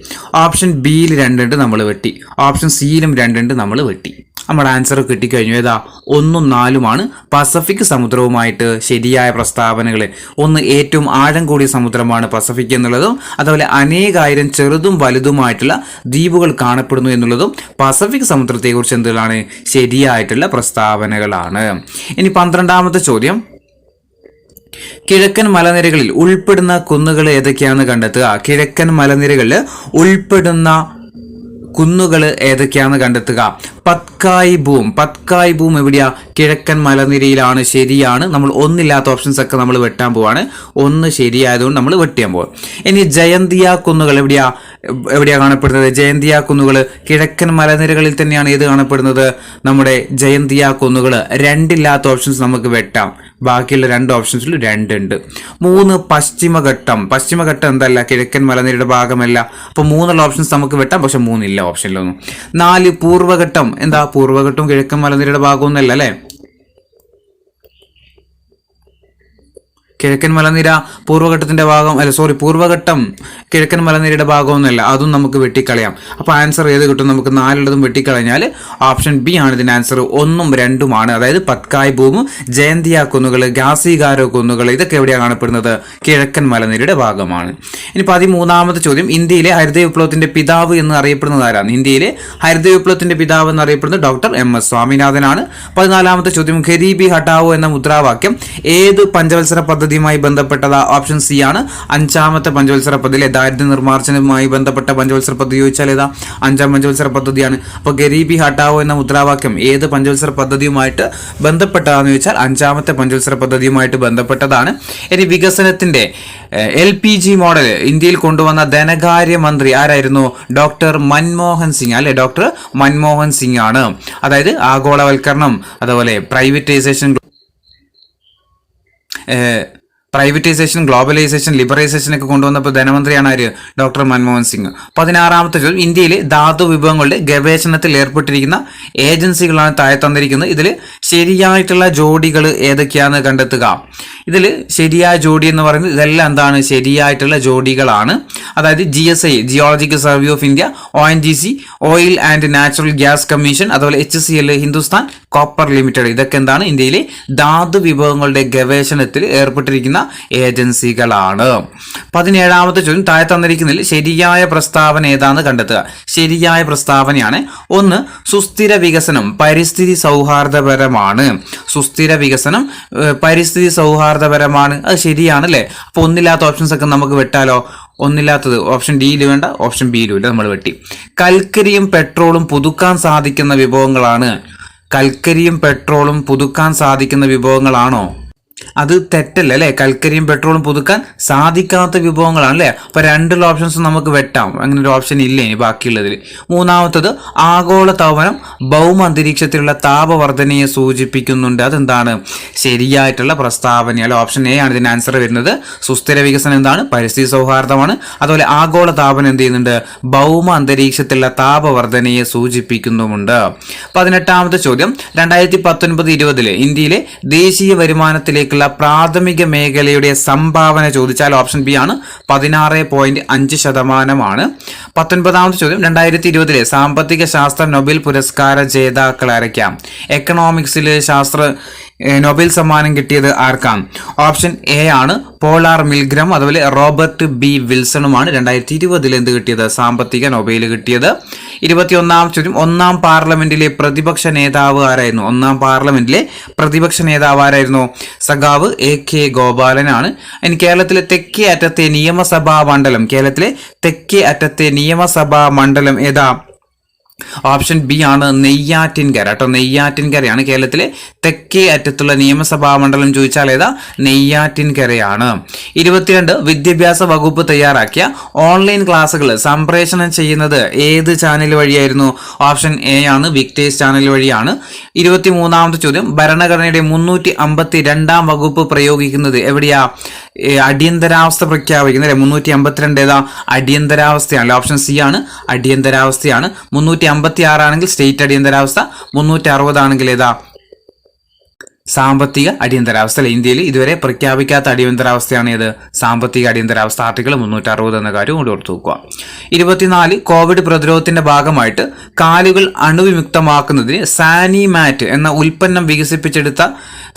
ഓപ്ഷൻ ബിയിൽ 2 നമ്മൾ വെട്ടി, ഓപ്ഷൻ സിയിലും 2 നമ്മൾ വെട്ടി. നമ്മുടെ ആൻസർ കിട്ടിക്കഴിഞ്ഞു. ഏതാ? 1ഉം 4ഉമാണ് പസഫിക് സമുദ്രവുമായിട്ട് ശരിയായ പ്രസ്താവനകൾ. 1, ഏറ്റവും ആഴം കൂടിയ സമുദ്രമാണ് പസഫിക് എന്നുള്ളതും, അതുപോലെ അനേകായിരം ചെറുതും വലുതുമായിട്ടുള്ള ദ്വീപുകൾ കാണപ്പെടുന്നു എന്നുള്ളതും പസഫിക് സമുദ്രത്തെക്കുറിച്ച് എന്താണ്? ശരിയായിട്ടുള്ള പ്രസ്താവനകളാണ്. ഇനി 12ാമത്തെ ചോദ്യം, കിഴക്കൻ മലനിരകളിൽ ഉൾപ്പെടുന്ന കുന്നുകൾ ഏതൊക്കെയാണെന്ന് കണ്ടെത്തുക. കിഴക്കൻ മലനിരകളിൽ ഉൾപ്പെടുന്ന കുന്നുകൾ ഏതൊക്കെയാണെന്ന് കണ്ടെത്തുക. പത്കായ് ബൂം എവിടെയാ? കിഴക്കൻ മലനിരയിലാണ്. ശരിയാണ്. നമ്മൾ ഒന്നില്ലാത്ത ഓപ്ഷൻസ് ഒക്കെ നമ്മൾ വെട്ടാൻ പോവാണ്. 1 ശരിയായതുകൊണ്ട് നമ്മൾ വെട്ടിയാൻ പോവാം. ഇനി ജയന്തിയ കുന്നുകൾ എവിടെയാ കാണപ്പെടുന്നത്? ജയന്തിയ കുന്നുകൾ കിഴക്കൻ മലനിരകളിൽ തന്നെയാണ്. ഏത് കാണപ്പെടുന്നത്? നമ്മുടെ ജയന്തിയ കുന്നുകൾ. 2 ഇല്ലാത്ത ഓപ്ഷൻസ് നമുക്ക് വെട്ടാം. ബാക്കിയുള്ള 2 ഓപ്ഷൻസിൽ 2 ഉണ്ട്. 3 പശ്ചിമഘട്ടം എന്തല്ല? കിഴക്കൻ മലനിരയുടെ ഭാഗമല്ല. അപ്പൊ 3 ഓപ്ഷൻസ് നമുക്ക് വെട്ടാം, പക്ഷെ 3 ഇല്ല ഓപ്ഷനിലൊന്നും. 4 പൂർവ്വഘട്ടം. എന്താ? പൂർവ്വഘട്ടം കിഴക്കൻ മലനിരയുടെ ഭാഗമൊന്നുമല്ല അല്ലെ. കിഴക്കൻ മലനിര പൂർവ്വഘട്ടത്തിന്റെ ഭാഗം പൂർവ്വഘട്ടം കിഴക്കൻ മലനിരയുടെ ഭാഗമൊന്നുമല്ല. അതും നമുക്ക് വെട്ടിക്കളയാം. അപ്പൊ ആൻസർ ഏത് കിട്ടും? നമുക്ക് 4 വെട്ടിക്കളഞ്ഞാൽ ഓപ്ഷൻ ബി ആണ് ഇതിന്റെ ആൻസർ. 1ഉം 2ഉമാണ്. അതായത് പത്കായ് ബൂമും ജയന്തിയ കുന്നുകൾ, ഗാസിഗാരോ കുന്നുകൾ, ഇതൊക്കെ എവിടെയാണ് കാണപ്പെടുന്നത്? കിഴക്കൻ മലനിരയുടെ ഭാഗമാണ്. ഇനി 13ാമത്തെ ചോദ്യം, ഇന്ത്യയിലെ ഹരിത വിപ്ലവത്തിന്റെ പിതാവ് എന്ന് അറിയപ്പെടുന്നത് ആരാണ്? ഇന്ത്യയിലെ ഹരിത വിപ്ലവത്തിന്റെ പിതാവ് എന്ന് അറിയപ്പെടുന്നത് ഡോക്ടർ MS സ്വാമിനാഥനാണ്. 14ാമത്തെ ചോദ്യം, ഖരീബി ഹട്ടാവോ എന്ന മുദ്രാവാക്യം ഏത് പഞ്ചവത്സര പദ്ധതിയുമായി ബന്ധപ്പെട്ടതാ? ഓപ്ഷൻ സി ആണ് 5ാമത്തെ പഞ്ചവത്സര പദ്ധതി. ദാരിദ്ര്യ നിർമ്മാർജ്ജനവുമായി ബന്ധപ്പെട്ട പഞ്ചവത്സര പദ്ധതി ചോദിച്ചാൽ ഏതാ? 5ാം പഞ്ചവത്സര പദ്ധതിയാണ്. അപ്പോൾ ഗരീബി ഹട്ടാവോ എന്ന മുദ്രാവാക്യം ഏത് പഞ്ചവത്സര പദ്ധതിയുമായിട്ട് ബന്ധപ്പെട്ടതാണെന്ന് ചോദിച്ചാൽ 5ാമത്തെ പഞ്ചവത്സര പദ്ധതിയുമായിട്ട് ബന്ധപ്പെട്ടതാണ്. ഇനി വികസനത്തിന്റെ LPG മോഡൽ ഇന്ത്യയിൽ കൊണ്ടുവന്ന ധനകാര്യ മന്ത്രി ആരായിരുന്നു? ഡോക്ടർ മൻമോഹൻ സിംഗ് അല്ലെ. ഡോക്ടർ മൻമോഹൻ സിംഗ് ആണ്. അതായത് ആഗോളവൽക്കരണം, അതുപോലെ പ്രൈവറ്റൈസേഷൻ, ഗ്ലോബലൈസേഷൻ, ലിബറൈസേഷൻ ഒക്കെ കൊണ്ടുവന്നപ്പോൾ ധനമന്ത്രിയാണ് ആര്? ഡോക്ടർ മൻമോഹൻ സിംഗ്. 16ാമത്തെ ചോദ്യം, ഇന്ത്യയിലെ ധാതു വിഭവങ്ങളുടെ ഗവേഷണത്തിൽ ഏർപ്പെട്ടിരിക്കുന്ന ഏജൻസികളാണ് താഴെ തന്നിരിക്കുന്നത്. ഇതിൽ ശരിയായിട്ടുള്ള ജോഡികൾ ഏതൊക്കെയാണെന്ന് കണ്ടെത്തുക. ഇതിൽ ശരിയായ ജോഡി എന്ന് പറയുന്നത് ഇതെല്ലാം എന്താണ്? ശരിയായിട്ടുള്ള ജോഡികളാണ്. അതായത് GSI, geological survey of India, ONGC, oil and natural gas commission, അതുപോലെ HCL, ഹിന്ദുസ്ഥാൻ കോപ്പർ ലിമിറ്റഡ്, ഇതൊക്കെ എന്താണ്? ഇന്ത്യയിലെ ധാതു വിഭവങ്ങളുടെ ഗവേഷണത്തിൽ ഏർപ്പെട്ടിരിക്കുന്ന ഏജൻസികളാണ്. 17ാമത്തെ ചോദ്യം, താഴെ തന്നിരിക്കുന്നതിൽ ശരിയായ പ്രസ്താവന ഏതാണെന്ന് കണ്ടെത്തുക. ശരിയായ പ്രസ്താവനയാണ് 1, സുസ്ഥിര വികസനം പരിസ്ഥിതി സൗഹാർദ്ദപരമാണ്. സുസ്ഥിര വികസനം പരിസ്ഥിതി സൗഹാർദ്ദപരമാണ്. അത് ശരിയാണ് അല്ലേ. അപ്പൊ ഒന്നില്ലാത്ത ഓപ്ഷൻസ് ഒക്കെ നമുക്ക് വെട്ടാലോ? ഒന്നില്ലാത്തത് ഓപ്ഷൻ ഡിയിൽ വേണ്ട, ഓപ്ഷൻ ബിയിലും ഇല്ല, നമ്മൾ വെട്ടി. കൽക്കരിയും പെട്രോളും പുതുക്കാൻ സാധിക്കുന്ന വിഭവങ്ങളാണ്. കൽക്കരിയും പെട്രോളും പുതുക്കാൻ സാധിക്കുന്ന വിഭവങ്ങളാണോ? അത് തെറ്റല്ല അല്ലേ. കൽക്കരിയും പെട്രോളും പുതുക്കാൻ സാധിക്കാത്ത വിഭവങ്ങളാണ് അല്ലേ. അപ്പൊ രണ്ടുള്ള ഓപ്ഷൻസ് നമുക്ക് വെട്ടാം. അങ്ങനെ ഒരു ഓപ്ഷൻ ഇല്ല ഇനി ബാക്കിയുള്ളതിൽ. മൂന്നാമത്തത് ആഗോളതാപനം ഭൗമ അന്തരീക്ഷത്തിലുള്ള താപവർദ്ധനയെ സൂചിപ്പിക്കുന്നുണ്ട്. അതെന്താണ്? ശരിയായിട്ടുള്ള പ്രസ്താവനയാണ്. ഓപ്ഷൻ എ ആണ് ഇതിന്റെ ആൻസർ വരുന്നത്. സുസ്ഥിര വികസനം എന്താണ്? പരിസ്ഥിതി സൗഹാർദ്ദമാണ്. അതുപോലെ ആഗോളതാപനം എന്ത് ചെയ്യുന്നുണ്ട്? ഭൗമ അന്തരീക്ഷത്തിലുള്ള താപവർദ്ധനയെ സൂചിപ്പിക്കുന്നുമുണ്ട്. 18ാമത്തെ ചോദ്യം, 2019-20 ഇന്ത്യയിലെ ദേശീയ വരുമാനത്തിലേക്ക് പ്രാഥമിക മേഖലയുടെ സംഭാവന ചോദിച്ചാൽ ഓപ്ഷൻ ബി ആണ്, 16.5%. 19ാമത്തെ ചോദ്യം, 2020 സാമ്പത്തിക ശാസ്ത്ര നൊബേൽ പുരസ്കാര ജേതാക്കൾ ആരൊക്കെയാണ്? എക്കണോമിക്സിൽ നൊബേൽ സമ്മാനം കിട്ടിയത് ആർക്കാണ്? ഓപ്ഷൻ എ ആണ്, പോൾ ആർ മിൽഗ്രം. അതുപോലെ റോബർട്ട് ബി വിൽസണുമാണ് 2020 എന്ത് കിട്ടിയത്? സാമ്പത്തിക നൊബേൽ കിട്ടിയത്. 21ാം ചോദ്യം, ഒന്നാം പാർലമെന്റിലെ പ്രതിപക്ഷ നേതാവ് ആരായിരുന്നു? ഒന്നാം പാർലമെന്റിലെ പ്രതിപക്ഷ നേതാവ് ആരായിരുന്നു? സഖാവ് AK ഗോപാലനാണ്. ഇനി കേരളത്തിലെ തെക്കേ അറ്റത്തെ നിയമസഭാ മണ്ഡലം ഏതാ? ഓപ്ഷൻ ബി ആണ്, നെയ്യാറ്റിൻകര കേട്ടോ. നെയ്യാറ്റിൻകരയാണ് കേരളത്തിലെ തെക്കേ അറ്റത്തുള്ള നിയമസഭാ മണ്ഡലം ചോദിച്ചാൽ ഏതാ? നെയ്യാറ്റിൻകരയാണ്. 22 വിദ്യാഭ്യാസ വകുപ്പ് തയ്യാറാക്കിയ ഓൺലൈൻ ക്ലാസ്സുകൾ സംപ്രേഷണം ചെയ്യുന്നത് ഏത് ചാനൽ വഴിയായിരുന്നു? ഓപ്ഷൻ എ ആണ്, വിക്ടേഴ്സ് ചാനൽ വഴിയാണ്. 23ാമത്തെ ചോദ്യം, ഭരണഘടനയുടെ 352ാം വകുപ്പ് പ്രയോഗിക്കുന്നത് എവിടെയാ? അടിയന്തരാവസ്ഥ പ്രഖ്യാപിക്കുന്നത് 352 ഏതാ? അടിയന്തരാവസ്ഥയാണ്. ഓപ്ഷൻ സി ആണ്, അടിയന്തരാവസ്ഥയാണ്. 356 ആണെങ്കിൽ സ്റ്റേറ്റ് അടിയന്തരാവസ്ഥ, 360 ആണെങ്കിൽ ഏതാ? സാമ്പത്തിക അടിയന്തരാവസ്ഥ. അല്ലെ, ഇന്ത്യയിൽ ഇതുവരെ പ്രഖ്യാപിക്കാത്ത അടിയന്തരാവസ്ഥയാണ് ഏത്? സാമ്പത്തിക അടിയന്തരാവസ്ഥ. ആർട്ടിക്കിൾ 360 എന്ന കാര്യം കൂടി ഓർത്തു വെക്കുക. 24 കോവിഡ് പ്രതിരോധത്തിന്റെ ഭാഗമായിട്ട് കാലുകൾ അണുവിമുക്തമാക്കുന്നതിന് സാനിമാറ്റ് എന്ന ഉൽപ്പന്നം വികസിപ്പിച്ചെടുത്ത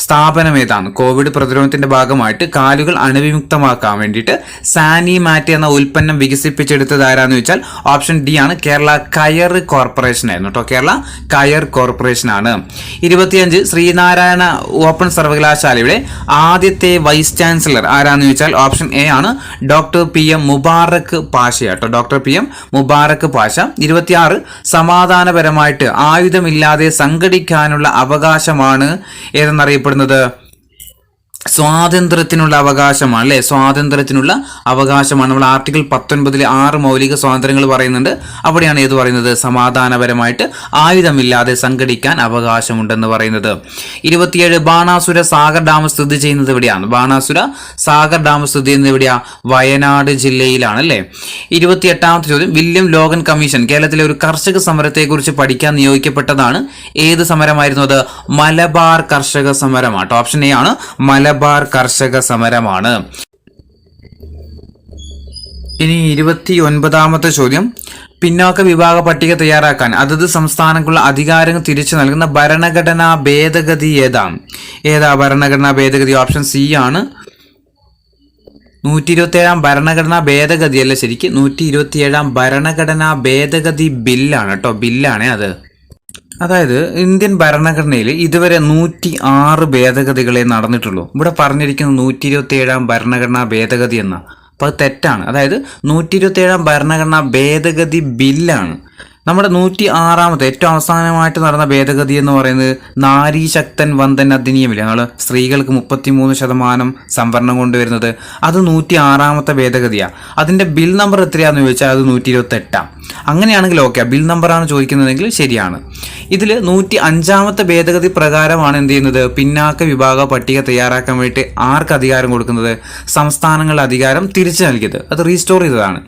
സ്ഥാപനം ഏതാണ്? കോവിഡ് പ്രതിരോധത്തിന്റെ ഭാഗമായിട്ട് കാലുകൾ അണുവിമുക്തമാക്കാൻ വേണ്ടിയിട്ട് സാനിമാറ്റ് എന്ന ഉൽപ്പന്നം വികസിപ്പിച്ചെടുത്തത് ആരാന്ന് ചോദിച്ചാൽ ഓപ്ഷൻ ഡി ആണ്, കേരള കയർ കോർപ്പറേഷൻ ആയിരുന്നു കേട്ടോ. കേരള കയർ കോർപ്പറേഷൻ ആണ്. 25 ശ്രീനാരായണ ഓപ്പൺ സർവകലാശാലയുടെ ആദ്യത്തെ വൈസ് ചാൻസലർ ആരാന്ന് ചോദിച്ചാൽ ഓപ്ഷൻ എ ആണ്, ഡോക്ടർ PM മുബാറക് പാഷ കേട്ടോ. Doctor PM Mubarak Pasha. 26 സമാധാനപരമായിട്ട് ആയുധമില്ലാതെ സംഘടിക്കാനുള്ള അവകാശമാണ് ഏതെന്നറിയപ്പെടുന്നത്? സ്വാതന്ത്ര്യത്തിനുള്ള അവകാശമാണ് അല്ലെ. സ്വാതന്ത്ര്യത്തിനുള്ള അവകാശമാണ്. നമ്മൾ ആർട്ടിക്കിൾ 19 6 മൗലിക സ്വാതന്ത്ര്യങ്ങൾ പറയുന്നുണ്ട്. അവിടെയാണ് ഏത് പറയുന്നത്? സമാധാനപരമായിട്ട് ആയുധമില്ലാതെ സംഘടിക്കാൻ അവകാശമുണ്ടെന്ന് പറയുന്നത്. 27 ബാണാസുര സാഗർ ഡാം സ്ഥിതി ചെയ്യുന്നത് എവിടെയാണ്? ബാണാസുര സാഗർ ഡാം സ്ഥിതി ചെയ്യുന്നത് എവിടെയാ? വയനാട് ജില്ലയിലാണ് അല്ലെ. 28ാമത്തെ ചോദ്യം, വില്യം ലോഗൻ കമ്മീഷൻ കേരളത്തിലെ ഒരു കർഷക സമരത്തെക്കുറിച്ച് പഠിക്കാൻ നിയോഗിക്കപ്പെട്ടതാണ്. ഏത് സമരമായിരുന്നു അത്? മലബാർ കർഷക സമരമാണ്. ഓപ്ഷൻ എ ആണ്, മലബാർ കർഷക സമരമാണ്. ഇനി 29ാമത്തെ ചോദ്യം, പിന്നാക്ക വിഭാഗ പട്ടിക തയ്യാറാക്കാൻ അതത് സംസ്ഥാനങ്ങളുടെ അധികാരങ്ങൾ തിരിച്ചു നൽകുന്ന ഭരണഘടനാ ഭേദഗതി ഏതാണ്? ഏതാ ഭരണഘടനാ ഭേദഗതി? ഓപ്ഷൻ സി ആണ്, 127ാം ഭരണഘടനാ ഭേദഗതി അല്ല, ശരിക്കും 127ാം ഭരണഘടനാ ഭേദഗതി ബില്ലാണ് കേട്ടോ. ബില്ലാണ് അത്. അതായത് ഇന്ത്യൻ ഭരണഘടനയിൽ ഇതുവരെ 106 ഭേദഗതികളെ നടന്നിട്ടുള്ളൂ. ഇവിടെ പറഞ്ഞിരിക്കുന്നത് 127ാം ഭരണഘടനാ ഭേദഗതി എന്ന. അപ്പോൾ അത് തെറ്റാണ്. അതായത് 127ാം ഭരണഘടനാ ഭേദഗതി ബില്ലാണ്. നമ്മുടെ 106ാമത്തെ ഏറ്റവും അവസാനമായിട്ട് നടന്ന ഭേദഗതി എന്ന് പറയുന്നത് നാരി ശക്തൻ വന്ദൻ അധിനിയമില്ല, നമ്മൾ സ്ത്രീകൾക്ക് 33% സംവരണം കൊണ്ടുവരുന്നത്. അത് 106ാമത്തെ ഭേദഗതിയാണ്. അതിന്റെ ബിൽ നമ്പർ എത്രയാന്ന് ചോദിച്ചാൽ അത് 128. അങ്ങനെയാണെങ്കിൽ ഓക്കെ, ബിൽ നമ്പറാണ് ചോദിക്കുന്നതെങ്കിൽ ശരിയാണ്. ഇതിൽ 105ാമത്തെ ഭേദഗതി പ്രകാരമാണ് എന്ത് ചെയ്യുന്നത്? പിന്നാക്ക വിഭാഗ പട്ടിക തയ്യാറാക്കാൻ വേണ്ടി ആർക്ക് അധികാരം കൊടുക്കുന്നത്? സംസ്ഥാനങ്ങളുടെ അധികാരം തിരിച്ചു നൽകിയത്. അത് റീസ്റ്റോർ ചെയ്തതാണ്.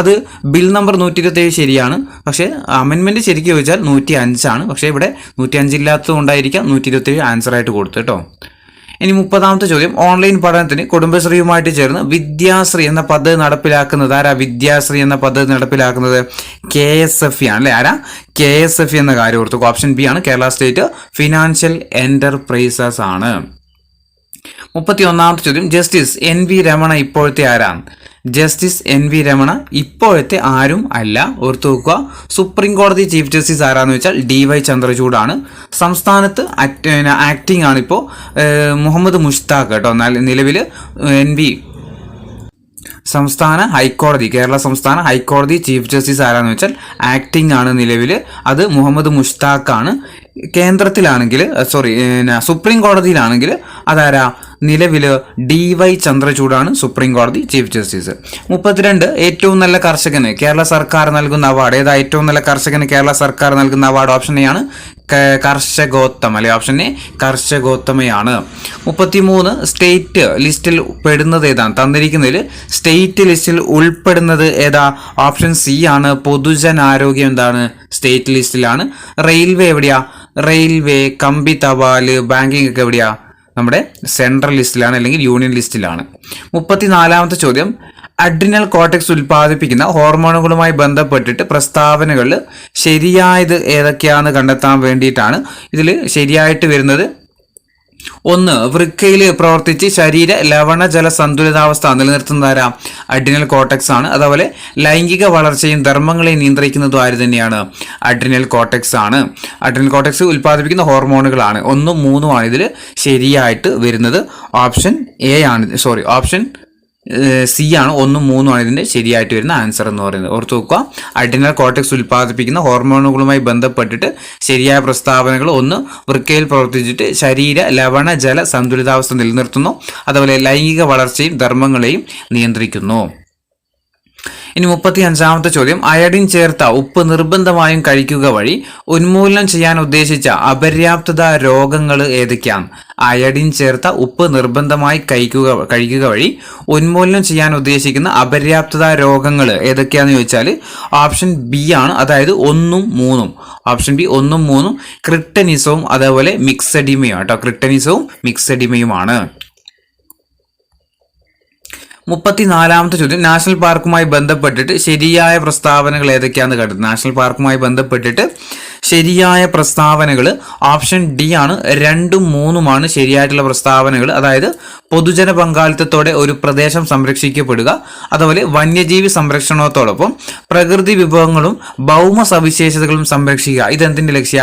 അത് ബിൽ നമ്പർ 127 ശരിയാണ്. പക്ഷേ അമെൻമെന്റ് ശരിക്കും ചോദിച്ചാൽ 105 ആണ്. പക്ഷേ ഇവിടെ 105 ഇല്ലാത്തത് കൊണ്ടായിരിക്കാം 127 ആൻസർ ആയിട്ട് കൊടുത്തു കേട്ടോ. ഇനി 30ാമത്തെ ചോദ്യം, ഓൺലൈൻ പഠനത്തിന് കുടുംബശ്രീയുമായിട്ട് ചേർന്ന് വിദ്യാശ്രീ എന്ന പദ്ധതി നടപ്പിലാക്കുന്നത് ആരാ? വിദ്യാശ്രീ എന്ന പദ്ധതി നടപ്പിലാക്കുന്നത് KSFE ആണ് അല്ലെ. ആരാ? KSFE എന്ന കാര്യം ഓർത്തു. ഓപ്ഷൻ ബി ആണ്, കേരള സ്റ്റേറ്റ് ഫിനാൻഷ്യൽ എന്റർപ്രൈസസ് ആണ്. 31ാമത്തെ ചോദ്യം, ജസ്റ്റിസ് NV രമണ ഇപ്പോഴത്തെ ആരാണ്? ജസ്റ്റിസ് NV രമണ ഇപ്പോഴത്തെ ആരും അല്ല, ഓർത്തു വെക്കുക. സുപ്രീം കോടതി ചീഫ് ജസ്റ്റിസ് ആരാന്ന് വെച്ചാൽ DY ചന്ദ്രചൂഡാണ്. സംസ്ഥാനത്ത് ആക്ടിംഗ് ആണിപ്പോൾ മുഹമ്മദ് മുഷ്താഖ് കേട്ടോ. നിലവിൽ NV സംസ്ഥാന ഹൈക്കോടതി, കേരള സംസ്ഥാന ഹൈക്കോടതി ചീഫ് ജസ്റ്റിസ് ആരാന്ന് വെച്ചാൽ ആക്ടിംഗ് ആണ് നിലവിൽ, അത് മുഹമ്മദ് മുഷ്താഖാണ്. കേന്ദ്രത്തിലാണെങ്കിൽ സുപ്രീം കോടതിയിലാണെങ്കിൽ അതാരാ നിലവിൽ DY ചന്ദ്രചൂഡാണ് സുപ്രീം കോടതി ചീഫ് ജസ്റ്റിസ്. 32 ഏറ്റവും നല്ല കർഷകന് കേരള സർക്കാർ നൽകുന്ന അവാർഡ്. ഏതാ ഏറ്റവും നല്ല കർഷകന് കേരള സർക്കാർ നൽകുന്ന അവാർഡ്? ഓപ്ഷൻ എ ആണ് കർഷകോത്തമ, അല്ലെ ഓപ്ഷൻ എ കർഷകോത്തമയാണ്. 33 സ്റ്റേറ്റ് ലിസ്റ്റിൽ പെടുന്നത് ഏതാണ്? തന്നിരിക്കുന്നതിൽ സ്റ്റേറ്റ് ലിസ്റ്റിൽ ഉൾപ്പെടുന്നത് ഏതാ? ഓപ്ഷൻ സി ആണ് പൊതുജനാരോഗ്യം എന്താണ് സ്റ്റേറ്റ് ലിസ്റ്റിലാണ്. റെയിൽവേ എവിടെയാ? റെയിൽവേ, കമ്പി തപാല്, ബാങ്കിങ് ഒക്കെ എവിടെയാ? നമ്മുടെ സെൻട്രൽ ലിസ്റ്റിലാണ് അല്ലെങ്കിൽ യൂണിയൻ ലിസ്റ്റിലാണ്. 34ാമത്തെ ചോദ്യം, അഡ്രിനൽ കോർട്ടെക്സ് ഉൽപ്പാദിപ്പിക്കുന്ന ഹോർമോണുകളുമായി ബന്ധപ്പെട്ടിട്ട് പ്രസ്താവനകളിൽ ശരിയായത് ഏതൊക്കെയാണെന്ന് കണ്ടെത്താൻ വേണ്ടിയിട്ടാണ്. ഇതിൽ ശരിയായിട്ട് വരുന്നത് 1 വൃക്കയിൽ പ്രവർത്തിച്ച് ശരീര ലവണജല സന്തുലിതാവസ്ഥ നിലനിർത്തുന്നതാരാ? അഡ്രിനൽ കോർട്ടെക്സ് ആണ്. അതുപോലെ ലൈംഗിക വളർച്ചയും ധർമ്മങ്ങളെയും നിയന്ത്രിക്കുന്നതും ആര് തന്നെയാണ്? അഡ്രിനൽ കോർട്ടെക്സ് ആണ്. അഡ്രിനൽ കോർട്ടെക്സ് ഉൽപ്പാദിപ്പിക്കുന്ന ഹോർമോണുകളാണ്. 1ഉം 3ഉം ആണ് ഇതിൽ ശരിയായിട്ട് വരുന്നത്. ഓപ്ഷൻ സി ആണ്. 1ഉം 3ഉം ആണ് ഇതിന്റെ ശരിയായിട്ട് വരുന്ന ആൻസർ എന്ന് പറയുന്നത്. ഓർത്ത് നോക്കുക, അഡ്രിനൽ കോർട്ടെക്സ് ഉൽപ്പാദിപ്പിക്കുന്ന ഹോർമോണുകളുമായി ബന്ധപ്പെട്ടിട്ട് ശരിയായ പ്രസ്താവനകൾ: 1 വൃക്കയിൽ പ്രവർത്തിച്ചിട്ട് ശരീര ലവണ ജല സന്തുലിതാവസ്ഥ നിലനിർത്തുന്നു, അതുപോലെ ലൈംഗിക വളർച്ചയും ധർമ്മങ്ങളെയും നിയന്ത്രിക്കുന്നു. ഇനി 35ാമത്തെ ചോദ്യം, അയഡിൻ ചേർത്ത ഉപ്പ് നിർബന്ധമായും കഴിക്കുക വഴി ഉന്മൂലനം ചെയ്യാൻ ഉദ്ദേശിച്ച അപര്യാപ്തത രോഗങ്ങൾ ഏതൊക്കെയാണ്? അയഡിൻ ചേർത്ത ഉപ്പ് നിർബന്ധമായി കഴിക്കുക വഴി ഉന്മൂലനം ചെയ്യാൻ ഉദ്ദേശിക്കുന്ന അപര്യാപ്തത രോഗങ്ങൾ ഏതൊക്കെയാണെന്ന് ചോദിച്ചാൽ ഓപ്ഷൻ ബി ആണ്, അതായത് 1ഉം 3ഉം. ഓപ്ഷൻ ബി 1ഉം 3ഉം ക്രിട്ടനിസവും അതേപോലെ മിക്സഡിമയും കേട്ടോ. ക്രിട്ടനിസവും മിക്സഡിമയുമാണ്. 34ാമത്തെ ചോദ്യം, നാഷണൽ പാർക്കുമായി ബന്ധപ്പെട്ടിട്ട് ശരിയായ പ്രസ്താവനകൾ ഏതൊക്കെയാണെന്ന് കണ്ടത്? നാഷണൽ പാർക്കുമായി ബന്ധപ്പെട്ടിട്ട് ശരിയായ പ്രസ്താവനകൾ ഓപ്ഷൻ ഡി ആണ്. 2ഉം 3ഉമാണ് ശരിയായിട്ടുള്ള പ്രസ്താവനകൾ. അതായത് പൊതുജന പങ്കാളിത്തത്തോടെ ഒരു പ്രദേശം സംരക്ഷിക്കപ്പെടുക, അതുപോലെ വന്യജീവി സംരക്ഷണത്തോടൊപ്പം പ്രകൃതി വിഭവങ്ങളും ഭൗമ സവിശേഷതകളും സംരക്ഷിക്കുക. ഇതെന്തിന്റെ ലക്ഷ്യ?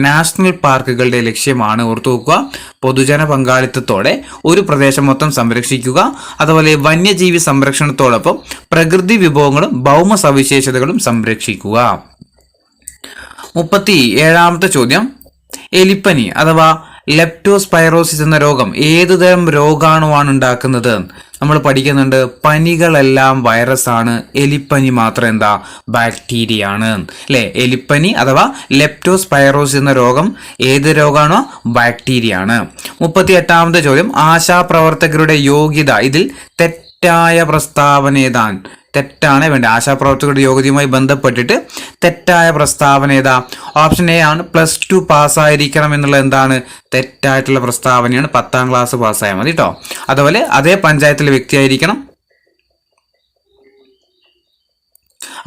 നാഷണൽ പാർക്കുകളുടെ ലക്ഷ്യമാണ്. ഓർത്തു നോക്കുക, പൊതുജന പങ്കാളിത്തത്തോടെ ഒരു പ്രദേശം മൊത്തം സംരക്ഷിക്കുക, അതുപോലെ വന്യജീവി സംരക്ഷണത്തോടൊപ്പം പ്രകൃതി വിഭവങ്ങളും ഭൗമ സവിശേഷതകളും സംരക്ഷിക്കുക. 37ാമത്തെ ചോദ്യം, എലിപ്പനി അഥവാ ലെപ്റ്റോസ്പൈറോസിസ് എന്ന രോഗം ഏതുതരം രോഗാണുവാണ് ഉണ്ടാക്കുന്നത്? നമ്മൾ പഠിക്കുന്നുണ്ട്, പനികളെല്ലാം വൈറസ് ആണ്, എലിപ്പനി മാത്രം എന്താ? ബാക്ടീരിയ ആണ്, അല്ലെ? എലിപ്പനി അഥവാ ലെപ്റ്റോസ്പൈറോസിസ് എന്ന രോഗം ഏത് രോഗാണോ? ബാക്ടീരിയ ആണ്. 38ാമത്തെ ചോദ്യം, ആശാപ്രവർത്തകരുടെ യോഗ്യത ഇതിൽ തെറ്റായ പ്രസ്താവന ഏതാണ്? തെറ്റാണ് വേണ്ട. ആശാപ്രവർത്തകരുടെ യോഗ്യതയുമായി ബന്ധപ്പെട്ടിട്ട് തെറ്റായ പ്രസ്താവന ഏതാ? ഓപ്ഷൻ എ ആണ്, +2 പാസ്സായിരിക്കണം എന്നുള്ളത് എന്താണ്? തെറ്റായിട്ടുള്ള പ്രസ്താവനയാണ്. 10ാം ക്ലാസ് പാസ്സായാൽ മതി കേട്ടോ. അതുപോലെ അതേ പഞ്ചായത്തിലെ വ്യക്തിയായിരിക്കണം.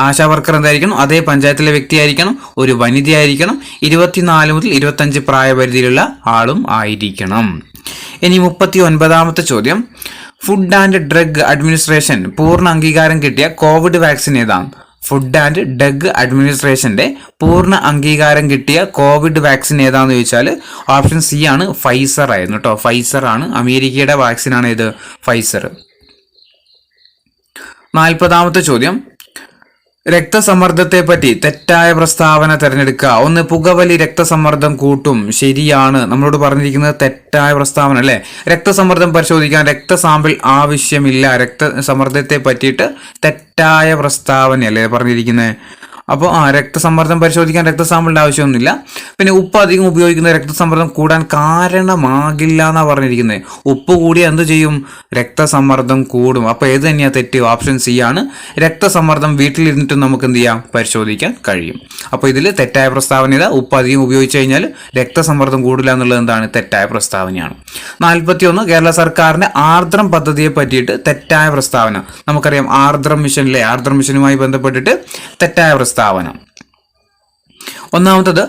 ആശാ വർക്കർ എന്തായിരിക്കണം? അതേ പഞ്ചായത്തിലെ വ്യക്തിയായിരിക്കണം, ഒരു വനിതയായിരിക്കണം, 24 മുതൽ 25 പ്രായപരിധിയിലുള്ള ആളും ആയിരിക്കണം. ഇനി 39ാമത്തെ ചോദ്യം, ഫുഡ് ആൻഡ് ഡ്രഗ് അഡ്മിനിസ്ട്രേഷൻ പൂർണ്ണ അംഗീകാരം കിട്ടിയ കോവിഡ് വാക്സിൻ ഏതാണ്? ഫുഡ് ആൻഡ് ഡ്രഗ് അഡ്മിനിസ്ട്രേഷന്റെ പൂർണ്ണ അംഗീകാരം കിട്ടിയ കോവിഡ് വാക്സിൻ ഏതാണെന്ന് ചോദിച്ചാൽ ഓപ്ഷൻ സി ആണ്, ഫൈസർ ആയിരുന്നു കേട്ടോ. ഫൈസർ ആണ്, അമേരിക്കയുടെ വാക്സിനാണ് ഇത്, ഫൈസർ. 40ാമത്തെ ചോദ്യം, രക്തസമ്മർദ്ദത്തെ പറ്റി തെറ്റായ പ്രസ്താവന തിരഞ്ഞെടുക്കുക. 1 പുകവലി രക്തസമ്മർദ്ദം കൂട്ടും, ശരിയാണ്. നമ്മളോട് പറഞ്ഞിരിക്കുന്നത് തെറ്റായ പ്രസ്താവന അല്ലേ. രക്തസമ്മർദ്ദം പരിശോധിക്കാൻ രക്തസാമ്പിൾ ആവശ്യമില്ല. രക്തസമ്മർദ്ദത്തെ പറ്റിയിട്ട് തെറ്റായ പ്രസ്താവന അല്ലേ പറഞ്ഞിരിക്കുന്നത്. അപ്പോൾ രക്തസമ്മർദ്ദം പരിശോധിക്കാൻ രക്തസാമ്പിളിന്റെ ആവശ്യമൊന്നുമില്ല. പിന്നെ ഉപ്പ് അധികം ഉപയോഗിക്കുന്ന രക്തസമ്മർദ്ദം കൂടാൻ കാരണമാകില്ല എന്നാണ് പറഞ്ഞിരിക്കുന്നത്. ഉപ്പ് കൂടിയാൽ എന്ത് ചെയ്യും? രക്തസമ്മർദ്ദം കൂടും. അപ്പോൾ ഏത് തന്നെയാ തെറ്റ്? ഓപ്ഷൻ സി ആണ്, രക്തസമ്മർദ്ദം വീട്ടിലിരുന്നിട്ടും നമുക്ക് എന്ത് ചെയ്യാം? പരിശോധിക്കാൻ കഴിയും. അപ്പോൾ ഇതിൽ തെറ്റായ പ്രസ്താവന ഇതാ, ഉപ്പ് അധികം ഉപയോഗിച്ചു കഴിഞ്ഞാൽ രക്തസമ്മർദ്ദം കൂടില്ല എന്നുള്ളത് എന്താണ്? തെറ്റായ പ്രസ്താവനയാണ്. 41 കേരള സർക്കാരിന്റെ ആർദ്രം പദ്ധതിയെ പറ്റിയിട്ട് തെറ്റായ പ്രസ്താവന. നമുക്കറിയാം ആർദ്രം മിഷനിലെ ആർദ്രം മിഷനുമായി ബന്ധപ്പെട്ടിട്ട് തെറ്റായ പ്രസ്താവന. ഒന്നാമത്തത്,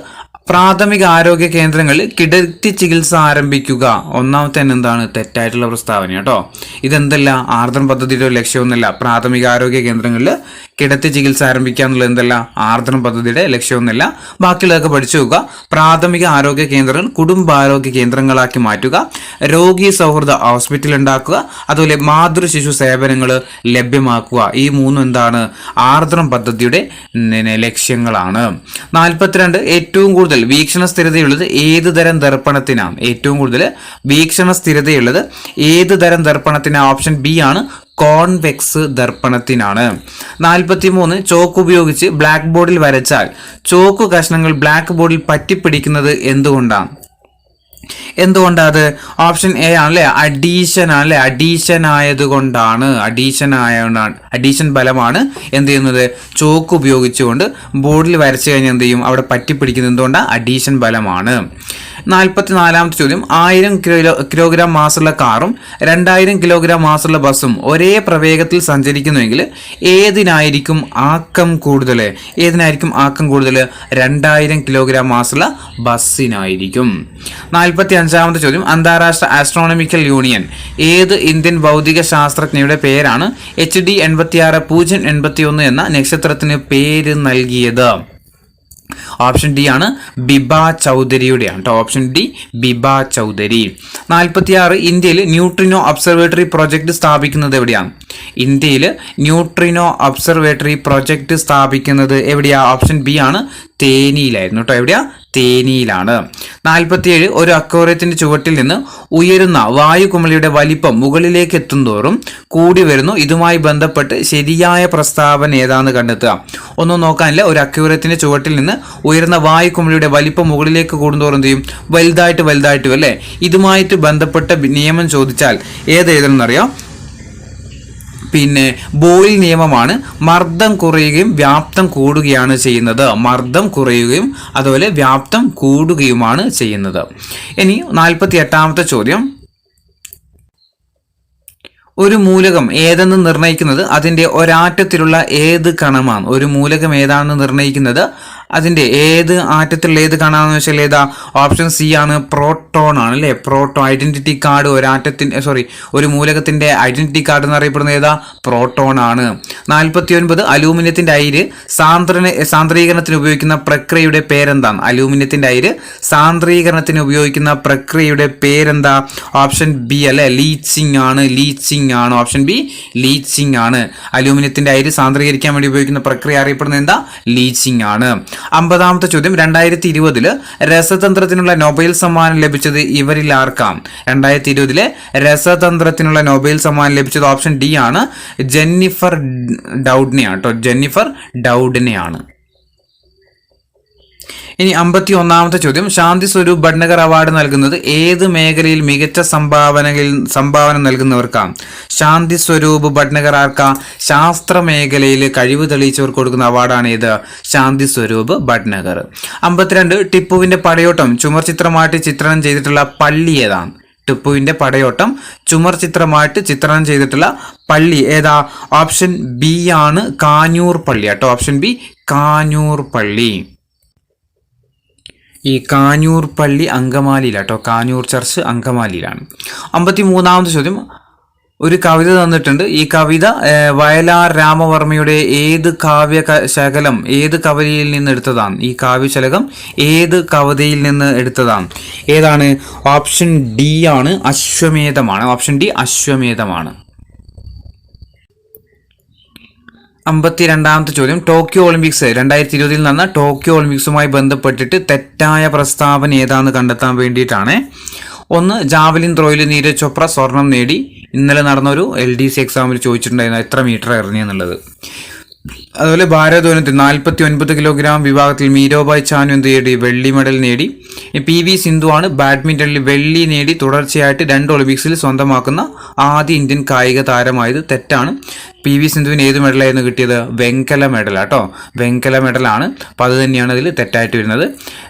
പ്രാഥമിക ആരോഗ്യ കേന്ദ്രങ്ങളിൽ കിടത്തി ചികിത്സ ആരംഭിക്കുക. ഒന്നാമത്തെ തന്നെ എന്താണ്? തെറ്റായിട്ടുള്ള പ്രസ്താവന കേട്ടോ. ഇതെന്തല്ല? ആർദ്രം പദ്ധതിയുടെ ലക്ഷ്യമൊന്നുമല്ല. പ്രാഥമിക ആരോഗ്യ കേന്ദ്രങ്ങളിൽ കിടത്തി ചികിത്സ ആരംഭിക്കുക എന്നുള്ളത് എന്തല്ല ആർദ്രം പദ്ധതിയുടെ ലക്ഷ്യമൊന്നുമില്ല. ബാക്കിയുള്ളതൊക്കെ പഠിച്ചു നോക്കുക. പ്രാഥമിക ആരോഗ്യ കേന്ദ്രങ്ങൾ കുടുംബാരോഗ്യ കേന്ദ്രങ്ങളാക്കി മാറ്റുക, രോഗി സൗഹൃദ ഹോസ്പിറ്റൽ ഉണ്ടാക്കുക, അതുപോലെ മാതൃ ശിശു സേവനങ്ങൾ ലഭ്യമാക്കുക. ഈ മൂന്നും എന്താണ് ആർദ്രം പദ്ധതിയുടെ ലക്ഷ്യങ്ങളാണ്. 42 ഏറ്റവും കൂടുതൽ വീക്ഷണ സ്ഥിരതയുള്ളത് ഏത് തരം ദർപ്പണത്തിനാണ്? ഏറ്റവും കൂടുതൽ വീക്ഷണ സ്ഥിരതയുള്ളത് ഏത് തരം ദർപ്പണത്തിനാണ്? ഓപ്ഷൻ ബി ആണ് കോൺവെക്സ് ദർപ്പണത്തിനാണ്. 43 ചോക്ക് ഉപയോഗിച്ച് ബ്ലാക്ക് ബോർഡിൽ വരച്ചാൽ ചോക്ക് കഷ്ണങ്ങൾ ബ്ലാക്ക് ബോർഡിൽ പറ്റിപ്പിടിക്കുന്നത് എന്തുകൊണ്ടാണ്? എന്തുകൊണ്ടത്? ഓപ്ഷൻ എ ആണല്ലേ അഡീഷൻ ആണല്ലേ, അഡീഷൻ ആയതുകൊണ്ടാണ്. അഡീഷൻ ബലമാണ് എന്ത് ചെയ്യുന്നത്? ചോക്ക് ഉപയോഗിച്ചുകൊണ്ട് ബോർഡിൽ വരച്ചു കഴിഞ്ഞാൽ എന്ത് ചെയ്യും? അവിടെ പറ്റിപ്പിടിക്കുന്നത് എന്തുകൊണ്ടാണ്? അഡീഷൻ ബലമാണ്. 44ാമത്തെ ചോദ്യം, 1000 കിലോഗ്രാം മാസുള്ള കാറും 2000 കിലോഗ്രാം മാസുള്ള ബസ്സും ഒരേ പ്രവേഗത്തിൽ സഞ്ചരിക്കുന്നുവെങ്കിൽ ഏതിനായിരിക്കും ആക്കം കൂടുതൽ? ഏതിനായിരിക്കും ആക്കം കൂടുതൽ? 2000 കിലോഗ്രാം മാസുള്ള ബസ്സിനായിരിക്കും. 45ാമത്തെ ചോദ്യം, അന്താരാഷ്ട്ര ആസ്ട്രോണമിക്കൽ യൂണിയൻ ഏത് ഇന്ത്യൻ ഭൗതിക ശാസ്ത്രജ്ഞയുടെ പേരാണ് HD 86-081 എന്ന നക്ഷത്രത്തിന് പേര് നൽകിയത്? ഓപ്ഷൻ ഡി ആണ് ബിബ ചൗധരിയുടെയാണ് കേട്ടോ. Option D Biba Chaudhary. 46 ഇന്ത്യയിൽ ന്യൂട്രിനോ ഒബ്സർവേറ്ററി പ്രൊജക്ട് സ്ഥാപിക്കുന്നത് എവിടെയാണ്? ഇന്ത്യയിൽ ന്യൂട്രിനോ ഒബ്സർവേറ്ററി പ്രൊജക്ട് സ്ഥാപിക്കുന്നത് എവിടെയാ? ഓപ്ഷൻ ബി ആണ് തേനിയിലായിരുന്നു കേട്ടോ. എവിടെയാ? തേനിയിലാണ്. 47 ഒരു അക്വേറിയത്തിന്റെ ചുവട്ടിൽ നിന്ന് ഉയരുന്ന വായുകുമിളിയുടെ വലിപ്പം മുകളിലേക്ക് എത്തുന്തോറും കൂടി വരുന്നു. ഇതുമായി ബന്ധപ്പെട്ട് ശരിയായ പ്രസ്താവന ഏതാന്ന് കണ്ടെത്തുക. ഒന്നും നോക്കാനില്ല. ഒരു അക്വേറിയത്തിന്റെ ചുവട്ടിൽ നിന്ന് ഉയരുന്ന വായുകുമിളിയുടെ വലിപ്പം മുകളിലേക്ക് കൂടുന്തോറും എന്ത് ചെയ്യും? വലുതായിട്ട് അല്ലേ? ഇതുമായിട്ട് ബന്ധപ്പെട്ട നിയമം ചോദിച്ചാൽ ഏത് എഴുതണമെന്നറിയാം? പിന്നെ ബോയിൽ നിയമമാണ്. മർദ്ദം കുറയുകയും വ്യാപ്തം കൂടുകയാണ് ചെയ്യുന്നത്. മർദ്ദം കുറയുകയും അതുപോലെ വ്യാപ്തം കൂടുകയുമാണ് ചെയ്യുന്നത്. ഇനി 48ാമത്തെ ചോദ്യം, ഒരു മൂലകം ഏതെന്ന് നിർണ്ണയിക്കുന്നത് അതിന്റെ ഒരാറ്റത്തിലുള്ള ഏത് കണമാണ്? ഒരു മൂലകം ഏതാണെന്ന് നിർണ്ണയിക്കുന്നത് അതിന്റെ ഏത് ആറ്റത്തിലുള്ള ഏത് കണാന്ന് വെച്ചാൽ ഏതാ? ഓപ്ഷൻ സി ആണ് പ്രോട്ടോൺ ആണ് അല്ലേ. പ്രോട്ടോൺ ഐഡന്റിറ്റി കാർഡ് ഒരു മൂലകത്തിന്റെ ഐഡന്റിറ്റി കാർഡ് എന്നറിയപ്പെടുന്ന ഏതാ? പ്രോട്ടോൺ ആണ്. 49 അലൂമിനിയത്തിന്റെ അയിര് സാന്ദ്രീകരണത്തിന് ഉപയോഗിക്കുന്ന പ്രക്രിയയുടെ പേരെന്താണ്? അലൂമിനിയത്തിന്റെ അയിര് സാന്ദ്രീകരണത്തിന് ഉപയോഗിക്കുന്ന പ്രക്രിയയുടെ പേരെന്താ? ഓപ്ഷൻ ബി അല്ലെ ലീച്ചിങ് ആണ്. ഓപ്ഷൻ ബി ലീച്ചിങ് ആണ്. അലൂമിനിയത്തിന്റെ അയിര് സാന്ദ്രീകരിക്കാൻ വേണ്ടി ഉപയോഗിക്കുന്ന പ്രക്രിയ അറിയപ്പെടുന്നത് എന്താ? ലീച്ചിങ് ആണ്. 50ാമത്തെ ചോദ്യം, 2020 രസതന്ത്രത്തിനുള്ള നൊബേൽ സമ്മാനം ലഭിച്ചത് ഇവരിൽ ആർക്കാം? 2020 രസതന്ത്രത്തിനുള്ള നൊബേൽ സമ്മാനം ലഭിച്ചത് ഓപ്ഷൻ ഡി ആണ് ജെന്നിഫർ ഡൗഡ്നെയാണ് കേട്ടോ. ജെന്നിഫർ ഡൗഡ്നെയാണ്. ഇനി 51ാമത്തെ ചോദ്യം, ശാന്തി സ്വരൂപ് ഭട്നഗർ അവാർഡ് നൽകുന്നത് ഏത് മേഖലയിൽ മികച്ച സംഭാവന നൽകുന്നവർക്കാണ്? ശാന്തി സ്വരൂപ് ഭട്നഗർ ആർക്കാ? ശാസ്ത്ര മേഖലയിൽ കഴിവ് തെളിയിച്ചവർക്ക് കൊടുക്കുന്ന അവാർഡാണ് ഏത്? ശാന്തി സ്വരൂപ് ഭട്നഗർ. 52 ടിപ്പുവിന്റെ പടയോട്ടം ചുമർ ചിത്രമായിട്ട് ചിത്രണം ചെയ്തിട്ടുള്ള പള്ളി ഏതാണ്? ടിപ്പുവിന്റെ പടയോട്ടം ചുമർ ചിത്രമായിട്ട് ചിത്രണം ചെയ്തിട്ടുള്ള പള്ളി ഏതാ? ഓപ്ഷൻ ബി ആണ് കാഞ്ഞൂർ പള്ളി കേട്ടോ. ഓപ്ഷൻ ബി കാഞ്ഞൂർ പള്ളി. ഈ കാഞ്ഞൂർ പള്ളി അങ്കമാലിയിലാട്ടോ. കാഞ്ഞൂർ ചർച്ച് അങ്കമാലിയിലാണ്. 53ാമത്തെ ചോദ്യം, ഒരു കവിത തന്നിട്ടുണ്ട്. ഈ കവിത വയലാർ രാമവർമ്മയുടെ ഏത് കാവ്യശകലം ഏത് കവിതയിൽ നിന്ന് എടുത്തതാണ്? ഈ കാവ്യശലകം ഏത് കവിതയിൽ നിന്ന് എടുത്തതാണ്? ഏതാണ്? ഓപ്ഷൻ ഡി ആണ് അശ്വമേധമാണ്. Option D അശ്വമേധമാണ്. 52ാമത്തെ ചോദ്യം, ടോക്കിയോ ഒളിമ്പിക്സ് 2020 നടന്ന ടോക്കിയോ ഒളിമ്പിക്സുമായി ബന്ധപ്പെട്ടിട്ട് തെറ്റായ പ്രസ്താവന ഏതാന്ന് കണ്ടെത്താൻ വേണ്ടിയിട്ടാണ്. 1 ജാവലിൻ ത്രോയിൽ നീരജ് ചോപ്ര സ്വർണം നേടി. ഇന്നലെ നടന്ന ഒരു LDC എക്സാമിൽ ചോദിച്ചിട്ടുണ്ടായിരുന്നു എത്ര മീറ്റർ എറിഞ്ഞെന്നുള്ളത്. അതുപോലെ ഭാരോദ്വനത്തിൽ 49 കിലോഗ്രാം വിഭാഗത്തിൽ മീരാബായ് ചാനു എന്ത് നേടി? വെള്ളി മെഡൽ നേടി. PV സിന്ധു ആണ് ബാഡ്മിന്റണിൽ വെള്ളി നേടി തുടർച്ചയായിട്ട് 2 ഒളിമ്പിക്സിൽ സ്വന്തമാക്കുന്ന ആദ്യ ഇന്ത്യൻ കായിക താരമായത്. തെറ്റാണ്. PV സിന്ധുവിന് ഏത് മെഡലായിരുന്നു കിട്ടിയത്? വെങ്കല മെഡൽ കേട്ടോ. വെങ്കല മെഡലാണ്. അപ്പം അത് തന്നെയാണ് അതിൽ തെറ്റായിട്ട് വരുന്നത്.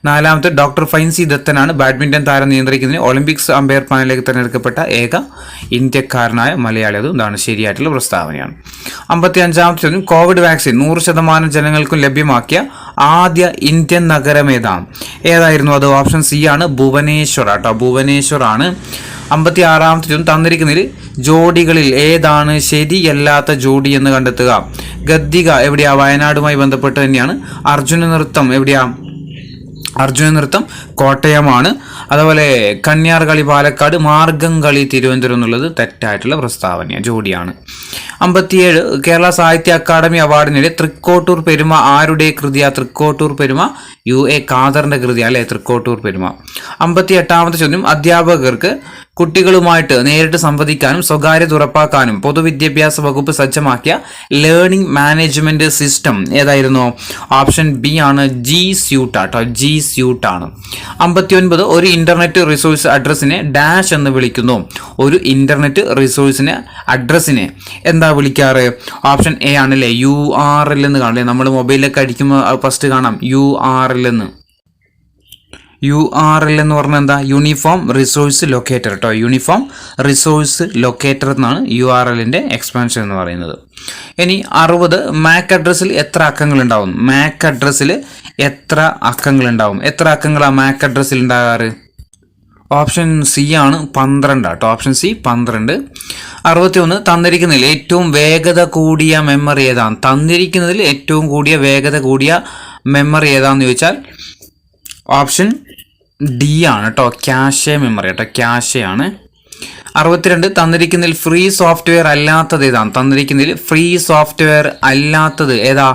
4ാമത്തെ ഡോക്ടർ ഫൈൻസി ദത്തനാണ് ബാഡ്മിന്റൺ താരം നിയന്ത്രിക്കുന്നതിന് ഒളിമ്പിക്സ് അമ്പയർ പാനലിലേക്ക് തിരഞ്ഞെടുക്കപ്പെട്ട ഏക ഇന്ത്യക്കാരനായ മലയാളി. അതും ഇതാണ് ശരിയായിട്ടുള്ള പ്രസ്താവനയാണ്. 55ാമത്തെ ചോദ്യം, കോവിഡ് വാക്സിൻ 100% ജനങ്ങൾക്കും ലഭ്യമാക്കിയ ആദ്യ ഇന്ത്യൻ നഗരം ഏതായിരുന്നു അത്? ഓപ്ഷൻ സി ആണ് ഭുവനേശ്വർ കേട്ടോ. ഭുവനേശ്വർ ആണ് 56-ാമത്തെ ചോദ്യം തന്നിരിക്കുന്നതിൽ ജോഡികളിൽ ഏതാണ് ശരിയല്ലാത്ത ജോഡി എന്ന് കണ്ടെത്തുക. ഗദ്ദിക എവിടെയാ? വയനാടുമായി ബന്ധപ്പെട്ട് തന്നെയാണ്. അർജുന നൃത്തം എവിടെയാ? അർജുന നൃത്തം കോട്ടയമാണ്. അതുപോലെ കന്യാർ കളി പാലക്കാട്, മാർഗം കളി തിരുവനന്തപുരം എന്നുള്ളത് തെറ്റായിട്ടുള്ള പ്രസ്താവന ജോഡിയാണ്. 57 കേരള സാഹിത്യ അക്കാദമി അവാർഡിനിടെ തൃക്കോട്ടൂർ പെരുമ ആരുടെ കൃതിയാ? തൃക്കോട്ടൂർ പെരുമ UA ഖാദറിന്റെ കൃതിയാ അല്ലെ തൃക്കോട്ടൂർ പെരുമ. 58-ാമത്തെ ചോദ്യം അധ്യാപകർക്ക് കുട്ടികളുമായിട്ട് നേരിട്ട് സംവദിക്കാനും സ്വകാര്യത ഉറപ്പാക്കാനും പൊതുവിദ്യാഭ്യാസ വകുപ്പ് സജ്ജമാക്കിയ ലേണിംഗ് മാനേജ്മെന്റ് സിസ്റ്റം ഏതായിരുന്നു? ഓപ്ഷൻ ബി ആണ് G Suite ആട്ടോ. G Suite ആണ്. 59 ഒരു ഇന്റർനെറ്റ് റിസോഴ്സ് അഡ്രസ്സിനെ ഡാഷ് എന്ന് വിളിക്കുന്നു. ഒരു ഇന്റർനെറ്റ് റിസോഴ്സിനെ അഡ്രസ്സിനെ എന്താ വിളിക്കാറ്? ഓപ്ഷൻ എ ആണല്ലേ URL എന്ന് കാണില്ലേ? നമ്മൾ മൊബൈലിലൊക്കെ അടിക്കുമ്പോൾ ഫസ്റ്റ് കാണാം URL എന്ന്. URL എന്ന് പറഞ്ഞാൽ എന്താ? യൂണിഫോം റിസോഴ്സ് ലൊക്കേറ്റർ കേട്ടോ. യൂണിഫോം റിസോഴ്സ് ലൊക്കേറ്റർ എന്നാണ് URLന്റെ എക്സ്പാൻഷൻ എന്ന് പറയുന്നത്. ഇനി 60 മാക് അഡ്രസ്സിൽ എത്ര അക്കങ്ങൾ ഉണ്ടാവും? മാക് അഡ്രസ്സിൽ എത്ര അക്കങ്ങൾ ഉണ്ടാവും? എത്ര അക്കങ്ങളാണ് മാക് അഡ്രസ്സിൽ ഉണ്ടാകാറ്? ഓപ്ഷൻ സി ആണ് 12 കേട്ടോ. Option C 12. 61 തന്നിരിക്കുന്നതിൽ ഏറ്റവും വേഗത കൂടിയ മെമ്മറി ഏതാണ്? തന്നിരിക്കുന്നതിൽ ഏറ്റവും വേഗത കൂടിയ മെമ്മറി ഏതാന്ന് ചോദിച്ചാൽ ഓപ്ഷൻ ഡി ആണ് കേട്ടോ. ക്യാഷെ മെമ്മറി കേട്ടോ. ക്യാഷെ ആണ്. 62 തന്നിരിക്കുന്നതിൽ ഫ്രീ സോഫ്റ്റ്വെയർ അല്ലാത്തത് ഏതാണ്? തന്നിരിക്കുന്നതിൽ ഫ്രീ സോഫ്റ്റ്വെയർ അല്ലാത്തത് ഏതാ?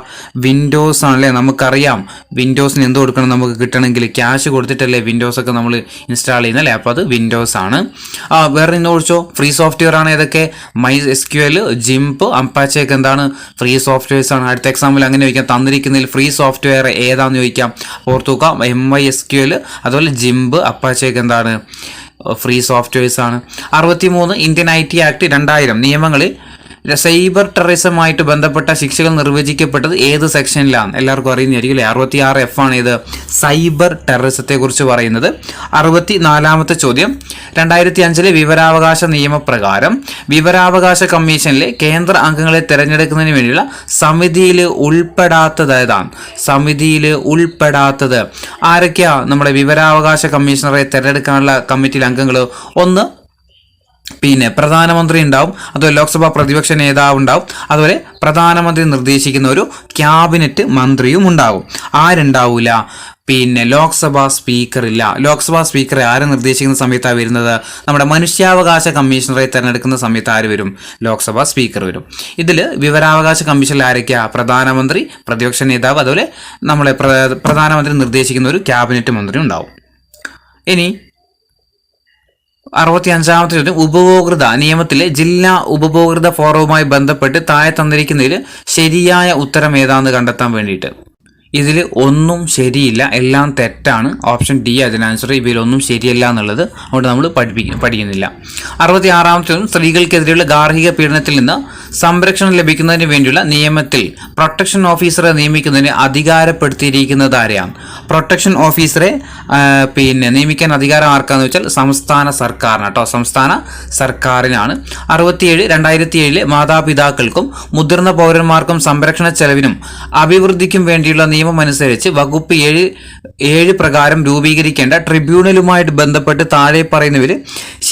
വിൻഡോസ് ആണല്ലേ. നമുക്കറിയാം വിൻഡോസിന് എന്ത് കൊടുക്കണം നമുക്ക് കിട്ടണമെങ്കിൽ? ക്യാഷ് കൊടുത്തിട്ടല്ലേ വിൻഡോസ് ഒക്കെ നമ്മൾ ഇൻസ്റ്റാൾ ചെയ്യുന്നല്ലേ. അപ്പോൾ അത് വിൻഡോസ് ആണ്. വേറെ ഇന്ന് ചോദിച്ചോ ഫ്രീ സോഫ്റ്റ്വെയർ ആണ് ഏതൊക്കെ? MySQL, GIMP, Apache ഒക്കെ എന്താണ്? ഫ്രീ സോഫ്റ്റ്വെയർസ് ആണ്. അടുത്ത എക്സാമ്പിൾ അങ്ങനെ ചോദിക്കാം. തന്നിരിക്കുന്നതിൽ ഫ്രീ സോഫ്റ്റ്വെയർ ഏതാന്ന് ചോദിക്കാം. ഓർത്തു നോക്കാം. MySQL അതുപോലെ GIMP, Apache ഒക്കെ എന്താണ്? ഫ്രീ സോഫ്റ്റ്വെയർസ് ആണ്. 63 ഇന്ത്യൻ IT ആക്ട് 2000 നിയമങ്ങളിൽ സൈബർ ടെററിസമായിട്ട് ബന്ധപ്പെട്ട ശിക്ഷകൾ നിർവചിക്കപ്പെട്ടത് ഏത് സെക്ഷനിലാണ്? എല്ലാവർക്കും അറിയുന്നതായിരിക്കും അല്ലേ. 66F ആണ് ഇത് സൈബർ ടെററിസത്തെ കുറിച്ച് പറയുന്നത്. 64-ാമത്തെ ചോദ്യം 2005 വിവരാവകാശ നിയമപ്രകാരം വിവരാവകാശ കമ്മീഷനിലെ കേന്ദ്ര അംഗങ്ങളെ തിരഞ്ഞെടുക്കുന്നതിന് വേണ്ടിയുള്ള സമിതിയിൽ ഉൾപ്പെടാത്തത് ഏതാണ്? സമിതിയിൽ ഉൾപ്പെടാത്തത് ആരൊക്കെയാ? നമ്മുടെ വിവരാവകാശ കമ്മീഷണറെ തിരഞ്ഞെടുക്കാനുള്ള കമ്മിറ്റിയിലെ അംഗങ്ങൾ ഒന്ന് പിന്നെ പ്രധാനമന്ത്രി ഉണ്ടാവും, അതുപോലെ ലോക്സഭാ പ്രതിപക്ഷ നേതാവ് ഉണ്ടാവും, അതുപോലെ പ്രധാനമന്ത്രി നിർദ്ദേശിക്കുന്ന ഒരു ക്യാബിനറ്റ് മന്ത്രിയും ഉണ്ടാവും. ആരുണ്ടാവൂല? പിന്നെ ലോക്സഭാ സ്പീക്കർ ഇല്ല. ലോക്സഭാ സ്പീക്കറെ ആരെ നിർദ്ദേശിക്കുന്ന സമയത്താണ് വരുന്നത്? നമ്മുടെ മനുഷ്യാവകാശ കമ്മീഷണറെ തിരഞ്ഞെടുക്കുന്ന സമയത്ത് ആര് വരും? ലോക്സഭാ സ്പീക്കർ വരും. ഇതിൽ വിവരാവകാശ കമ്മീഷനിൽ ആരൊക്കെയാ? പ്രധാനമന്ത്രി, പ്രതിപക്ഷ നേതാവ്, അതുപോലെ നമ്മളെ പ്രധാനമന്ത്രി നിർദ്ദേശിക്കുന്ന ഒരു ക്യാബിനറ്റ് മന്ത്രി ഉണ്ടാവും. ഇനി 65-ാമത്തെ ചോദ്യം ഉപഭോക്തൃ നിയമത്തിലെ ജില്ലാ ഉപഭോക്തൃ ഫോറവുമായി ബന്ധപ്പെട്ട് താഴെ തന്നിരിക്കുന്നതിൽ ശരിയായ ഉത്തരം ഏതാണെന്ന് കണ്ടെത്താൻ വേണ്ടിയിട്ട്. ഇതിൽ ഒന്നും ശരിയില്ല, എല്ലാം തെറ്റാണ്. ഓപ്ഷൻ ഡി അതിന് ആൻസർ. ഇവയിലൊന്നും ശരിയല്ല എന്നുള്ളത് അതുകൊണ്ട് നമ്മൾ പഠിക്കുന്നില്ല. 66-ാമത്തെ ചോദ്യം സ്ത്രീകൾക്കെതിരെയുള്ള ഗാർഹിക പീഡനത്തിൽ നിന്ന് സംരക്ഷണം ലഭിക്കുന്നതിന് വേണ്ടിയുള്ള നിയമത്തിൽ പ്രൊട്ടക്ഷൻ ഓഫീസറെ നിയമിക്കുന്നതിന് അധികാരപ്പെടുത്തിയിരിക്കുന്നത് ആരെയാണ്? പ്രൊട്ടക്ഷൻ ഓഫീസറെ നിയമിക്കാൻ അധികാരം ആർക്കാന്ന് വെച്ചാൽ സംസ്ഥാന സർക്കാരിനാണ് കേട്ടോ. സംസ്ഥാന സർക്കാരിനാണ്. 67 2007 മാതാപിതാക്കൾക്കും മുതിർന്ന പൗരന്മാർക്കും സംരക്ഷണ ചെലവിനും അഭിവൃദ്ധിക്കും വേണ്ടിയുള്ള നിയമമനുസരിച്ച് വകുപ്പ് 7 പ്രകാരം രൂപീകരിക്കേണ്ട ട്രിബ്യൂണലുമായിട്ട് ബന്ധപ്പെട്ട് താഴെ പറയുന്നവർ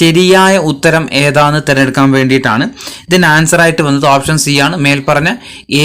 ശരിയായ ഉത്തരം ഏതാണെന്ന് തിരഞ്ഞെടുക്കാൻ വേണ്ടിയിട്ടാണ്. ഇതിന് ആൻസർ ആയിട്ട് വന്നത് ഓപ്ഷൻ സി ആണ്. മേൽപ്പറഞ്ഞ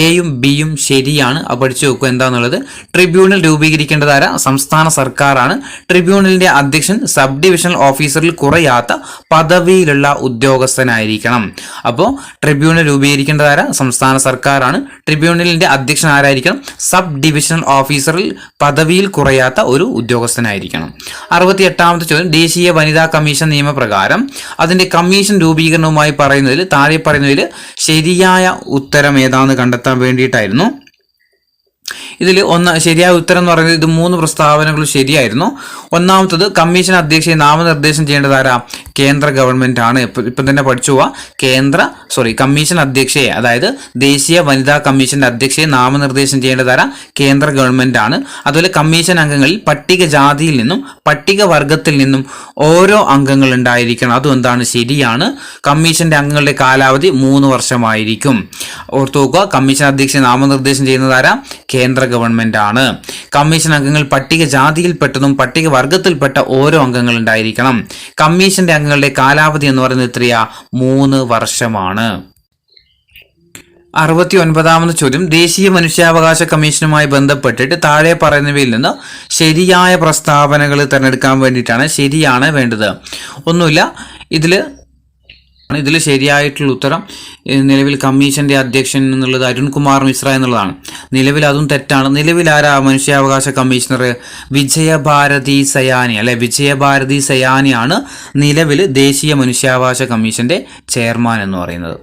എയും ബിയും ശരിയാണ്. പഠിച്ചു നോക്കുക എന്താണെന്നുള്ളത്. ട്രിബ്യൂണൽ രൂപീകരിക്കേണ്ടത് ആരാ? സംസ്ഥാന സർക്കാരാണ്. ട്രിബ്യൂണലിന്റെ അധ്യക്ഷൻ സബ് ഡിവിഷണൽ ഓഫീസറിൽ കുറയാത്ത പദവിയിലുള്ള ഉദ്യോഗസ്ഥനായിരിക്കണം. അപ്പോൾ ട്രിബ്യൂണൽ രൂപീകരിക്കേണ്ടത് ആരാ? സംസ്ഥാന സർക്കാരാണ്. ട്രിബ്യൂണലിന്റെ അധ്യക്ഷൻ ആരായിരിക്കണം? സബ് ഡിവിഷണൽ ഓഫീസറിൽ പദവിയിൽ കുറയാത്ത ഒരു ഉദ്യോഗസ്ഥനായിരിക്കണം. 68-ാമത്തെ ചോദ്യം ദേശീയ വനിതാ കമ്മീഷൻ നിയമപ്രകാരം അതിന്റെ കമ്മീഷൻ രൂപീകരണവുമായി പറയുന്നതിൽ താഴെ പറയുന്നതിൽ ശരിയായ ഉത്തരം ഏതാണെന്ന് കണ്ടെത്താൻ വേണ്ടിയിട്ടായിരുന്നു. ഇതിൽ ശരിയായ ഉത്തരം എന്ന് പറയുന്നത് ഇത് 3 പ്രസ്താവനകളും ശരിയായിരുന്നു. ഒന്നാമത്തത് കമ്മീഷൻ അധ്യക്ഷയെ നാമനിർദ്ദേശം ചെയ്യേണ്ടത് ആരാ? കേന്ദ്ര ഗവൺമെന്റ് ആണ്. ഇപ്പം തന്നെ പഠിച്ചു പോവാ. കമ്മീഷൻ അധ്യക്ഷയെ, അതായത് ദേശീയ വനിതാ കമ്മീഷന്റെ അധ്യക്ഷയെ നാമനിർദ്ദേശം ചെയ്യേണ്ടത് ആരാ? കേന്ദ്ര ഗവൺമെന്റ് ആണ്. അതുപോലെ കമ്മീഷൻ അംഗങ്ങളിൽ പട്ടികജാതിയിൽ നിന്നും പട്ടികവർഗത്തിൽ നിന്നും ഓരോ അംഗങ്ങൾ ഉണ്ടായിരിക്കണം. അതും എന്താണ്? ശരിയാണ്. കമ്മീഷന്റെ അംഗങ്ങളുടെ കാലാവധി 3 വർഷമായിരിക്കും. ഓർത്തു നോക്കുക. കമ്മീഷൻ അധ്യക്ഷയെ നാമനിർദ്ദേശം ചെയ്യുന്നത് ആരാ? കേന്ദ്ര ഗവൺമെന്റ് ആണ്. കമ്മീഷൻ അംഗങ്ങൾ പട്ടികജാതിയിൽപ്പെട്ടതും പട്ടികവർഗത്തിൽപ്പെട്ട ഓരോ അംഗങ്ങൾ ഉണ്ടായിരിക്കണം. കമ്മീഷന്റെ അംഗങ്ങളുടെ കാലാവധി എന്ന് പറയുന്നത് എത്രയാ? 3 വർഷമാണ്. 69ാമത് ചോദ്യം, ദേശീയ മനുഷ്യാവകാശ കമ്മീഷനുമായി ബന്ധപ്പെട്ടിട്ട് താഴെ പറയുന്നവയിൽ നിന്ന് ശരിയായ പ്രസ്താവനകൾ തിരഞ്ഞെടുക്കാൻ വേണ്ടിയിട്ടാണ്. ശരിയാണ് വേണ്ടത്. ഒന്നുമില്ല, ഇതിൽ ശരിയായിട്ടുള്ള ഉത്തരം നിലവിൽ കമ്മീഷന്റെ അധ്യക്ഷൻ എന്നുള്ളത് അരുൺ കുമാർ മിശ്ര എന്നുള്ളതാണ്. നിലവിൽ അതും തെറ്റാണ്. നിലവിൽ ആരാ മനുഷ്യാവകാശ കമ്മീഷണർ? വിജയഭാരതി സയാനി അല്ലെ? വിജയഭാരതി സയാനിയാണ് നിലവിൽ ദേശീയ മനുഷ്യാവകാശ കമ്മീഷന്റെ ചെയർമാൻ എന്ന് പറയുന്നത്.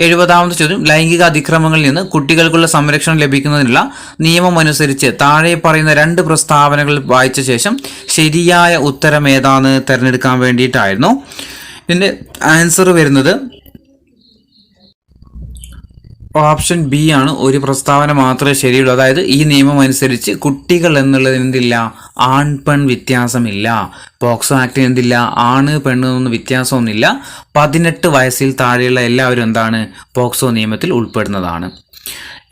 70ാമത് ചോദ്യം, ലൈംഗിക അതിക്രമങ്ങളിൽ നിന്ന് കുട്ടികൾക്കുള്ള സംരക്ഷണം ലഭിക്കുന്നതിനുള്ള നിയമം അനുസരിച്ച് താഴെ പറയുന്ന 2 പ്രസ്താവനകൾ വായിച്ച ശേഷം ശരിയായ ഉത്തരം ഏതാന്ന് തിരഞ്ഞെടുക്കാൻ വേണ്ടിയിട്ടായിരുന്നു. ഇതിൻ്റെ ആൻസർ വരുന്നത് ഓപ്ഷൻ ബി ആണ്. ഒരു പ്രസ്താവന മാത്രമേ ശരിയുള്ളൂ. അതായത് ഈ നിയമം അനുസരിച്ച് കുട്ടികൾ എന്നുള്ളതിന് എന്തില്ല? ആൺ പെൺ വ്യത്യാസമില്ല. പോക്സോ ആക്ടിന് എന്തില്ല? ആണ് പെണ്ണെന്നൊന്നും വ്യത്യാസമൊന്നുമില്ല. 18 വയസ്സിൽ താഴെയുള്ള എല്ലാവരും എന്താണ്? പോക്സോ നിയമത്തിൽ ഉൾപ്പെടുന്നതാണ്.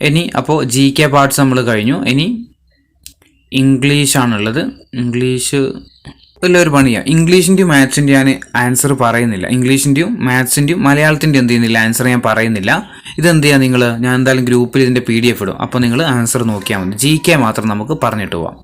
ഇനി അപ്പോൾ GK പാർട്സ് നമ്മൾ കഴിഞ്ഞു. ഇനി ഇംഗ്ലീഷാണുള്ളത്. ഇംഗ്ലീഷ് വലിയൊരു പണിയാണ്. ഇംഗ്ലീഷിൻ്റെയും മാത്സിൻ്റെയും ഞാൻ ആൻസർ പറയുന്നില്ല. ഇംഗ്ലീഷിൻ്റെയും മാത്സിൻ്റെയും മലയാളത്തിൻ്റെയും എന്ത് ചെയ്യുന്നില്ല, ആൻസർ ഞാൻ പറയുന്നില്ല. ഇതെന്ത് ചെയ്യുക നിങ്ങൾ? ഞാൻ എന്തായാലും ഗ്രൂപ്പിൽ ഇതിൻ്റെ PDF ഇടും. അപ്പോൾ നിങ്ങൾ ആൻസർ നോക്കിയാൽ മതി. GK മാത്രം നമുക്ക് പറഞ്ഞിട്ട് പോവാം.